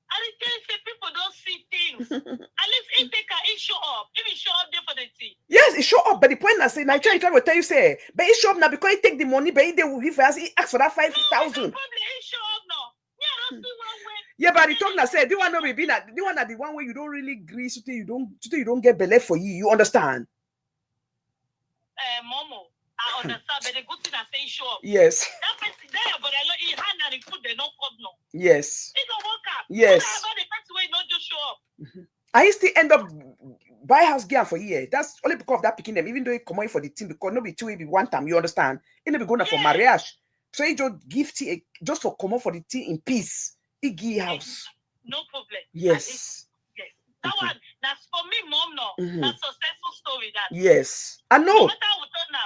I didn't say people don't see things. At least he take he show up. If he show up there for the thing. Yes, it show up, but the point I say, Nigeria try to tell you say, but it show up now because he take the money, but they will give us, he ask for that 5,000. Yeah, but the talk now say, the one not be that the one that the one where you don't really agree, so you don't get belay for you. You understand? Momo, I understand, but the good thing I say show up. Yes. That person there, but I know he hand and he put the no code no. Yes. It don't work out. Yes. But the person way not just show up. I still end up buy house gear for year. That's only because of that picking them, even though it come out for the team, because nobody two be one time, you understand? It never be going for marriage. So he just gift just for come out for the team in peace. He give house. No problem. Yes. Yes. That one, that's for me, mom, no. That's a successful story. That. Yes. I know.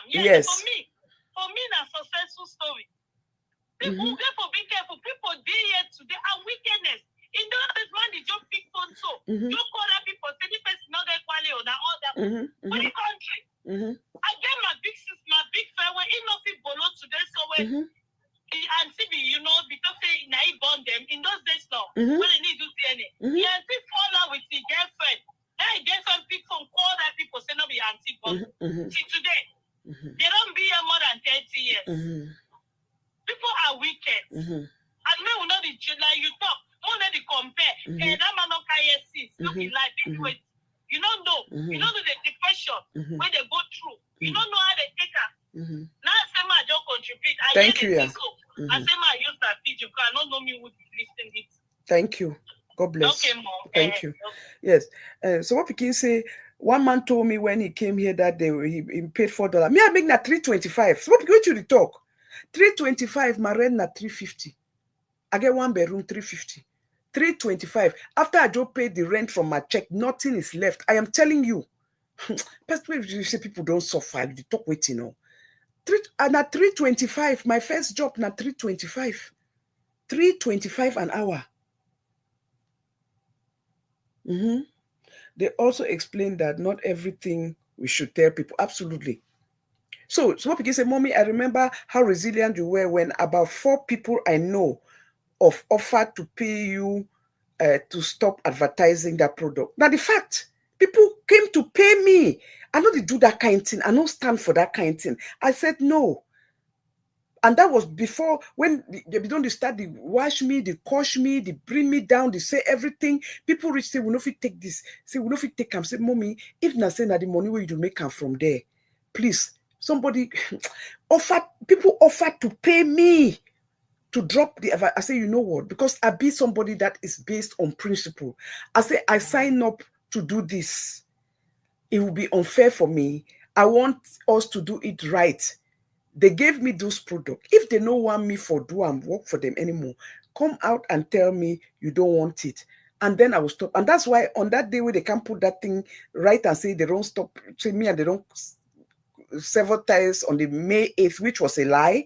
Yes. For me, that's a successful story. People get for be careful. People day here today are wickedness. In those man, they just pick phone so. You call that people, say the person not get quality or that all that. For the country. I get my big friend when he not fit below today, so when and see me, you know, because say now he born them in those days now. When they need to do DNA. He and see fall out with his girlfriend. Then he get some big phone call that people say no be auntie born. See today, they don't be here more than 30 years. People are wicked. And me will not be like you talk. More than the compare. Hey, that man not carry seats. Look in life. You don't know. You don't know the depression when they go through. You don't know how they take her. Now I say my job contribute. Thank you. I say my use that video because I don't know me would listen it. Thank you. God bless. Okay, mom. Thank you. Yes. So what we can say, one man told me when he came here that day he paid $4. Me, I make that $325. So what we go to the talk? $325, my rent na $350. I get one bedroom, $350. $325. After I just paid the rent from my check, nothing is left. I am telling you. Best way you say people don't suffer, they talk with, you know. And at $325, my first job na $325. $325 an hour. They also explained that not everything we should tell people. Absolutely. So what people say, Mommy, I remember how resilient you were when about 4 people I know of offered to pay you to stop advertising that product. Now the fact, people came to pay me. I know they do that kind of thing. I don't stand for that kind of thing. I said no. And that was before when they don't start, they wash me, they coach me, they bring me down, they say everything. People reach say, we know if you take this, say, we know if you take them. Say, Mommy, if not saying that the money where you do make come from there, please, somebody people offered to pay me to drop the advice. I say, you know what? Because I be somebody that is based on principle. I say, I sign up to do this. It will be unfair for me. I want us to do it right. They gave me those products. If they don't want me for do and work for them anymore, come out and tell me you don't want it. And then I will stop. And that's why on that day where they can't put that thing right and say they don't stop, say me and they don't several times on the May 8th, which was a lie.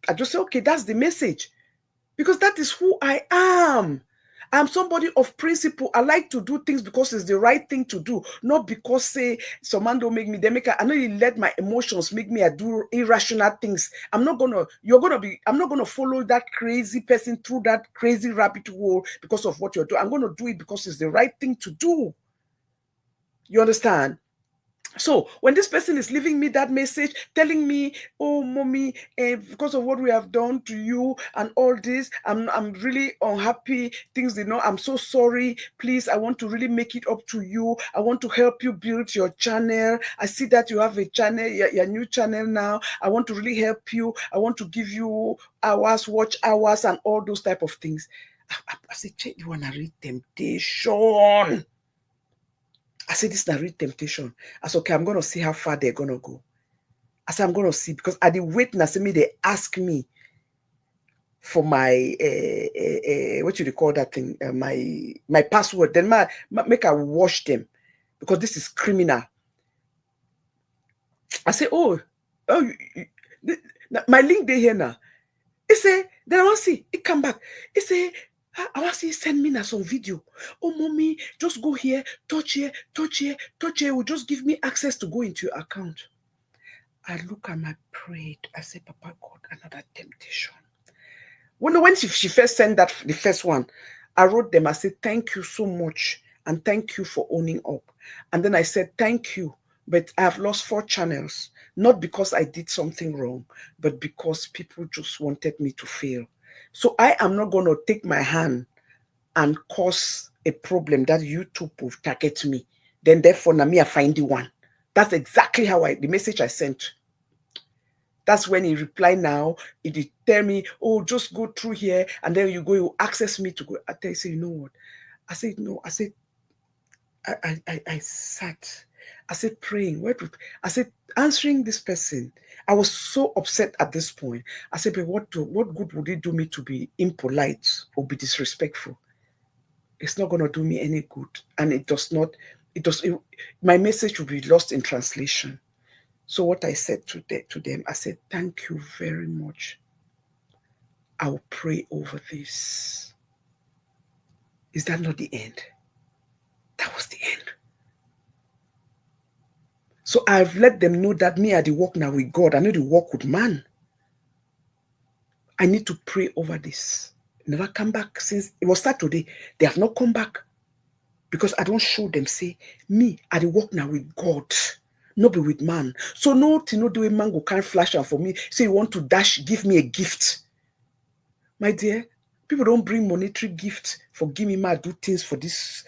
I just say, okay, that's the message. Because that is who I am. I'm somebody of principle. I like to do things because it's the right thing to do, not because say some man don't make me. I know you let my emotions make me. I do irrational things. I'm not gonna follow that crazy person through that crazy rabbit hole because of what you're doing. I'm gonna do it because it's the right thing to do. You understand? So when this person is leaving me that message, telling me, oh, Mommy, because of what we have done to you and all this, I'm really unhappy. Things they know. I'm so sorry. Please, I want to really make it up to you. I want to help you build your channel. I see that you have a channel, your new channel now. I want to really help you. I want to give you hours, watch hours, and all those type of things. I said, check, you want to read temptation? I said, this is not real temptation. I said, okay, I'm going to see how far they're going to go. I said, I'm going to see, because at the witness, they ask me for my, what you call that thing, my password. Then make I wash them, because this is criminal. I say, oh, my link there here now. He say, then I want to see, it come back. He say, I want to see, send me now some video. Oh, Mommy, just go here, touch here, touch here, touch here. Will just give me access to go into your account. I look and I prayed. I said, Papa God, another temptation. When she first sent that, the first one, I wrote them. I said, thank you so much. And thank you for owning up. And then I said, thank you. But I have lost 4 channels, not because I did something wrong, but because people just wanted me to fail. So I am not going to take my hand and cause a problem that YouTube will target me. Then therefore, na me I find the one. That's exactly how the message I sent. That's when he replied now. He did tell me, oh, just go through here. And then you go, you access me to go. I tell you, say, you know what? I said, no. I said, I sat. I said, praying. I said, answering this person. I was so upset at this point. I said, but what good would it do me to be impolite or be disrespectful? It's not going to do me any good. And my message will be lost in translation. So what I said to them, I said, thank you very much. I'll pray over this. Is that not the end? That was the end. So I've let them know that me, I the walk now with God. I need to walk with man. I need to pray over this. Never come back since it was Saturday. They have not come back because I don't show them. Say me, I the walk now with God, not be with man. So no, the way man go can't flash out for me. Say you want to give me a gift, my dear. People don't bring monetary gift for give me my do things for this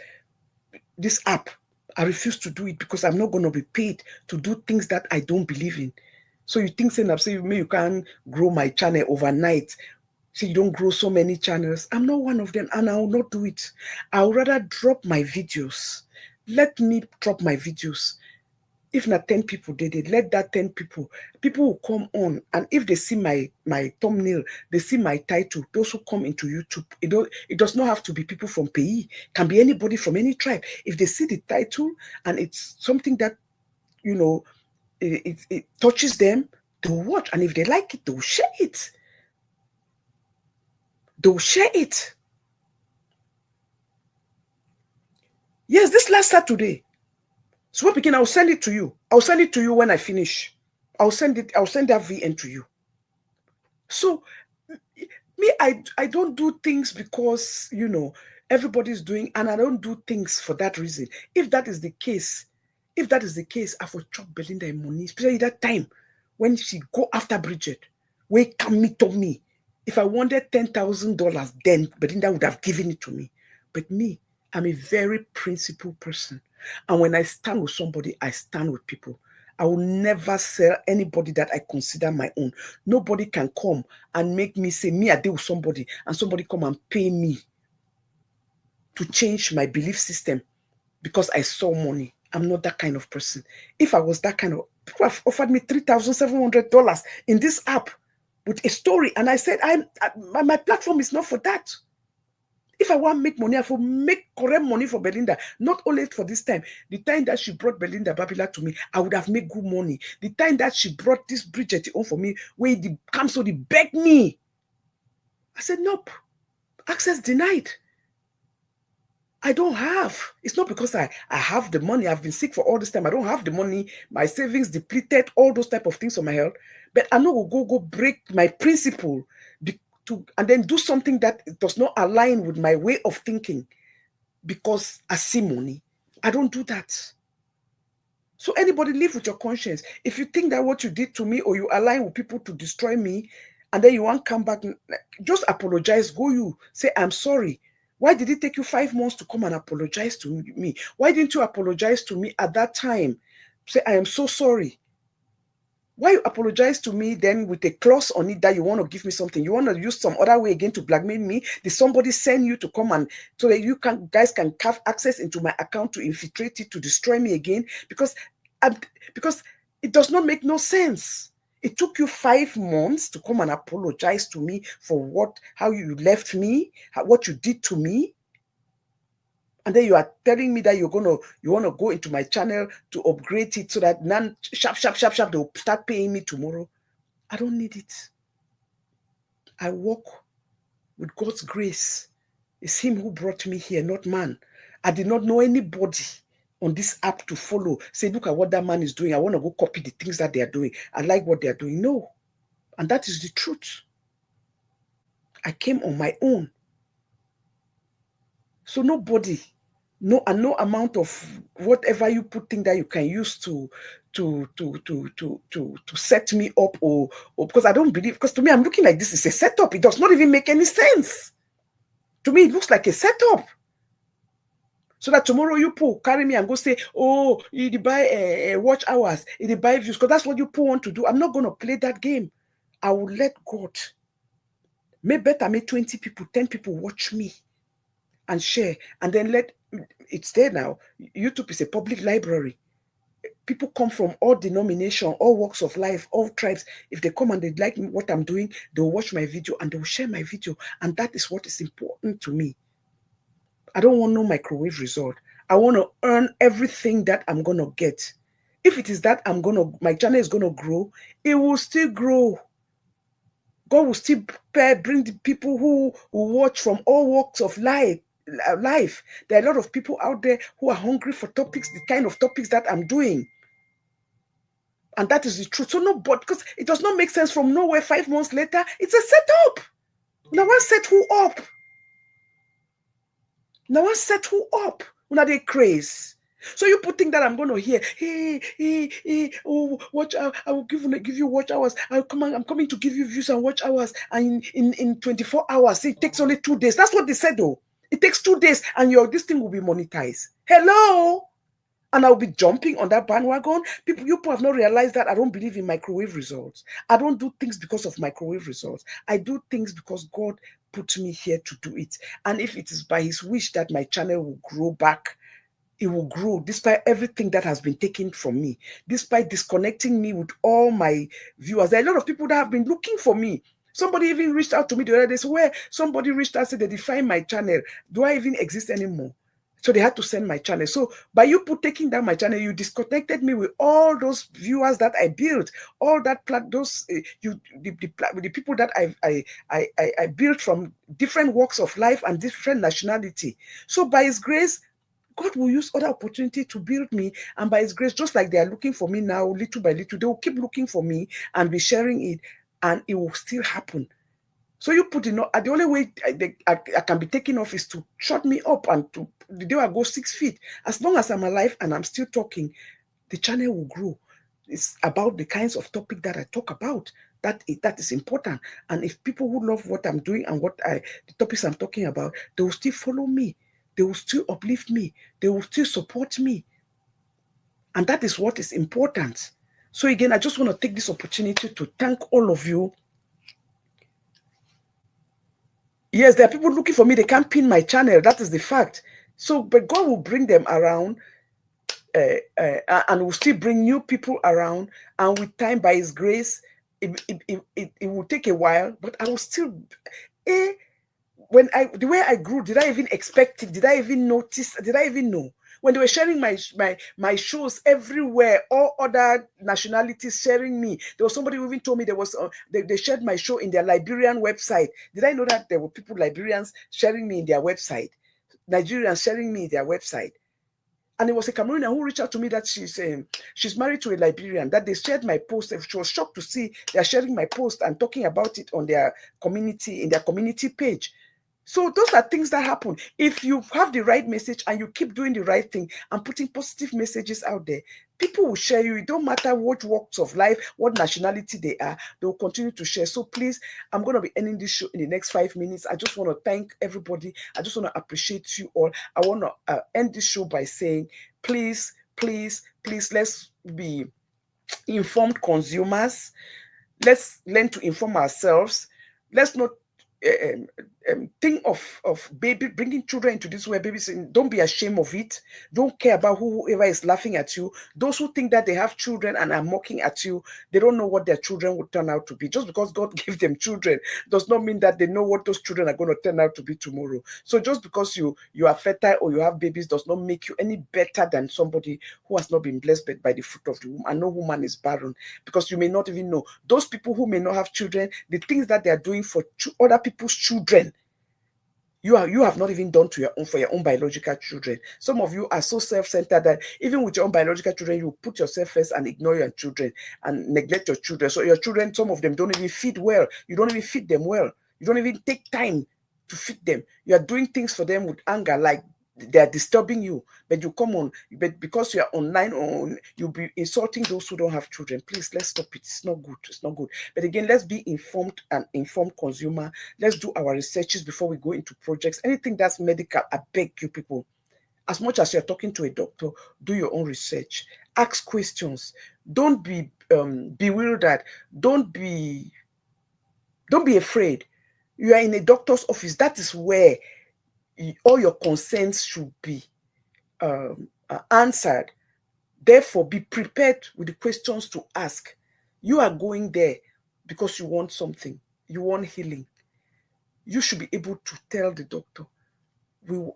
app. I refuse to do it because I'm not going to be paid to do things that I don't believe in. So you think, saying, you can't grow my channel overnight. So you don't grow so many channels. I'm not one of them, and I will not do it. I would rather drop my videos. Let me drop my videos. If not 10 people did it, let that 10 people will come on, and if they see my thumbnail, they see my title, those who come into YouTube, it does not have to be people from PE, can be anybody from any tribe. If they see the title and it's something that, you know, it touches them, they'll watch, and if they like it, they'll share it. They'll share it. Yes, this last Saturday. So what begin? I'll send it to you. I'll send it to you when I finish. I'll send that VN to you. So me, I don't do things because, you know, everybody's doing, and I don't do things for that reason. If that is the case, I will chop Belinda in money, especially that time when she go after Bridget. Where can meet on me? If I wanted $10,000, then Belinda would have given it to me. But me, I'm a very principled person. And when I stand with somebody, I stand with people. I will never sell anybody that I consider my own. Nobody can come and make me say, me, I deal with somebody, and somebody come and pay me to change my belief system because I saw money. I'm not that kind of person. If I was that kind of, people have offered me $3,700 in this app with a story, and I said, my platform is not for that. If I want to make money, I will make correct money for Belinda. Not only for this time. The time that she brought Belinda Babila to me, I would have made good money. The time that she brought this Bridget home for me, where the council they begged me, I said, nope. Access denied. I don't have. It's not because I have the money. I've been sick for all this time. I don't have the money. My savings depleted, all those type of things for my health. But I know we'll go break my principle and then do something that does not align with my way of thinking because I see money. I don't do that. So anybody live with your conscience. If you think that what you did to me or you align with people to destroy me and then you want to come back, just apologize. Go you. Say, I'm sorry. Why did it take you 5 months to come and apologize to me? Why didn't you apologize to me at that time? Say, I am so sorry. Why you apologize to me then with a clause on it that you want to give me something? You want to use some other way again to blackmail me? Did somebody send you to come and so that you guys can have access into my account to infiltrate it, to destroy me again? Because it does not make no sense. It took you 5 months to come and apologize to me for how you left me, what you did to me. And then you are telling me that you want to go into my channel to upgrade it so that none sharp, they'll start paying me tomorrow. I don't need it. I walk with God's grace. It's Him who brought me here, not man. I did not know anybody on this app to follow. Say, look at what that man is doing. I want to go copy the things that they are doing. I like what they are doing. No. And that is the truth. I came on my own. So nobody No, and no amount of whatever you put in that you can use to set me up, or because I don't believe, because to me I'm looking like this is a setup. It does not even make any sense. To me, it looks like a setup. So that tomorrow you pull carry me and go say, oh, you buy watch hours, you buy views, because that's what you pull want to do. I'm not going to play that game. I will let God. Maybe better make 20 people, 10 people watch me and share, and then let it's there now. YouTube is a public library. People come from all denominations, all walks of life, all tribes. If they come and they like what I'm doing, they'll watch my video and they'll share my video. And that is what is important to me. I don't want no microwave result. I want to earn everything that I'm going to get. If it is that my channel is going to grow, it will still grow. God will still bring the people who will watch from all walks of life. There are a lot of people out there who are hungry for topics, the kind of topics that I'm doing. And that is the truth. So no, but because it does not make sense from nowhere 5 months later, it's a setup. Now I set who up. Now I set who up. Now they craze. So you putting that I'm going to hear, oh, watch out, I will give you watch hours. I'm coming to give you views and watch hours. And in 24 hours, it takes only 2 days. That's what they said though. It takes 2 days and this thing will be monetized. Hello? And I'll be jumping on that bandwagon. You people have not realized that I don't believe in microwave results. I don't do things because of microwave results. I do things because God put me here to do it. And if it is by his wish that my channel will grow back, it will grow despite everything that has been taken from me, despite disconnecting me with all my viewers. There are a lot of people that have been looking for me. Somebody even reached out to me the other day. So where somebody reached out and said they define my channel. Do I even exist anymore? So they had to send my channel. So by you taking down my channel, you disconnected me with all those viewers that I built, all that the people that I built from different walks of life and different nationality. So by his grace, God will use other opportunity to build me, and by his grace, just like they are looking for me now, little by little, they will keep looking for me and be sharing it, and it will still happen. So you put the only way I can be taken off is to shut me up, and the day I go 6 feet. As long as I'm alive and I'm still talking, the channel will grow. It's about the kinds of topic that I talk about. That is important. And if people who love what I'm doing and the topics I'm talking about, they will still follow me. They will still uplift me. They will still support me. And that is what is important. So again, I just want to take this opportunity to thank all of you. Yes, there are people looking for me. They can't pin my channel. That is the fact. So, but God will bring them around, and will still bring new people around. And with time, by his grace, it will take a while, but I will still... the way I grew, did I even expect it? Did I even notice? Did I even know? When they were sharing my shows everywhere, all other nationalities sharing me. There was somebody who even told me they shared my show in their Liberian website. Did I know that there were people, Liberians, sharing me in their website? Nigerians sharing me in their website. And it was a Cameroonian who reached out to me that she's married to a Liberian, that they shared my post. She was shocked to see they're sharing my post and talking about it on their community, in their community page. So those are things that happen. If you have the right message and you keep doing the right thing and putting positive messages out there, people will share you. It don't matter what walks of life, what nationality they are, they will continue to share. So please, I'm going to be ending this show in the next 5 minutes. I just want to thank everybody. I just want to appreciate you all. I want to end this show by saying, please, please, please, let's be informed consumers. Let's learn to inform ourselves. Let's not think of bringing children into this way. Babies, don't be ashamed of it. Don't care about whoever is laughing at you. Those who think that they have children and are mocking at you, they don't know what their children would turn out to be. Just because God gave them children does not mean that they know what those children are going to turn out to be tomorrow. So just because you are fertile or you have babies does not make you any better than somebody who has not been blessed by the fruit of the womb. And no woman is barren, because you may not even know. Those people who may not have children, the things that they are doing for other people's children, you have not even done for your own biological children. Some of you are so self-centered that even with your own biological children, you put yourself first and ignore your children and neglect your children. So your children, some of them don't even feed well. You don't even feed them well. You don't even take time to feed them. You are doing things for them with anger, like they are disturbing you, but you come on, but because you are online, or you'll be insulting those who don't have children. Please, let's stop it. It's not good. It's not good. But again, let's be informed and informed consumer. Let's do our researches before we go into projects. Anything that's medical, I beg you people, as much as you're talking to a doctor, do your own research. Ask questions. Don't be bewildered. Don't be afraid. You are in a doctor's office. That is where all your concerns should be answered. Therefore, be prepared with the questions to ask. You are going there because you want something. You want healing. You should be able to tell the doctor.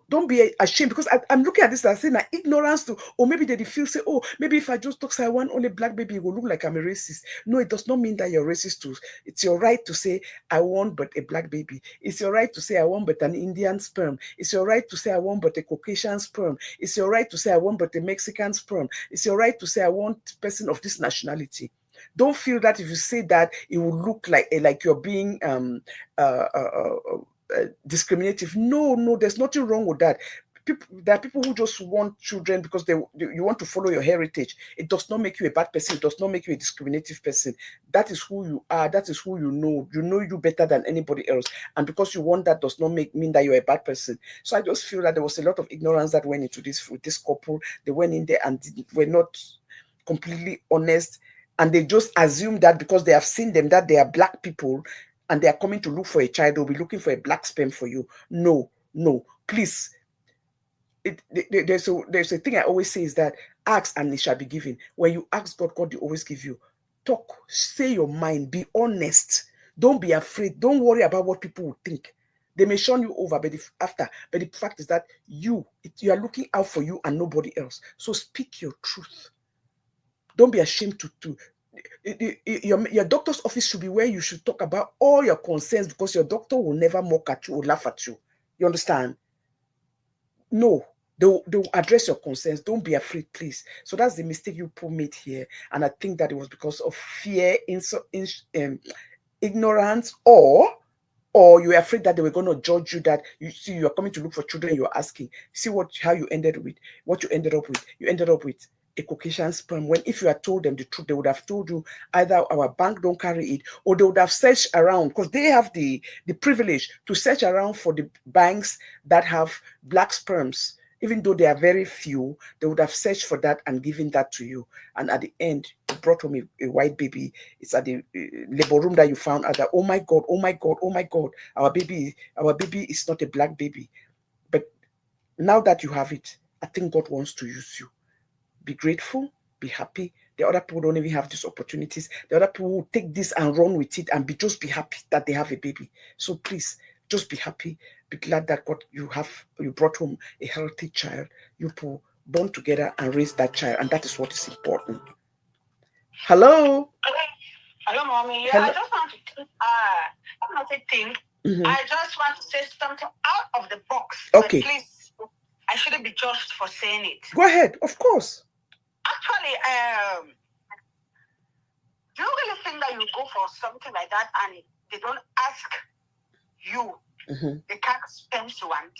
Don't be ashamed, because I'm looking at this and saying that ignorance to, or maybe they feel say, oh, maybe if I just talk, say I want only black baby, it will look like I'm a racist. No, it does not mean that you're racist too. It's your right to say I want but a black baby. It's your right to say I want but an Indian sperm. It's your right to say I want but a Caucasian sperm. It's your right to say I want but a Mexican sperm. It's your right to say I want person of this nationality. Don't feel that if you say that, it will look like you're being discriminative. No, there's nothing wrong with that. There are people who just want children because you want to follow your heritage. It does not make you a bad person. It does not make you a discriminative person. That is who you are. That is who you know. You know you better than anybody else. And because you want that does not mean that you're a bad person. So I just feel that there was a lot of ignorance that went into this with this couple. They went in there and were not completely honest. And they just assume that because they have seen them, that they are black people, and they are coming to look for a child, they'll be looking for a black sperm for you. No, please. There's a thing I always say is that ask and it shall be given. When you ask God, God will always give you. Talk, say your mind, be honest. Don't be afraid. Don't worry about what people will think. They may shun you over, but the fact is that you are looking out for you and nobody else. So speak your truth. Don't be ashamed to your doctor's office should be where you should talk about all your concerns, because your doctor will never mock at you or laugh at you. You understand? No, they'll address your concerns. Don't be afraid, please. So that's the mistake you made here. And I think that it was because of fear, ignorance, or you were afraid that they were going to judge you, that you are coming to look for children, you're asking. See how you ended with, what you ended up with. You ended up with a Caucasian sperm, when if you had told them the truth, they would have told you either our bank don't carry it, or they would have searched around, because they have the privilege to search around for the banks that have black sperms. Even though there are very few, they would have searched for that and given that to you. And at the end, you brought home a white baby. It's at the labor room that you found out that, oh my God, our baby is not a black baby. But now that you have it, I think God wants to use you. Be grateful, be happy. The other people don't even have these opportunities. The other people will take this and run with it and just be happy that they have a baby. So please, just be happy. Be glad that God, you brought home a healthy child. You people born together and raise that child, and that is what is important. Hello. Hello, mommy. Yeah, hello. I just want to think. I just want to say something out of the box. Okay. But please, I shouldn't be judged for saying it. Go ahead, of course. Actually, do you really think that you go for something like that and they don't ask you the kind of sperm you want?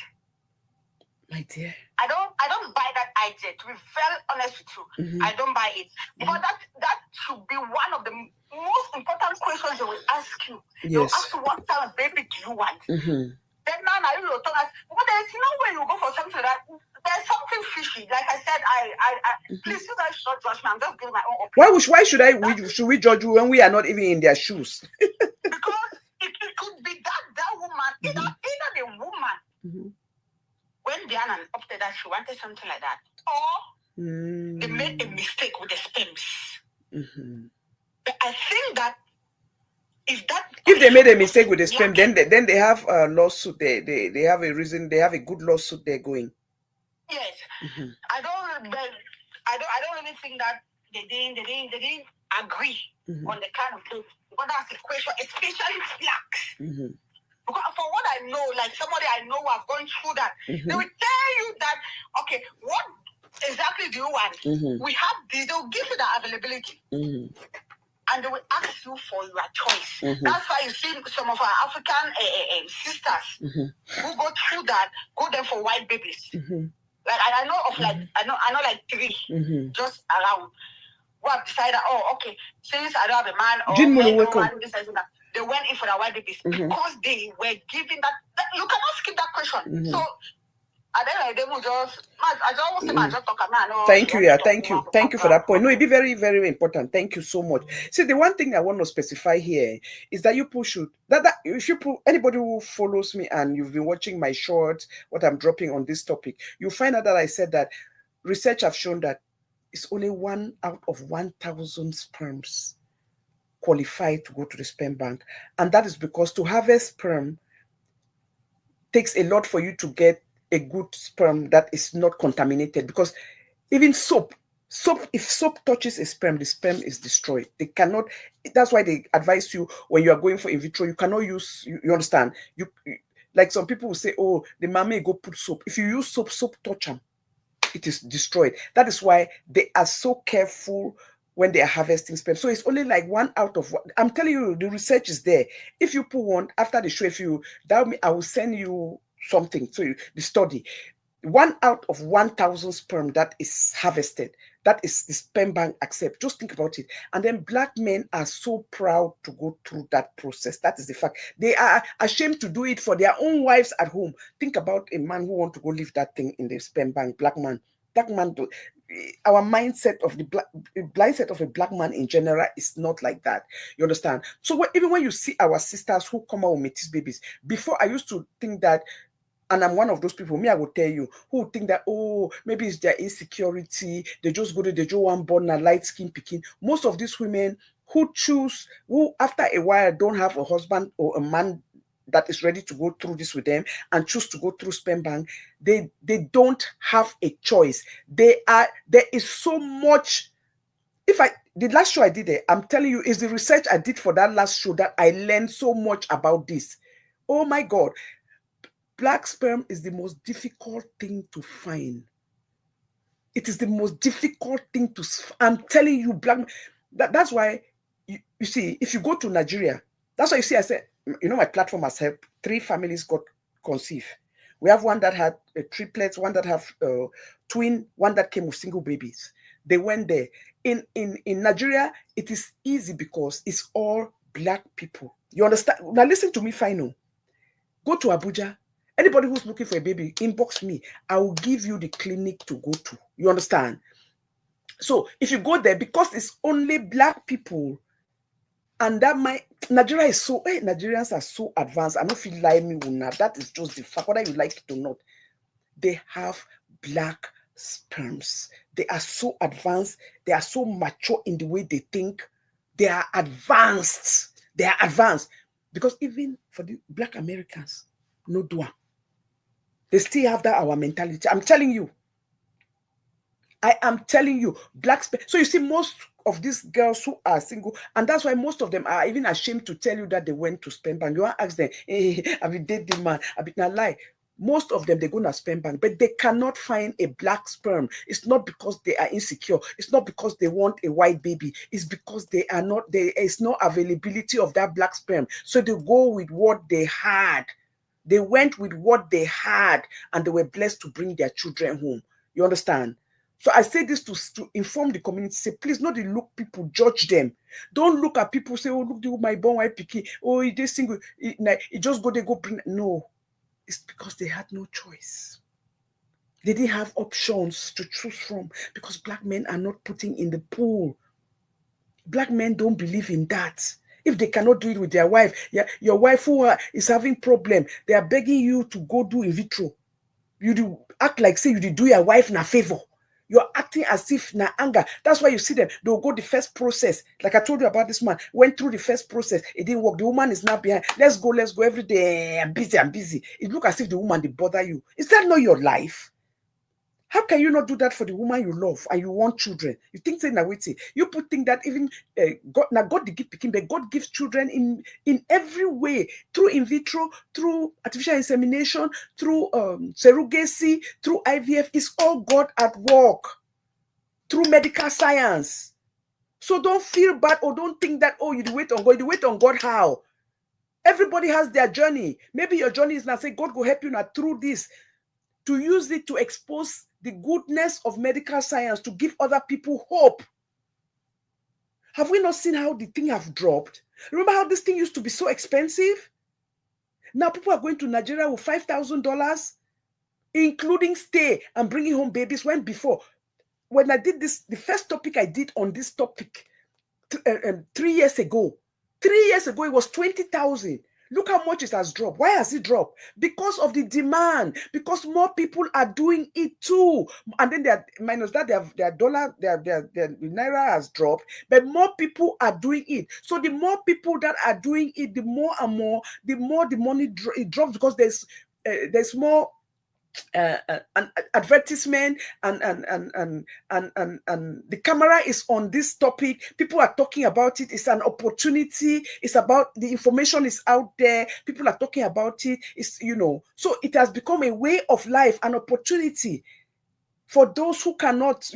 My dear, I don't buy that idea. To be very honest with you, I don't buy it. But that should be one of the most important questions they will ask you. Yes. They'll ask you, what kind of baby do you want? Then now you will tell us, but there's no way you go for something like that. There's something fishy. Like I said, please, you guys should not judge me. I'm just giving my own opinion. Why should we judge you when we are not even in their shoes? Because it could be that woman, either the woman, when Diana opted that she wanted something like that, or they made a mistake with the sperms. But I think that if they made a mistake with the sperm, then they have a lawsuit. They have a reason. They have a good lawsuit they're going. Yes, I don't really think that they didn't agree on the kind of thing. Because that's the question, especially blacks. Because for what I know, like somebody I know who have gone through that, they will tell you that, okay, what exactly do you want? We have this, they'll give you the availability. And they will ask you for your choice. That's why you see some of our African sisters who go through that, go there for white babies. Like I know of like I know like 3 just around who have decided, oh, okay, since I don't have a man or men don't want this and that, they went in for their white babies because they were given that you cannot skip that question. So thank you, yeah, thank you for that point. No, it'd be very, very important. Thank you so much. See, the one thing I want to specify here is that you should that if you put anybody who follows me and you've been watching my shorts, what I'm dropping on this topic, you find out that I said that research have shown that it's only 1 out of 1,000 sperms qualified to go to the sperm bank, and that is because to harvest sperm takes a lot for you to get a good sperm that is not contaminated, because even soap, if soap touches a sperm, the sperm is destroyed. They cannot, that's why they advise you when you are going for in vitro, you cannot use, you understand, you like some people will say, oh, the mommy go put soap. If you use soap touch them, it is destroyed. That is why they are so careful when they are harvesting sperm. So it's only like 1 out of 1. I'm telling you, the research is there. If you put one after the show, if you doubt me, I will send you something. So the study, 1 out of 1,000 sperm that is harvested, that is the sperm bank accept. Just think about it. And then black men are so proud to go through that process. That is the fact. They are ashamed to do it for their own wives at home. Think about a man who want to go leave that thing in the sperm bank. Black man, our mindset of the mindset of a black man in general is not like that. You understand? So even when you see our sisters who come out with metis babies, before I used to think that, and I'm one of those people, me, I will tell you, who think that, oh, maybe it's their insecurity, they just go to the Joe one born a light skin picking. Most of these women who after a while don't have a husband or a man that is ready to go through this with them and choose to go through sperm bank, they don't have a choice. There is so much. The last show I did there, I'm telling you, is the research I did for that last show that I learned so much about this. Oh my God. Black sperm is the most difficult thing to find. It is the most difficult thing to, I'm telling you, that's why, you see, if you go to Nigeria, that's why you see, I said, you know, my platform has helped 3 families got conceived. We have one that had triplets, one that have twin, one that came with single babies. They went there. In Nigeria, it is easy because it's all black people. You understand? Now listen to me, final. Go to Abuja. Anybody who's looking for a baby, inbox me. I will give you the clinic to go to. You understand? So if you go there, because it's only black people, and that Nigeria is so, Nigerians are so advanced. I don't feel like me will not. That is just the fact, whether you like it or not. They have black sperms. They are so advanced. They are so mature in the way they think. They are advanced. They are advanced. Because even for the black Americans, no doa. They still have that our mentality. I'm telling you. I am telling you, so you see, most of these girls who are single, and that's why most of them are even ashamed to tell you that they went to sperm bank. You want to ask them, hey, have you dated the man? I mean, now lie. Most of them, they go to sperm bank, but they cannot find a black sperm. It's not because they are insecure. It's not because they want a white baby. It's because there is no availability of that black sperm. So they go with what they had. They went with what they had, and they were blessed to bring their children home. You understand? So I say this to inform the community. Say, please, not look people, judge them. Don't look at people, say, oh, look, my born white picky. Oh, they single. It just go, they go bring. No, it's because they had no choice. They didn't have options to choose from, because black men are not putting in the pool. Black men don't believe in that. If they cannot do it with their wife, your wife who is having problem, they are begging you to go do in vitro. You do act like say you did do your wife na favor. You're acting as if na anger. That's why you see them. They'll go the first process. Like I told you about this man. Went through the first process. It didn't work. The woman is now behind. Let's go every day. I'm busy. It looks as if the woman, they bother you. Is that not your life? How can you not do that for the woman you love and you want children? You think say na waiting. You put think that even God the gift picking, but God gives children in every way, through in vitro, through artificial insemination, through surrogacy, through IVF. It's all God at work, through medical science. So don't feel bad or don't think that, oh, you wait on God. You wait on God how? Everybody has their journey. Maybe your journey is now say God will help you now through this, to use it to expose the goodness of medical science to give other people hope. Have we not seen how the thing have dropped? Remember how this thing used to be so expensive? Now people are going to Nigeria with $5,000, including stay and bringing home babies, when before, when I did this, the first topic I did on this topic 3 years ago, it was 20,000. Look how much it has dropped. Why has it dropped? Because of the demand, because more people are doing it too. And then they're minus that their dollar, their naira has dropped, but more people are doing it. So the more people that are doing it, the more and more, the money it drops, because there's more an advertisement, and the camera is on this topic. People are talking about it. It's an opportunity. It's about, the information is out there. People are talking about it. It's, so it has become a way of life, an opportunity for those who cannot,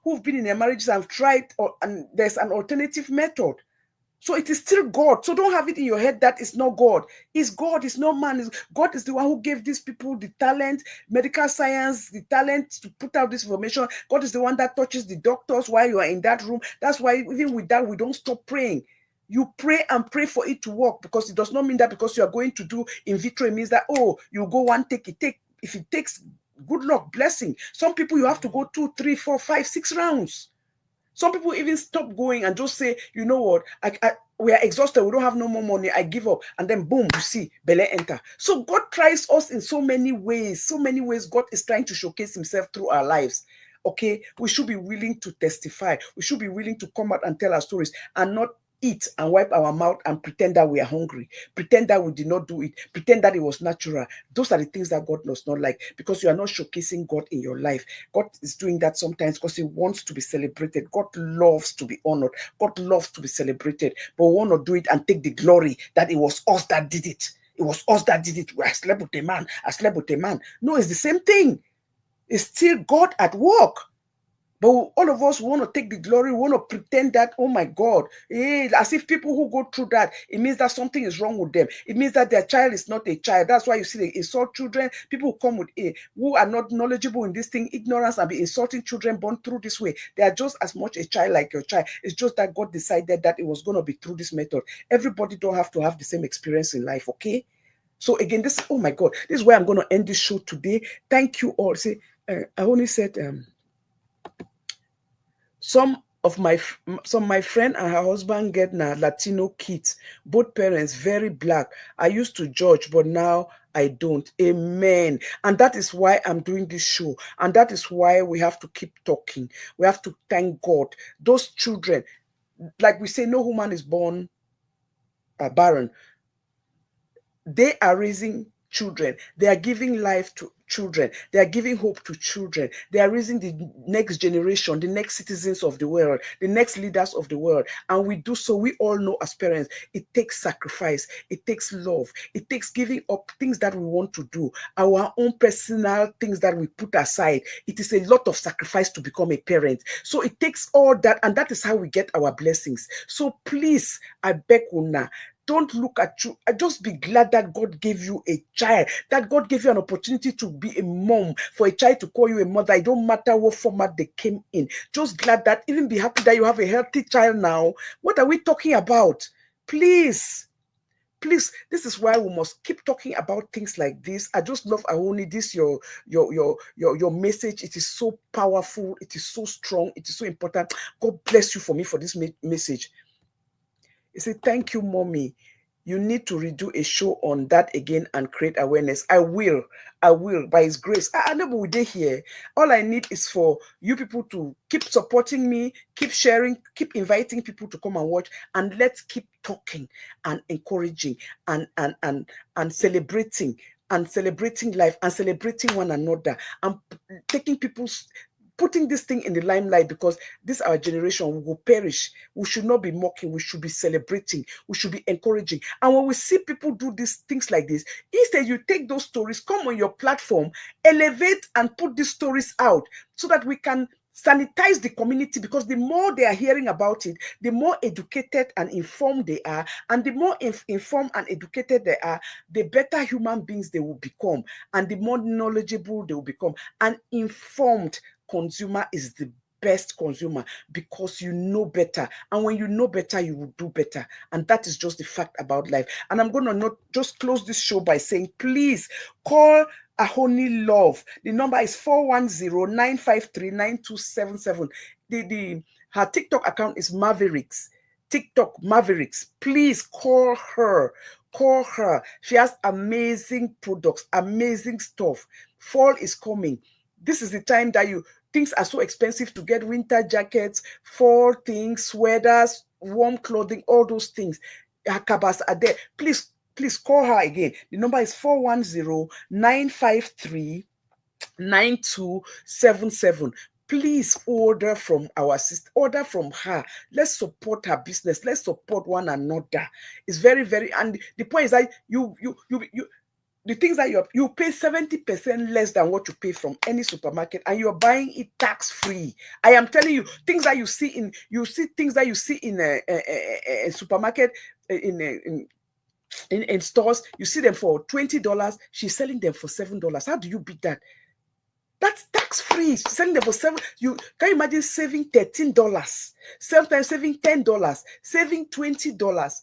who've been in their marriages and tried, and there's an alternative method. So it is still God. So don't have it in your head that it's not God. It's God. It's not man. God is the one who gave these people the talent, medical science, the talent to put out this information. God is the one that touches the doctors while you are in that room. That's why even with that, we don't stop praying. You pray and pray for it to work, because it does not mean that because you are going to do in vitro, it means that, you go one, take it. If it takes, good luck, blessing. Some people, you have to go 2, 3, 4, 5, 6 rounds. Some people even stop going and just say, you know what, we are exhausted, we don't have no more money, I give up. And then boom, you see, Bele enter. So God tries us in so many ways. God is trying to showcase himself through our lives. Okay, we should be willing to testify. We should be willing to come out and tell our stories, and not eat and wipe our mouth and pretend that we are hungry, pretend that we did not do it, pretend that it was natural. Those are the things that God does not like, because you are not showcasing God in your life. God is doing that sometimes because he wants to be celebrated. God loves to be honored. God loves to be celebrated, but we want to do it and take the glory that it was us that did it. It was us that did it. I slept with a man. I slept with a man. No, it's the same thing. It's still God at work. But all of us want to take the glory, we want to pretend that, oh my God, as if people who go through that, it means that something is wrong with them. It means that their child is not a child. That's why you see they insult children. People who come with who are not knowledgeable in this thing, ignorance, and be insulting children born through this way. They are just as much a child like your child. It's just that God decided that it was going to be through this method. Everybody don't have to have the same experience in life, okay? So again, oh my God, this is where I'm going to end this show today. Thank you all. See, I only said... Some my friend and her husband get na Latino kids, both parents very black. I used to judge, but now I don't. Amen. And that is why I'm doing this show. And that is why we have to keep talking. We have to thank God. Those children, like we say, no woman is born barren. They are raising children. They are giving life to children. They are giving hope to children. They are raising the next generation, the next citizens of the world, the next leaders of the world. And we do so, we all know as parents, it takes sacrifice, it takes love, it takes giving up things that we want to do, our own personal things that we put aside. It is a lot of sacrifice to become a parent. So it takes all that, and that is how we get our blessings. So please, I beg una, don't look at you. Just be glad that God gave you a child, that God gave you an opportunity to be a mom, for a child to call you a mother. It don't matter what format they came in. Just glad that, even be happy that you have a healthy child now. What are we talking about? Please, this is why we must keep talking about things like this. I just love Ahoni, this your message. It is so powerful. It is so strong. It is so important. God bless you for me for this message. He said, thank you, mommy. You need to redo a show on that again and create awareness. I will, by his grace. I know we did here. All I need is for you people to keep supporting me, keep sharing, keep inviting people to come and watch, and let's keep talking and encouraging and celebrating life and celebrating one another and taking people's, putting this thing in the limelight, because this our generation, we will perish. We should not be mocking. We should be celebrating. We should be encouraging. And when we see people do these things like this, instead you take those stories, come on your platform, elevate and put these stories out so that we can Sanitize the community, because the more they are hearing about it, the more educated and informed they are. And the more informed and educated they are, the better human beings they will become, and the more knowledgeable they will become. An informed consumer is the best consumer, because you know better, and when you know better, you will do better. And that is just the fact about life. And I'm going to not just close this show by saying, please call Ahoni Love. The number is 410-953-9277. Her TikTok account is Mavericks. TikTok Mavericks. Please call her. Call her. She has amazing products, amazing stuff. Fall is coming. This is the time that things are so expensive to get: winter jackets, fall things, sweaters, warm clothing, all those things. Her cabas are there. Please call her again. The number is 410-953-9277. Please order from our sister, order from her. Let's support her business. Let's support one another. It's very, very, and the point is that the things that you pay 70% less than what you pay from any supermarket, and you're buying it tax-free. I am telling you, things that you see in a supermarket, in stores, you see them for $20. She's selling them for $7. How do you beat that? That's tax-free. She's selling them for $7. You can you imagine saving $13, sometimes saving $10, saving $20.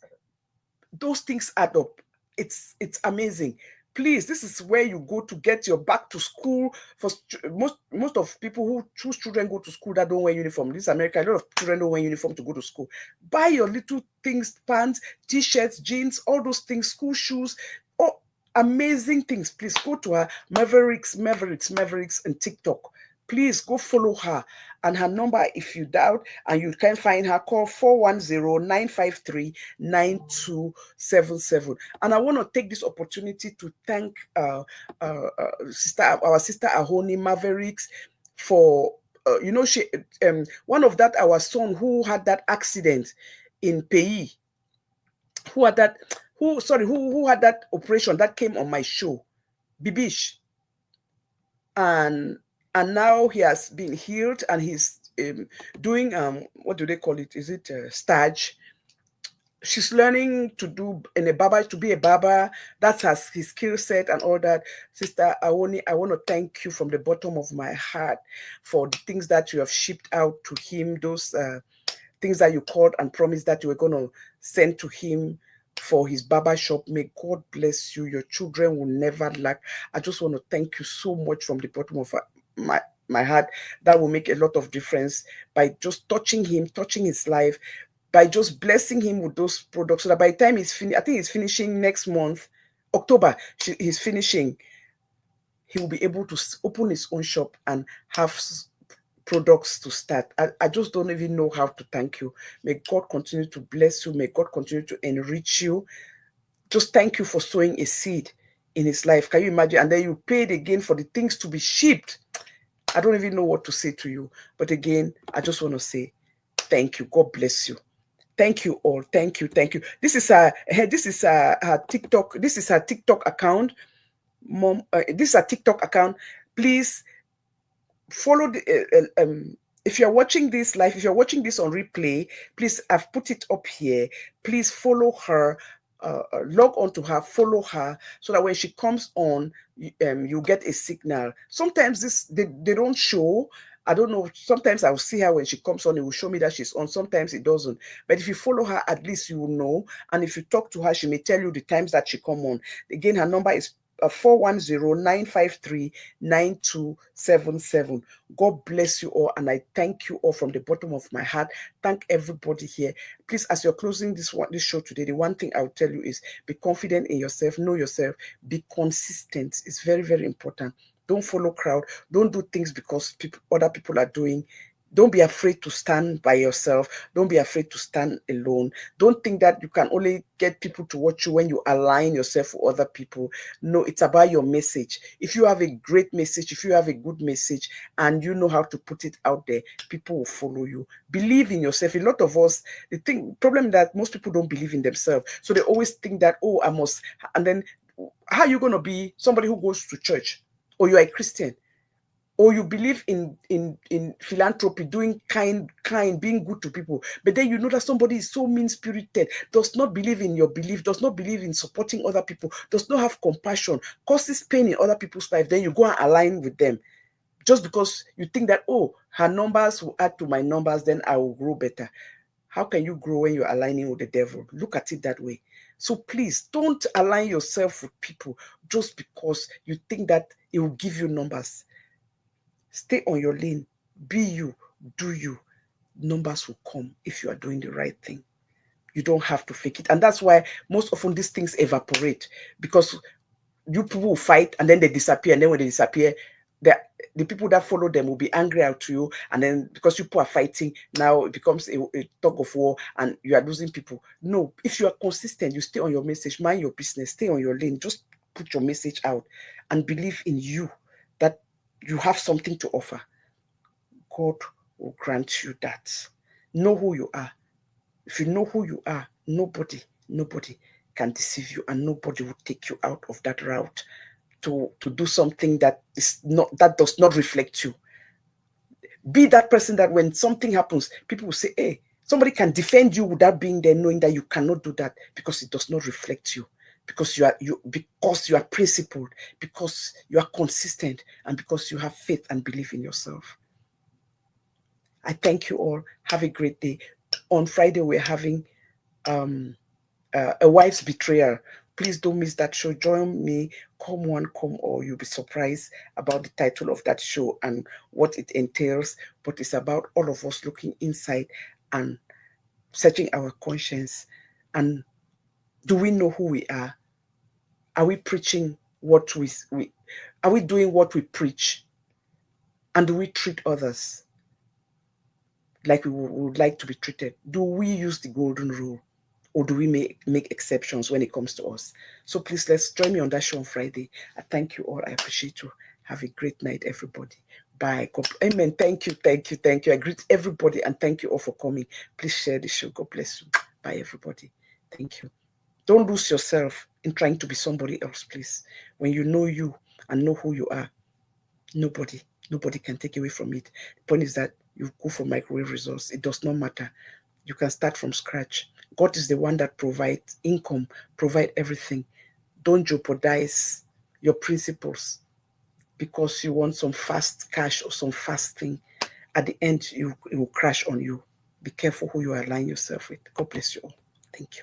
Those things add up. It's amazing. Please, this is where you go to get your back to school. For most of people whose children go to school that don't wear uniform. This is America. A lot of children don't wear uniform to go to school. Buy your little things: pants, t-shirts, jeans, all those things, school shoes. Oh, amazing things. Please go to her, Mavericks, and TikTok. Please go follow her. And her number, if you doubt and you can't find her, call 410-953-9277. And I want to take this opportunity to thank our sister Ahoni Mavericks for she one of that our son who had that accident in Pei, who had that operation that came on my show, Bibish, and now he has been healed, and he's doing what do they call it? Is it stage? She's learning to be a barber. That's his skill set and all that. Sister Ahoni, I want to thank you from the bottom of my heart for the things that you have shipped out to him, those things that you called and promised that you were going to send to him for his barber shop. May God bless you. Your children will never lack. I just want to thank you so much from the bottom of my heart. That will make a lot of difference by just touching him, touching his life, by just blessing him with those products, so that by the time he's finished, I think he's finishing next month, October, he's finishing, he will be able to open his own shop and have products to start. I just don't even know how to thank you. May God continue to bless you. May God continue to enrich you. Just thank you for sowing a seed in his life. Can you imagine? And then you paid again for the things to be shipped. I don't even know what to say to you. But again, I just want to say thank you. God bless you. Thank you all. Thank you. This is her TikTok. This is her TikTok account. Mom, this is her TikTok account. Please follow if you're watching this live, if you're watching this on replay, please, I've put it up here. Please follow her. Log on to her, follow her, so that when she comes on, you get a signal. Sometimes they don't show. I don't know. Sometimes I'll see her when she comes on. It will show me that she's on. Sometimes it doesn't. But if you follow her, at least you will know. And if you talk to her, she may tell you the times that she come on. Again, her number is 410-953-9277. God bless you all, and I thank you all from the bottom of my heart. Thank everybody here. Please, as you're closing this show today, the one thing I will tell you is be confident in yourself, know yourself, be consistent. It's very, very important. Don't follow crowd. Don't do things because other people are doing. Don't be afraid to stand by yourself. Don't be afraid to stand alone. Don't think that you can only get people to watch you when you align yourself with other people. No, it's about your message. If you have a great message, if you have a good message, and you know how to put it out there, people will follow you. Believe in yourself. A lot of us, the problem that most people don't believe in themselves. So they always think that, oh, I must. And then how are you going to be somebody who goes to church? Or you are a Christian? or you believe in philanthropy, doing kind, being good to people, but then you know that somebody is so mean-spirited, does not believe in your belief, does not believe in supporting other people, does not have compassion, causes pain in other people's life, then you go and align with them just because you think that, oh, her numbers will add to my numbers, then I will grow better. How can you grow when you're aligning with the devil? Look at it that way. So please don't align yourself with people just because you think that it will give you numbers. Stay on your lane. Be you. Do you. Numbers will come if you are doing the right thing. You don't have to fake it. And that's why most often these things evaporate, because you people will fight and then they disappear. And then when they disappear, the people that follow them will be angry at you. And then because you people are fighting, now it becomes a tug of war and you are losing people. No, if you are consistent, you stay on your message, mind your business, stay on your lane, just put your message out and believe in you, that you have something to offer. God will grant you that. Know who you are. If you know who you are, nobody can deceive you, and nobody will take you out of that route to do something that does not reflect you. Be that person that when something happens, people will say, hey, somebody can defend you without being there, knowing that you cannot do that because it does not reflect you. Because you are principled, because you are consistent, and because you have faith and belief in yourself. I thank you all. Have a great day. On Friday, we're having a wife's betrayal. Please don't miss that show. Join me. Come one, come all. You'll be surprised about the title of that show and what it entails. But it's about all of us looking inside and searching our conscience. And do we know who we are? Are we preaching what we are we doing what we preach? And do we treat others like we would like to be treated? Do we use the golden rule? Or do we make exceptions when it comes to us? So please, let's join me on that show on Friday. I thank you all. I appreciate you. Have a great night, everybody. Bye. Amen. Thank you. I greet everybody and thank you all for coming. Please share the show. God bless you. Bye, everybody. Thank you. Don't lose yourself in trying to be somebody else, please. When you know you and know who you are, nobody can take away from it. The point is that you go for microwave results. It does not matter. You can start from scratch. God is the one that provides income, provide everything. Don't jeopardize your principles because you want some fast cash or some fast thing. At the end, it will crash on you. Be careful who you align yourself with. God bless you all. Thank you.